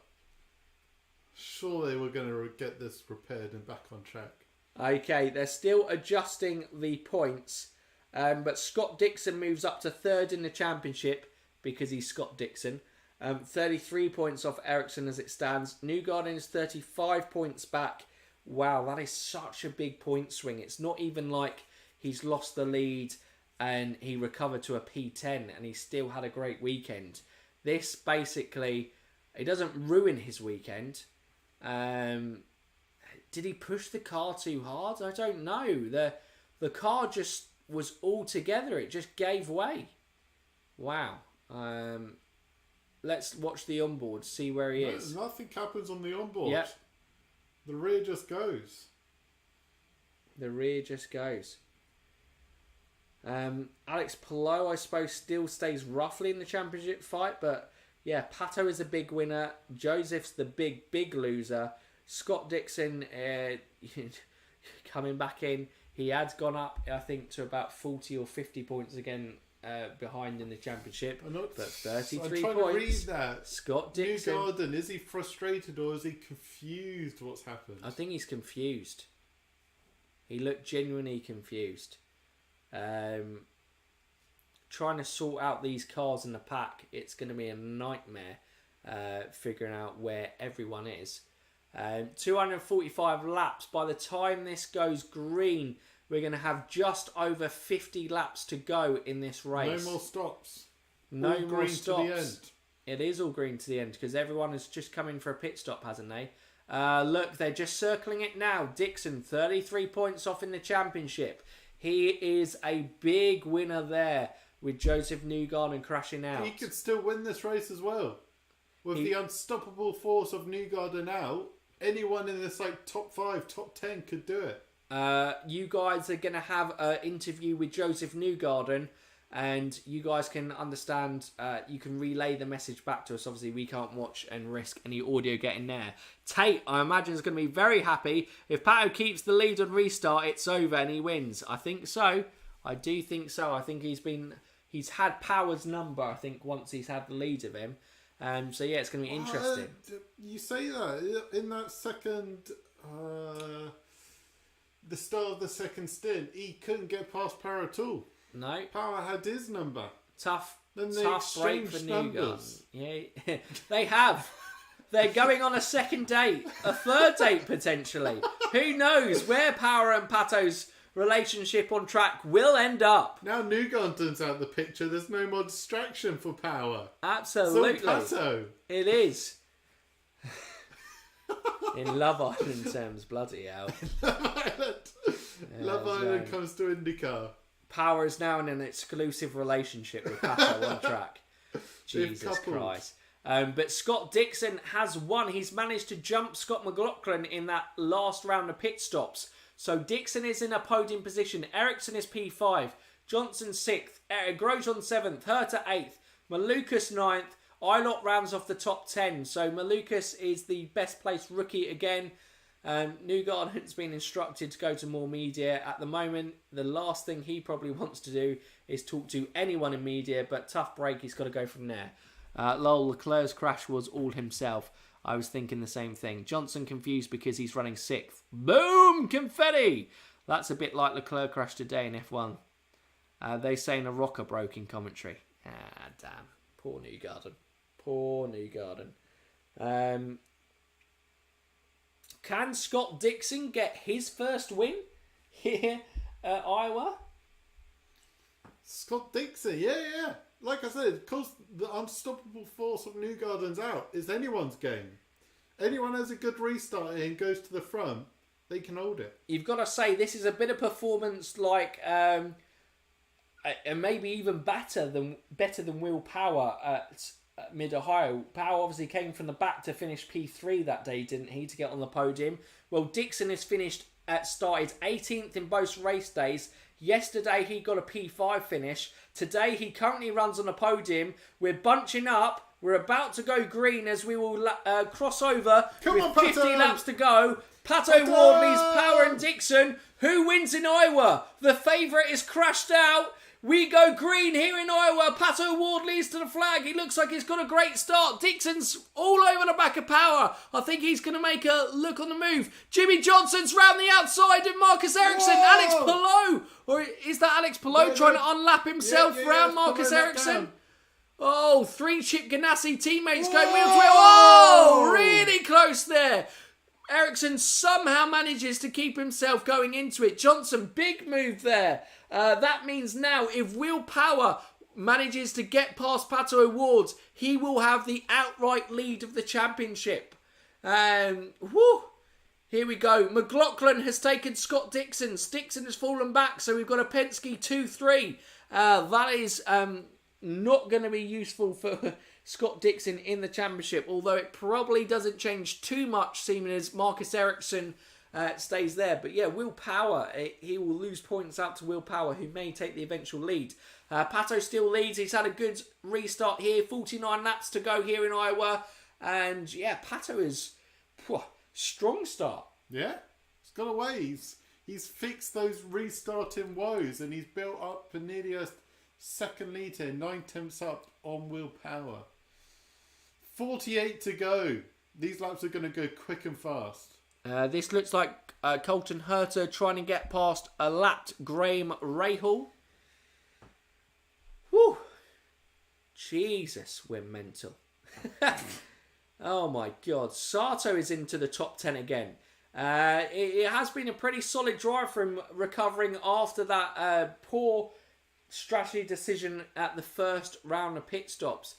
Sure, they were going to get this repaired and back on track. Okay, they're still adjusting the points. But Scott Dixon moves up to third in the championship because he's Scott Dixon. 33 points off Ericsson as it stands. Newgarden is 35 points back. Wow, that is such a big point swing. It's not even like he's lost the lead and he recovered to a P10 and he still had a great weekend. This basically, it doesn't ruin his weekend. Did he push the car too hard? I don't know. The car just was all together. It just gave way. Wow. Let's watch the onboard, see where he is. Nothing happens on the onboard. Yep. The rear just goes. The rear just goes. Alex Palou, I suppose, still stays roughly in the championship fight, but yeah, Pato is a big winner. Joseph's the big loser. Scott Dixon coming back in. He has gone up, I think, to about 40 or 50 points again behind in the championship. But 33 I'm trying points. To read that. Scott Dixon. Newgarden, is he frustrated or is he confused what's happened? I think he's confused. He looked genuinely confused. Trying to sort out these cars in the pack, it's going to be a nightmare figuring out where everyone is. 245 laps. By the time this goes green, we're going to have just over 50 laps to go in this race. No more stops. No all more green stops. To the end. It is all green to the end because everyone has just come in for a pit stop, hasn't they? Look, they're just circling it now. Dixon, 33 points off in the championship. He is a big winner there with Joseph Newgarden crashing out. He could still win this race as well. With the unstoppable force of Newgarden out, anyone in this like top 5, top 10 could do it. You guys are going to have an interview with Joseph Newgarden, and you guys can understand, you can relay the message back to us. Obviously, we can't watch and risk any audio getting there. Tate, I imagine, is going to be very happy. If Pato keeps the lead on restart, it's over and he wins. I think so. I do think so. I think he's had Power's number, I think, once he's had the lead of him. So, yeah, it's going to be interesting. You say that. In that second... the start of the second stint, he couldn't get past Power at all. No. Power had his number. Tough break for numbers. Newgarden. Yeah, they have. They're going on a second date, a third date potentially. Who knows where Power and Pato's relationship on track will end up. Now Newgarden's out the picture, there's no more distraction for Power. Absolutely. So Pato. It is. In Love Island terms, bloody hell. Love Island comes to IndyCar. Power is now in an exclusive relationship with Pato on track. Jesus Christ. But Scott Dixon has won. He's managed to jump Scott McLaughlin in that last round of pit stops. So Dixon is in a podium position. Ericsson is P5. Johnson 6th. Grosjean 7th. Herta 8th. Malukas 9th. Ilott rounds off the top 10. So Malukas is the best placed rookie again. Newgarden's been instructed to go to more media. At the moment, the last thing he probably wants to do is talk to anyone in media, but tough break, he's got to go from there. Leclerc's crash was all himself. I was thinking the same thing. Johnson confused because he's running 6th. Boom! Confetti! That's a bit like Leclerc crash today in F1. They saying a rocker broke in commentary. Ah, damn. Poor Newgarden. Poor Newgarden. Can Scott Dixon get his first win here at Iowa? Scott Dixon, yeah. Like I said, because the unstoppable force of Newgarden's out, it's anyone's game. Anyone has a good restart and goes to the front, they can hold it. You've got to say, this is a bit of performance like, and maybe even better than Will Power at Mid-Ohio. Power obviously came from the back to finish P3 that day, didn't he, to get on the podium? Well, Dixon has started 18th in both race days. Yesterday, he got a P5 finish. Today, he currently runs on the podium. We're bunching up. We're about to go green as we will cross over with 50 laps to go. Pato Ward leads Power and Dixon. Who wins in Iowa? The favourite is crashed out. We go green here in Iowa. Pato Ward leads to the flag. He looks like he's got a great start. Dixon's all over the back of Power. I think he's going to make a look on the move. Jimmy Johnson's round the outside of Marcus Ericsson. Whoa. Alex Palou. Or is that Alex Palou trying to unlap himself round Marcus Ericsson? Oh, 3 Chip Ganassi teammates going wheel to wheel. Oh, really close there. Ericsson somehow manages to keep himself going into it. Johnson, big move there. That means now if Will Power manages to get past Pato O'Ward, he will have the outright lead of the championship. Here we go. McLaughlin has taken Scott Dixon. Dixon has fallen back, so we've got a Penske 2-3. That is not going to be useful for Scott Dixon in the championship, although it probably doesn't change too much, seeming as Marcus Ericsson stays there. But yeah, Will Power, he will lose points out to Will Power, who may take the eventual lead. Pato still leads. He's had a good restart here. 49 laps to go here in Iowa. And yeah, Pato is strong start. Yeah, he's got away. He's fixed those restarting woes, and he's built up for nearly a second lead here, 9/10 up on Will Power. 48 to go. These laps are going to go quick and fast. This looks like Colton Herta trying to get past a lapped Graham Rahal. Whew. Jesus, we're mental. Oh my God. Sato is into the top 10 again. It has been a pretty solid drive for him, recovering after that poor strategy decision at the first round of pit stops.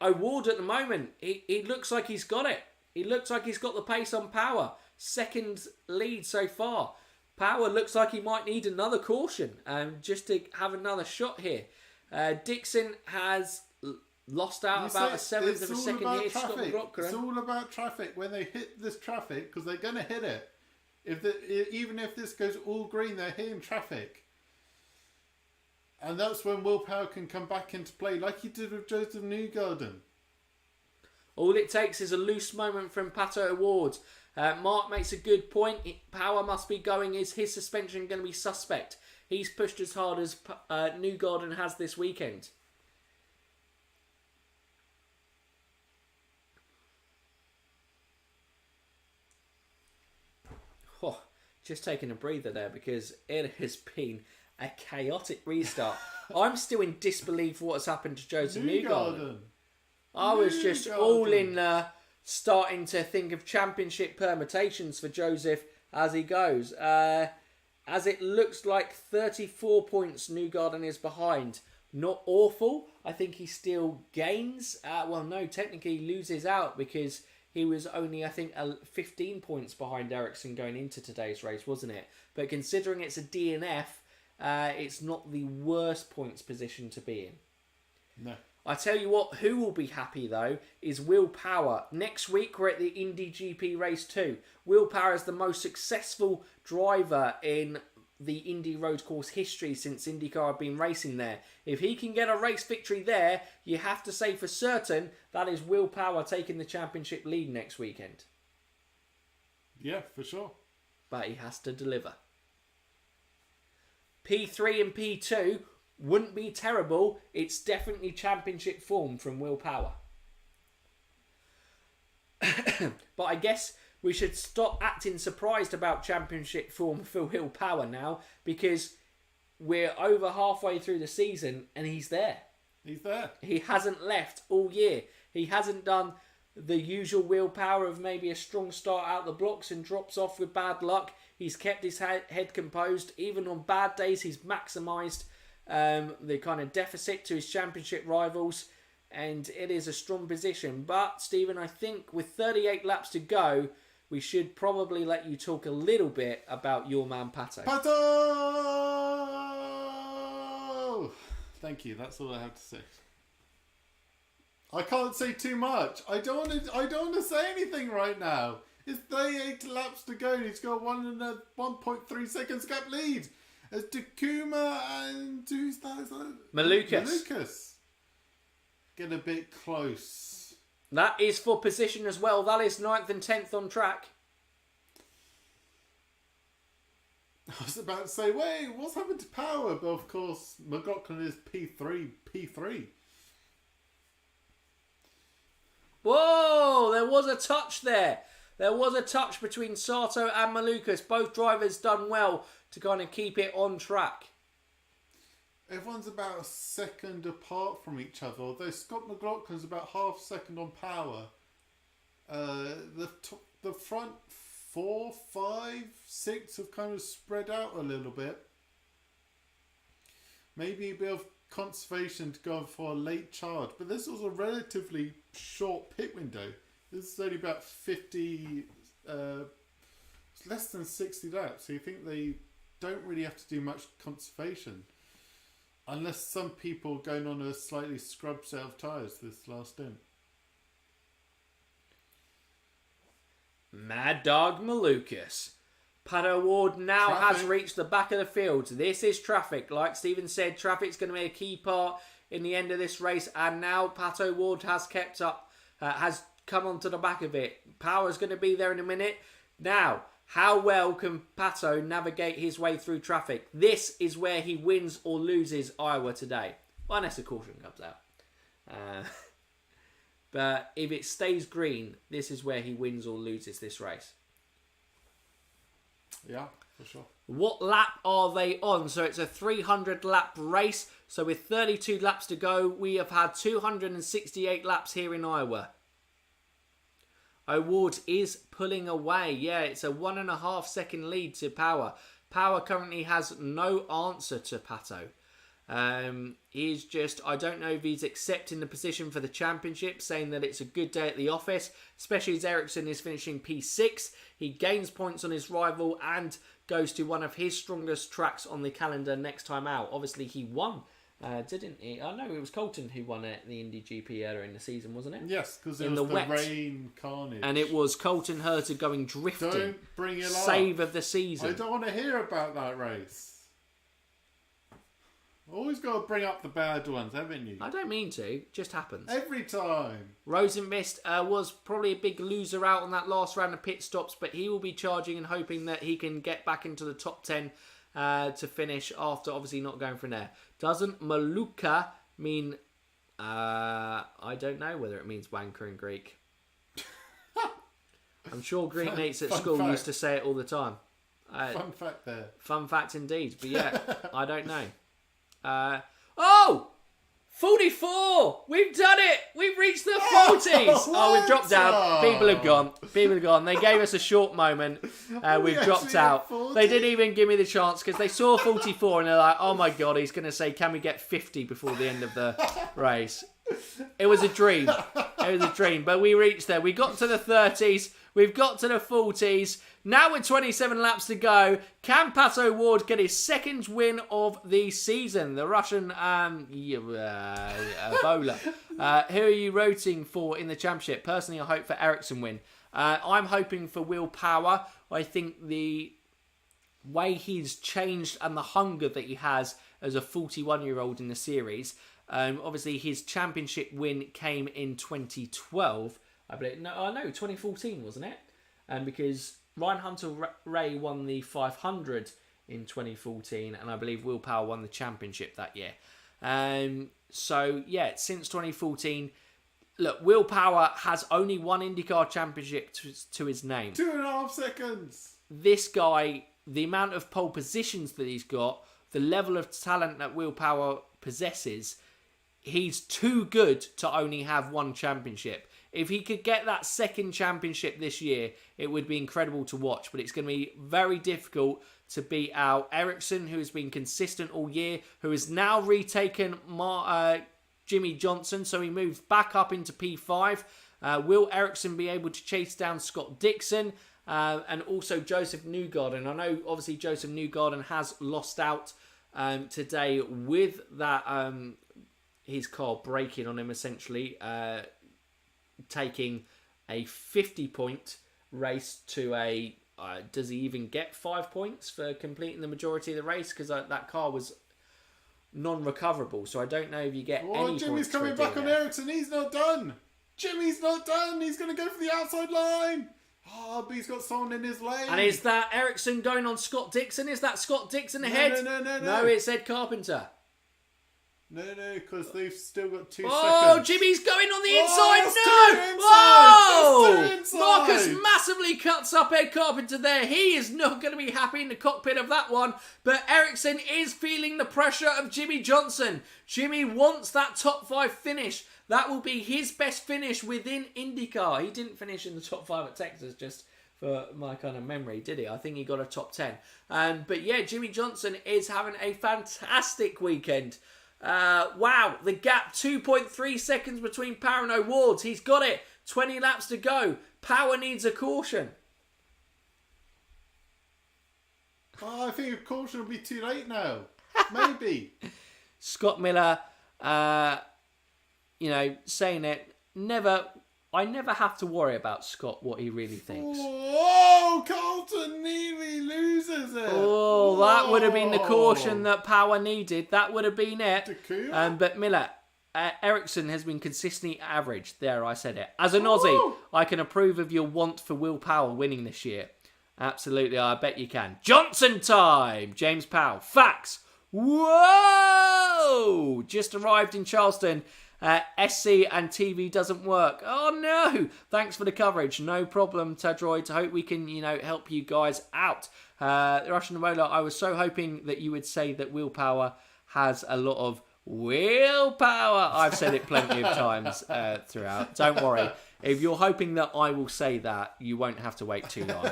O'Ward at the moment, he looks like he's got it. He looks like he's got the pace on Power. Second lead so far. Power looks like he might need another caution just to have another shot here. Dixon has lost out about a seventh of a second here. Scott McLaughlin. It's all about traffic. When they hit this traffic, because they're going to hit it. Even if this goes all green, they're hitting traffic. And that's when willpower can come back into play, like he did with Joseph Newgarden. All it takes is a loose moment from Pato O'Ward. Mark makes a good point. Power must be going. Is his suspension going to be suspect? He's pushed as hard as Newgarden has this weekend. Oh, just taking a breather there because it has been a chaotic restart. I'm still in disbelief for what's happened to Joseph Newgarden. I was just all in starting to think of championship permutations for Joseph as he goes. As it looks like 34 points Newgarden is behind. Not awful. I think he still gains. Well, no, technically he loses out because he was only, I think, 15 points behind Ericsson going into today's race, wasn't it? But considering it's a DNF, it's not the worst points position to be in. No. I tell you what, who will be happy though is Will Power. Next week we're at the Indy GP Race 2. Will Power is the most successful driver in the Indy road course history since IndyCar have been racing there. If he can get a race victory there, you have to say for certain that is Will Power taking the championship lead next weekend. Yeah, for sure. But he has to deliver. P3 and P2 wouldn't be terrible. It's definitely championship form from Will Power. But I guess we should stop acting surprised about championship form for Will Power now, because we're over halfway through the season and he's there. He's there. He hasn't left all year. He hasn't done the usual Will Power of maybe a strong start out the blocks and drops off with bad luck. He's kept his head composed. Even on bad days, he's maximised the kind of deficit to his championship rivals, and it is a strong position. But Stephen, I think with 38 laps to go, we should probably let you talk a little bit about your man Pato. Pato! Thank you. That's all I have to say. I can't say too much. I don't want to say anything right now. It's 38 laps to go and he's got 1.3 seconds gap lead. As Takuma and who's that? Malukas. Get a bit close. That is for position as well. That is 9th and 10th on track. I was about to say, wait, what's happened to Power? But of course, McLaughlin is P3. Whoa, there was a touch there. There was a touch between Sato and Malukas. Both drivers done well to kind of keep it on track. Everyone's about a second apart from each other, although Scott McLaughlin's about half a second on Power. The front 4, 5, 6 have kind of spread out a little bit. Maybe a bit of conservation to go for a late charge, but this was a relatively short pit window. This is only about 50, it's less than 60 laps, so you think they don't really have to do much conservation. Unless some people going on a slightly scrubbed set of tyres this last stint. Mad Dog Malukas. Pato O'Ward now has reached the back of the field. This is traffic. Like Stephen said, traffic's going to be a key part in the end of this race. And now Pato O'Ward has kept up, has come onto the back of it. Power's going to be there in a minute. Now, how well can Pato navigate his way through traffic? This is where he wins or loses Iowa today. Unless a caution comes out. But if it stays green, this is where he wins or loses this race. Yeah, for sure. What lap are they on? So it's a 300 lap race. So with 32 laps to go, we have had 268 laps here in Iowa. O'Ward is pulling away. Yeah, it's a 1.5 second lead to Power. Power currently has no answer to Pato. He's just, I don't know if he's accepting the position for the championship, saying that it's a good day at the office, especially as Ericsson is finishing P6. He gains points on his rival and goes to one of his strongest tracks on the calendar next time out. Obviously, he won Didn't he? I know it was Colton who won it, the Indy GP earlier in the season, wasn't it? Yes, because it In was the the wet. rain carnage. And it was Colton Herta going drifting. Don't bring it up. Save of the season. I don't want to hear about that race. Always got to bring up the bad ones, haven't you? I don't mean to. It just happens. Every time. Rosenmist was probably a big loser out on that last round of pit stops, but he will be charging and hoping that he can get back into the top 10 to finish after obviously not going from there. Doesn't Maluka mean... I don't know whether it means wanker in Greek. I'm sure Greek mates at school used to say it all the time. Fun fact there. Fun fact indeed. But yeah, I don't know. 44! We've done it! We've reached the 40s! Oh, we've dropped out. People have gone. People have gone. They gave us a short moment. We've dropped out. They didn't even give me the chance because they saw 44 and they're like, oh my God, he's going to say, can we get 50 before the end of the race? It was a dream. It was a dream. But we reached there. We got to the 30s. We've got to the 40s. Now with 27 laps to go, can Pato Ward get his second win of the season? The Russian bowler. Who are you rooting for in the championship? Personally, I hope for Ericsson win. I'm hoping for Will Power. I think the way he's changed and the hunger that he has as a 41-year-old in the series. Obviously, his championship win came in 2012. I believe. No, 2014, wasn't it? Because Ryan Hunter-Ray won the 500 in 2014, and I believe Will Power won the championship that year. So, yeah, since 2014, look, Will Power has only one IndyCar championship to his name. 2.5 seconds. This guy, the amount of pole positions that he's got, the level of talent that Will Power possesses, he's too good to only have one championship. If he could get that second championship this year, it would be incredible to watch. But it's going to be very difficult to beat out Ericsson, who has been consistent all year, who has now retaken Jimmy Johnson. So he moves back up into P5. Will Ericsson be able to chase down Scott Dixon and also Joseph Newgarden? I know, obviously, Joseph Newgarden has lost out today with that his car braking on him, essentially. Taking a 50-point race to a... does he even get 5 points for completing the majority of the race? Because that car was non-recoverable, so I don't know if you get any points. Jimmy's coming back on Ericsson. He's not done. Jimmy's not done. He's going to go for the outside line. Oh, but he's got someone in his lane. And is that Ericsson going on Scott Dixon? Is that Scott Dixon ahead? No. No, it's Ed Carpenter. No, because they've still got 2 seconds. Oh, Jimmy's going on the inside. Inside. Marcus massively cuts up Ed Carpenter there. He is not going to be happy in the cockpit of that one. But Ericsson is feeling the pressure of Jimmy Johnson. Jimmy wants that top 5 finish. That will be his best finish within IndyCar. He didn't finish in the top 5 at Texas, just for my kind of memory, did he? I think he got a top 10. But yeah, Jimmy Johnson is having a fantastic weekend. Wow, the gap, 2.3 seconds between Power and O'Wards. He's got it. 20 laps to go. Power needs a caution. Oh, I think a caution will be too late now. Maybe. Scott Miller, saying it, I never have to worry about Scott, what he really thinks. Oh, Colton nearly loses it. Oh, that would have been the caution that Power needed. That would have been it. But Miller, Ericsson has been consistently average. There, I said it. As an Aussie, I can approve of your want for Will Power winning this year. Absolutely, I bet you can. Johnson time! James Powell. Facts. Whoa! Just arrived in Charleston. SC and TV doesn't work. Oh no! Thanks for the coverage. No problem, Tadroid. Hope we can, help you guys out. The Russian Mola, I was so hoping that you would say that Will Power has a lot of willpower. I've said it plenty of times throughout. Don't worry. If you're hoping that I will say that, you won't have to wait too long.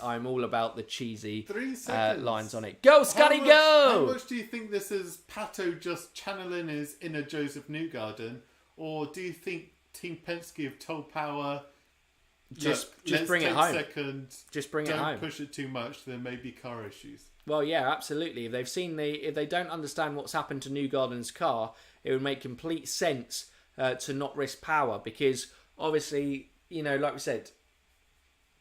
I'm all about the cheesy 3 seconds. lines on it. Go, Scotty, go! How much do you think this is Pato just channeling his inner Joseph Newgarden? Or do you think Team Penske have told Power, just bring it home. Seconds, just bring it home. Don't push it too much, there may be car issues. Well, yeah, absolutely. If they don't understand what's happened to Newgarden's car, it would make complete sense to not risk power, because obviously, like we said,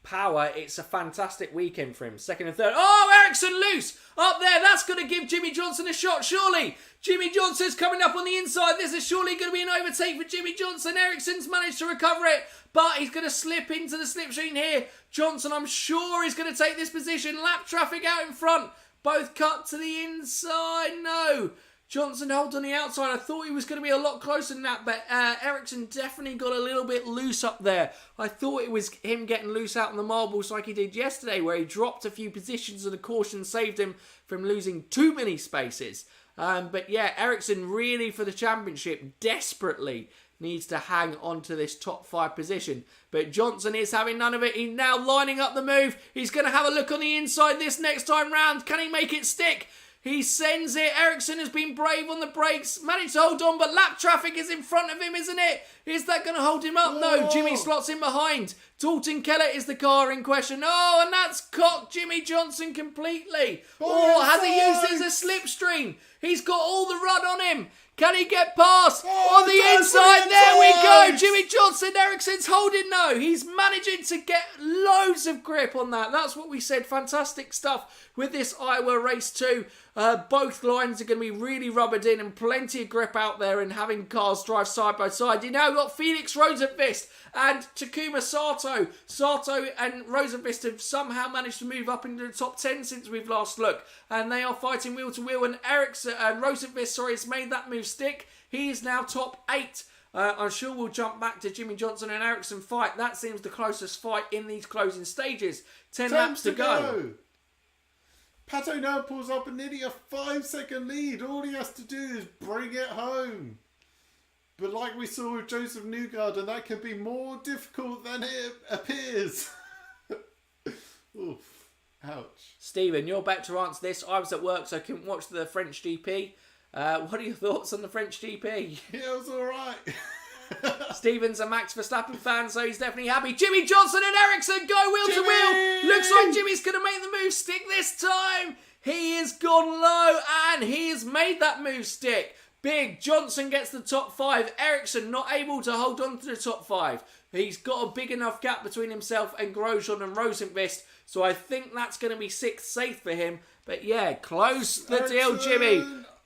power, it's a fantastic weekend for him. Second and third. Oh, Ericsson loose up there. That's going to give Jimmy Johnson a shot, surely. Jimmy Johnson's coming up on the inside. This is surely going to be an overtake for Jimmy Johnson. Ericsson's managed to recover it, but he's going to slip into the slipstream here. Johnson, I'm sure, is going to take this position. Lap traffic out in front. Both cut to the inside. No. Johnson holds on the outside. I thought he was going to be a lot closer than that, but Ericsson definitely got a little bit loose up there. I thought it was him getting loose out on the marbles like he did yesterday, where he dropped a few positions and the caution saved him from losing too many spaces. But yeah, Ericsson really, for the championship, desperately needs to hang on to this top 5 position. But Johnson is having none of it. He's now lining up the move. He's going to have a look on the inside this next time round. Can he make it stick? He sends it. Ericsson has been brave on the brakes. Managed to hold on, but lap traffic is in front of him, isn't it? Is that going to hold him up? No, Jimmy slots in behind. Dalton Kellett is the car in question. Oh, and that's cocked Jimmy Johnson completely. Oh, has he used it as a slipstream? He's got all the run on him. Can he get past? On the inside, there we go. Jimmy Johnson, Ericsson's holding no. He's managing to get loads of grip on that. That's what we said. Fantastic stuff with this Iowa race too. Both lines are going to be really rubbered in and plenty of grip out there and having cars drive side by side. You now got Felix Rosenqvist and Takuma Sato. Sato and Rosenqvist have somehow managed to move up into the top 10 since we've last looked. And they are fighting wheel to wheel, and Rosenqvist, has made that move stick. He is now top 8. I'm sure we'll jump back to Jimmy Johnson and Ericsson fight. That seems the closest fight in these closing stages. 10 laps to go. Pato now pulls up and nearly a 5-second lead. All he has to do is bring it home. But like we saw with Joseph Newgarden, that can be more difficult than it appears. Oof. Ouch. Stephen, you're better to answer this. I was at work, so I couldn't watch the French GP. What are your thoughts on the French GP? Yeah, it was alright. Stephen's a Max Verstappen fan, so he's definitely happy. Jimmy Johnson and Ericsson go wheel to wheel. Looks like Jimmy's going to make the move stick this time. He has gone low and he has made that move stick. Big. Johnson gets the top 5. Ericsson not able to hold on to the top 5. He's got a big enough gap between himself and Grosjean and Rosenqvist, so I think that's going to be 6th safe for him. But yeah, close the deal, Jimmy.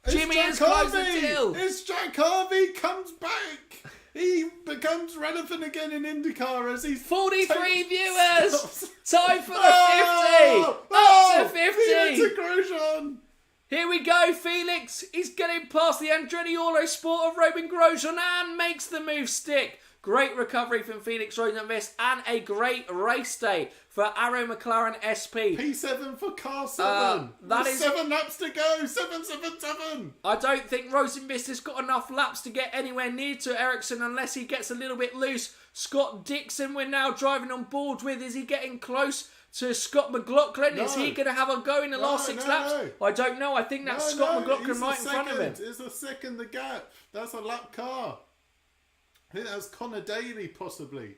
Jimmy has closed the deal. It's Jack Harvey comes back. He becomes relevant again in IndyCar as he's 43 viewers. Time for the 50. Up to 50. To Grosjean. Here we go, Felix. He's getting past the Andretti Autosport of Robin Grosjean and makes the move stick. Great recovery from Felix Rosenqvist and a great race day for Arrow McLaren SP. P7 for car 7. That is 7 laps to go. 7. I don't think Rosenqvist has got enough laps to get anywhere near to Ericsson unless he gets a little bit loose. Scott Dixon we're now driving on board with. Is he getting close to Scott McLaughlin? Is he going to have a go in the last 6 laps? No. I don't know. I think that's Scott McLaughlin right in front of him. It's a second the gap. That's a lap car. I think that's Connor Daly, possibly.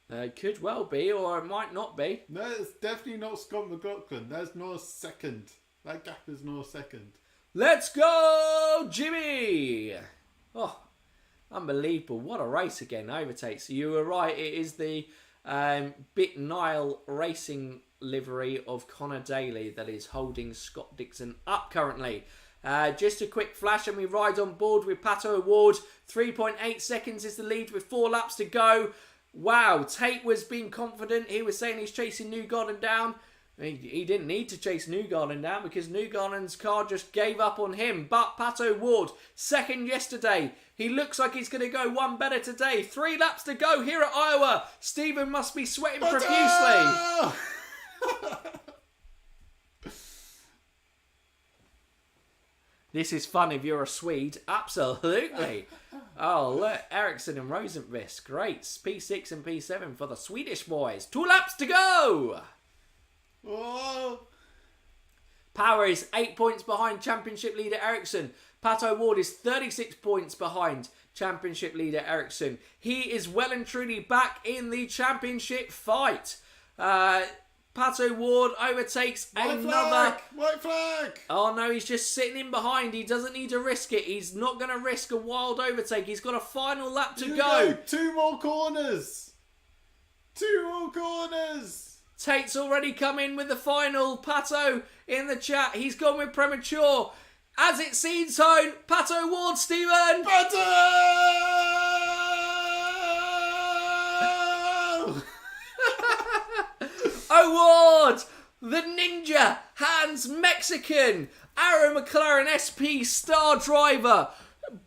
It could well be, or it might not be. No, it's definitely not Scott McLaughlin. That's North second. That gap is North second. Let's go, Jimmy! Oh, unbelievable. What a race again. Overtakes. You were right. It is the Bit Nile Racing livery of Connor Daly that is holding Scott Dixon up currently. Just a quick flash and we ride on board with Pato O'Ward. 3.8 seconds is the lead with 4 laps to go. Wow, Tate was being confident. He was saying he's chasing Newgarden down. He didn't need to chase Newgarden down because Newgarden's car just gave up on him. But Pato O'Ward, second yesterday. He looks like he's going to go one better today. 3 laps to go here at Iowa. Stephen must be sweating profusely. This is fun if you're a Swede. Absolutely. Oh, look. Ericsson and Rosenqvist. Great. P6 and P7 for the Swedish boys. 2 laps to go. Whoa. Power is 8 points behind championship leader Ericsson. Pato O'Ward is 36 points behind championship leader Ericsson. He is well and truly back in the championship fight. Pato Ward overtakes another... White flag! Oh no, he's just sitting in behind. He doesn't need to risk it. He's not going to risk a wild overtake. He's got a final lap to go. 2 more corners! 2 more corners! Tate's already come in with the final. Pato in the chat. He's gone with premature. As it seems, Hone, Pato Ward, Stephen. Pato! Award! The Ninja Hands Mexican Aaron McLaren SP star driver.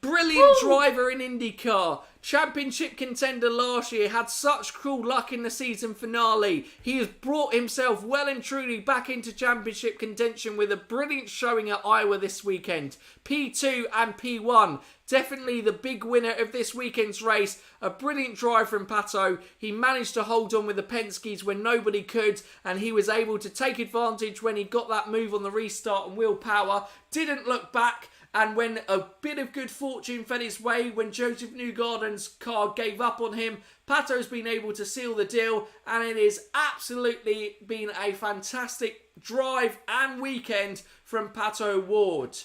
Brilliant driver in IndyCar. Championship contender last year. Had such cruel luck in the season finale. He has brought himself well and truly back into championship contention with a brilliant showing at Iowa this weekend. P2 and P1. Definitely the big winner of this weekend's race. A brilliant drive from Pato. He managed to hold on with the Penskes when nobody could, and he was able to take advantage when he got that move on the restart and wheel power. Didn't look back. And when a bit of good fortune fell his way, when Joseph Newgarden's car gave up on him, Pato's been able to seal the deal, and it has absolutely been a fantastic drive and weekend from Pato Ward.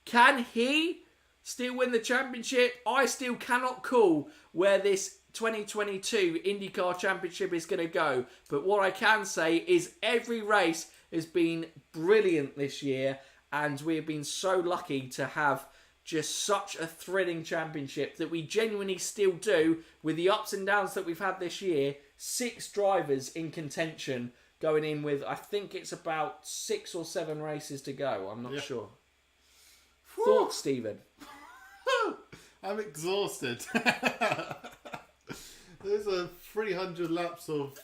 Can he still win the championship? I still cannot call where this 2022 IndyCar Championship is going to go. But what I can say is every race has been brilliant this year. And we have been so lucky to have just such a thrilling championship that we genuinely still do with the ups and downs that we've had this year. 6 drivers in contention going in with, I think it's about 6 or 7 races to go. I'm not sure. Thoughts, Stephen? I'm exhausted. There's a 300 laps of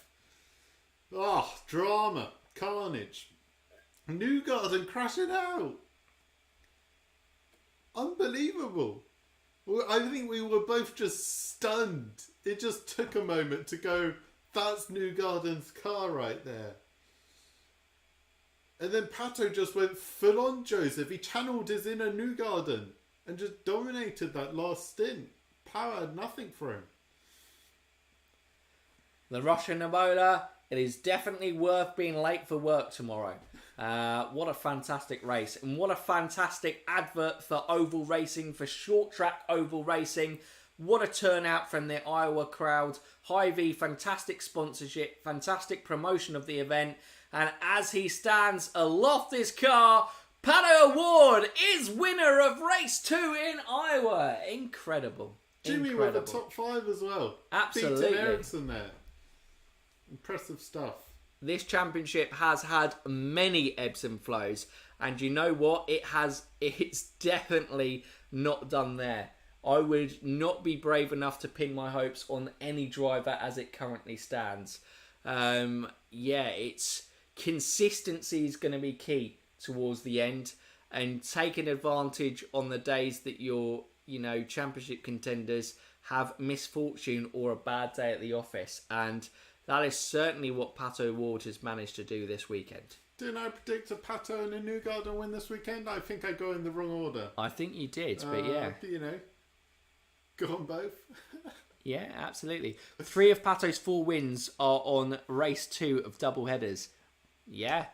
drama, carnage. Newgarden crashing out. Unbelievable. Well, I think we were both just stunned. It just took a moment to go, that's Newgarden's car right there. And then Pato just went full on Joseph. He channeled his inner Newgarden and just dominated that last stint. Power had nothing for him. The Russian Ebola, it is definitely worth being late for work tomorrow. What a fantastic race, and what a fantastic advert for oval racing, for short track oval racing. What a turnout from the Iowa crowd. Hy-Vee, fantastic sponsorship, fantastic promotion of the event, and as he stands aloft his car, Pato Ward is winner of race 2 in Iowa. Incredible. Jimmy with the top 5 as well. Absolutely. Beating Ericsson there. Impressive stuff. This championship has had many ebbs and flows, and you know what? It's definitely not done there. I would not be brave enough to pin my hopes on any driver as it currently stands. It's consistency is going to be key towards the end, and taking advantage on the days that your championship contenders have misfortune or a bad day at the office. And that is certainly what Pato Ward has managed to do this weekend. Didn't I predict a Pato and a Newgarden win this weekend? I think I go in the wrong order. I think you did, but yeah. Go on both. Yeah, absolutely. 3 of Pato's 4 wins are on race 2 of double headers. Yeah.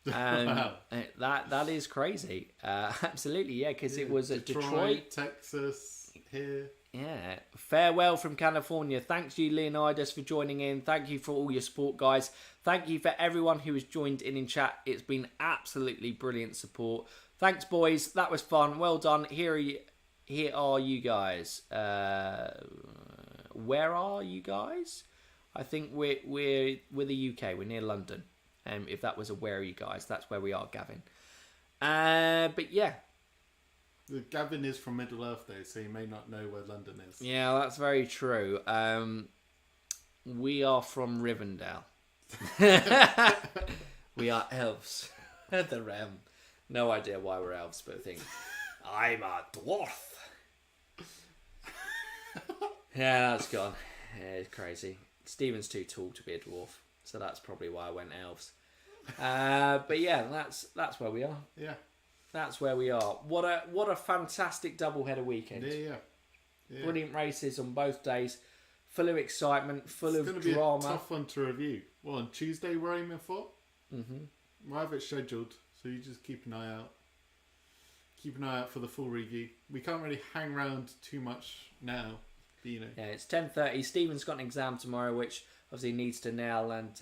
Wow. That is crazy. Absolutely, yeah, because it was at Detroit, Texas, here. Yeah. Farewell from California. Thanks you, Leonidas, for joining in. Thank you for all your support, guys. Thank you for everyone who has joined in chat. It's been absolutely brilliant support. Thanks, boys. That was fun. Well done. Here are you guys. Where are you guys? I think we're the UK. We're near London. If that was a where are you guys, that's where we are, Gavin. But yeah. Gavin is from Middle Earth, though, so you may not know where London is. Yeah, that's very true. We are from Rivendell. We are elves. The realm. No idea why we're elves, but I think I'm a dwarf. Yeah, that's gone. Yeah, it's crazy. Stephen's too tall to be a dwarf, so that's probably why I went elves. But yeah, that's where we are. Yeah. That's where we are. What a fantastic doubleheader weekend. Yeah. Brilliant races on both days. Full of excitement, full of drama. It's going to be a tough one to review. What, on Tuesday we're aiming for? We'll have it scheduled, so you just keep an eye out. Keep an eye out for the full review. We can't really hang around too much now, but, you know. Yeah, it's 10:30. Stephen's got an exam tomorrow, which obviously needs to nail, and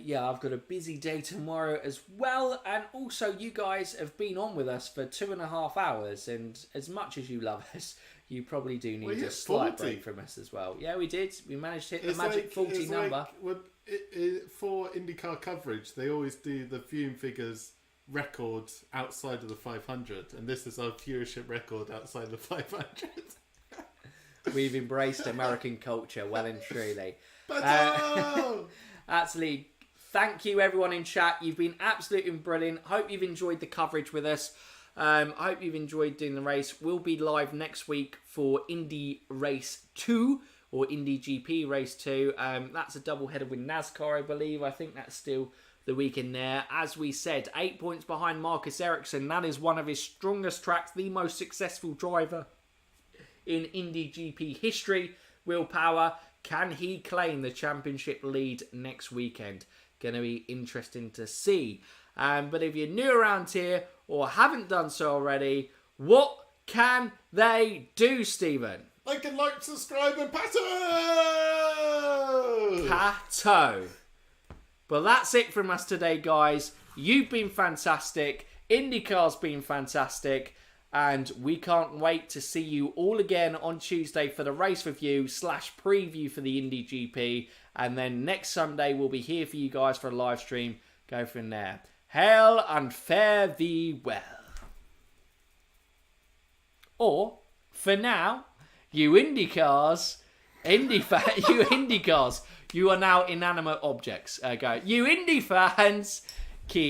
yeah, I've got a busy day tomorrow as well. And also, you guys have been on with us for 2.5 hours, and as much as you love us, you probably do need a slight break from us as well. Yeah, we did. We managed to hit the magic 40 number. For IndyCar coverage, they always do the viewing figures record outside of the 500, and this is our viewership record outside the 500. We've embraced American culture well and truly. Absolutely. Thank you everyone in chat. You've been absolutely brilliant. Hope you've enjoyed the coverage with us. I hope you've enjoyed doing the race. We'll be live next week for Indy Race 2 or Indy GP Race 2. That's a double header with NASCAR, I believe. I think that's still the weekend there. As we said, 8 points behind Marcus Ericsson. That is one of his strongest tracks, the most successful driver in Indy GP history. Will Power, can he claim the championship lead next weekend? Going to be interesting to see. But if you're new around here or haven't done so already, what can they do, Stephen? They can like, subscribe, and pato! Pato. But that's it from us today, guys. You've been fantastic. IndyCar's been fantastic. And we can't wait to see you all again on Tuesday for the race review / preview for the Indy GP. And then next Sunday, we'll be here for you guys for a live stream. Go from there. Hail and fare thee well. Or, for now, you IndyCars, you IndyCars, you are now inanimate objects. You Indy fans, keep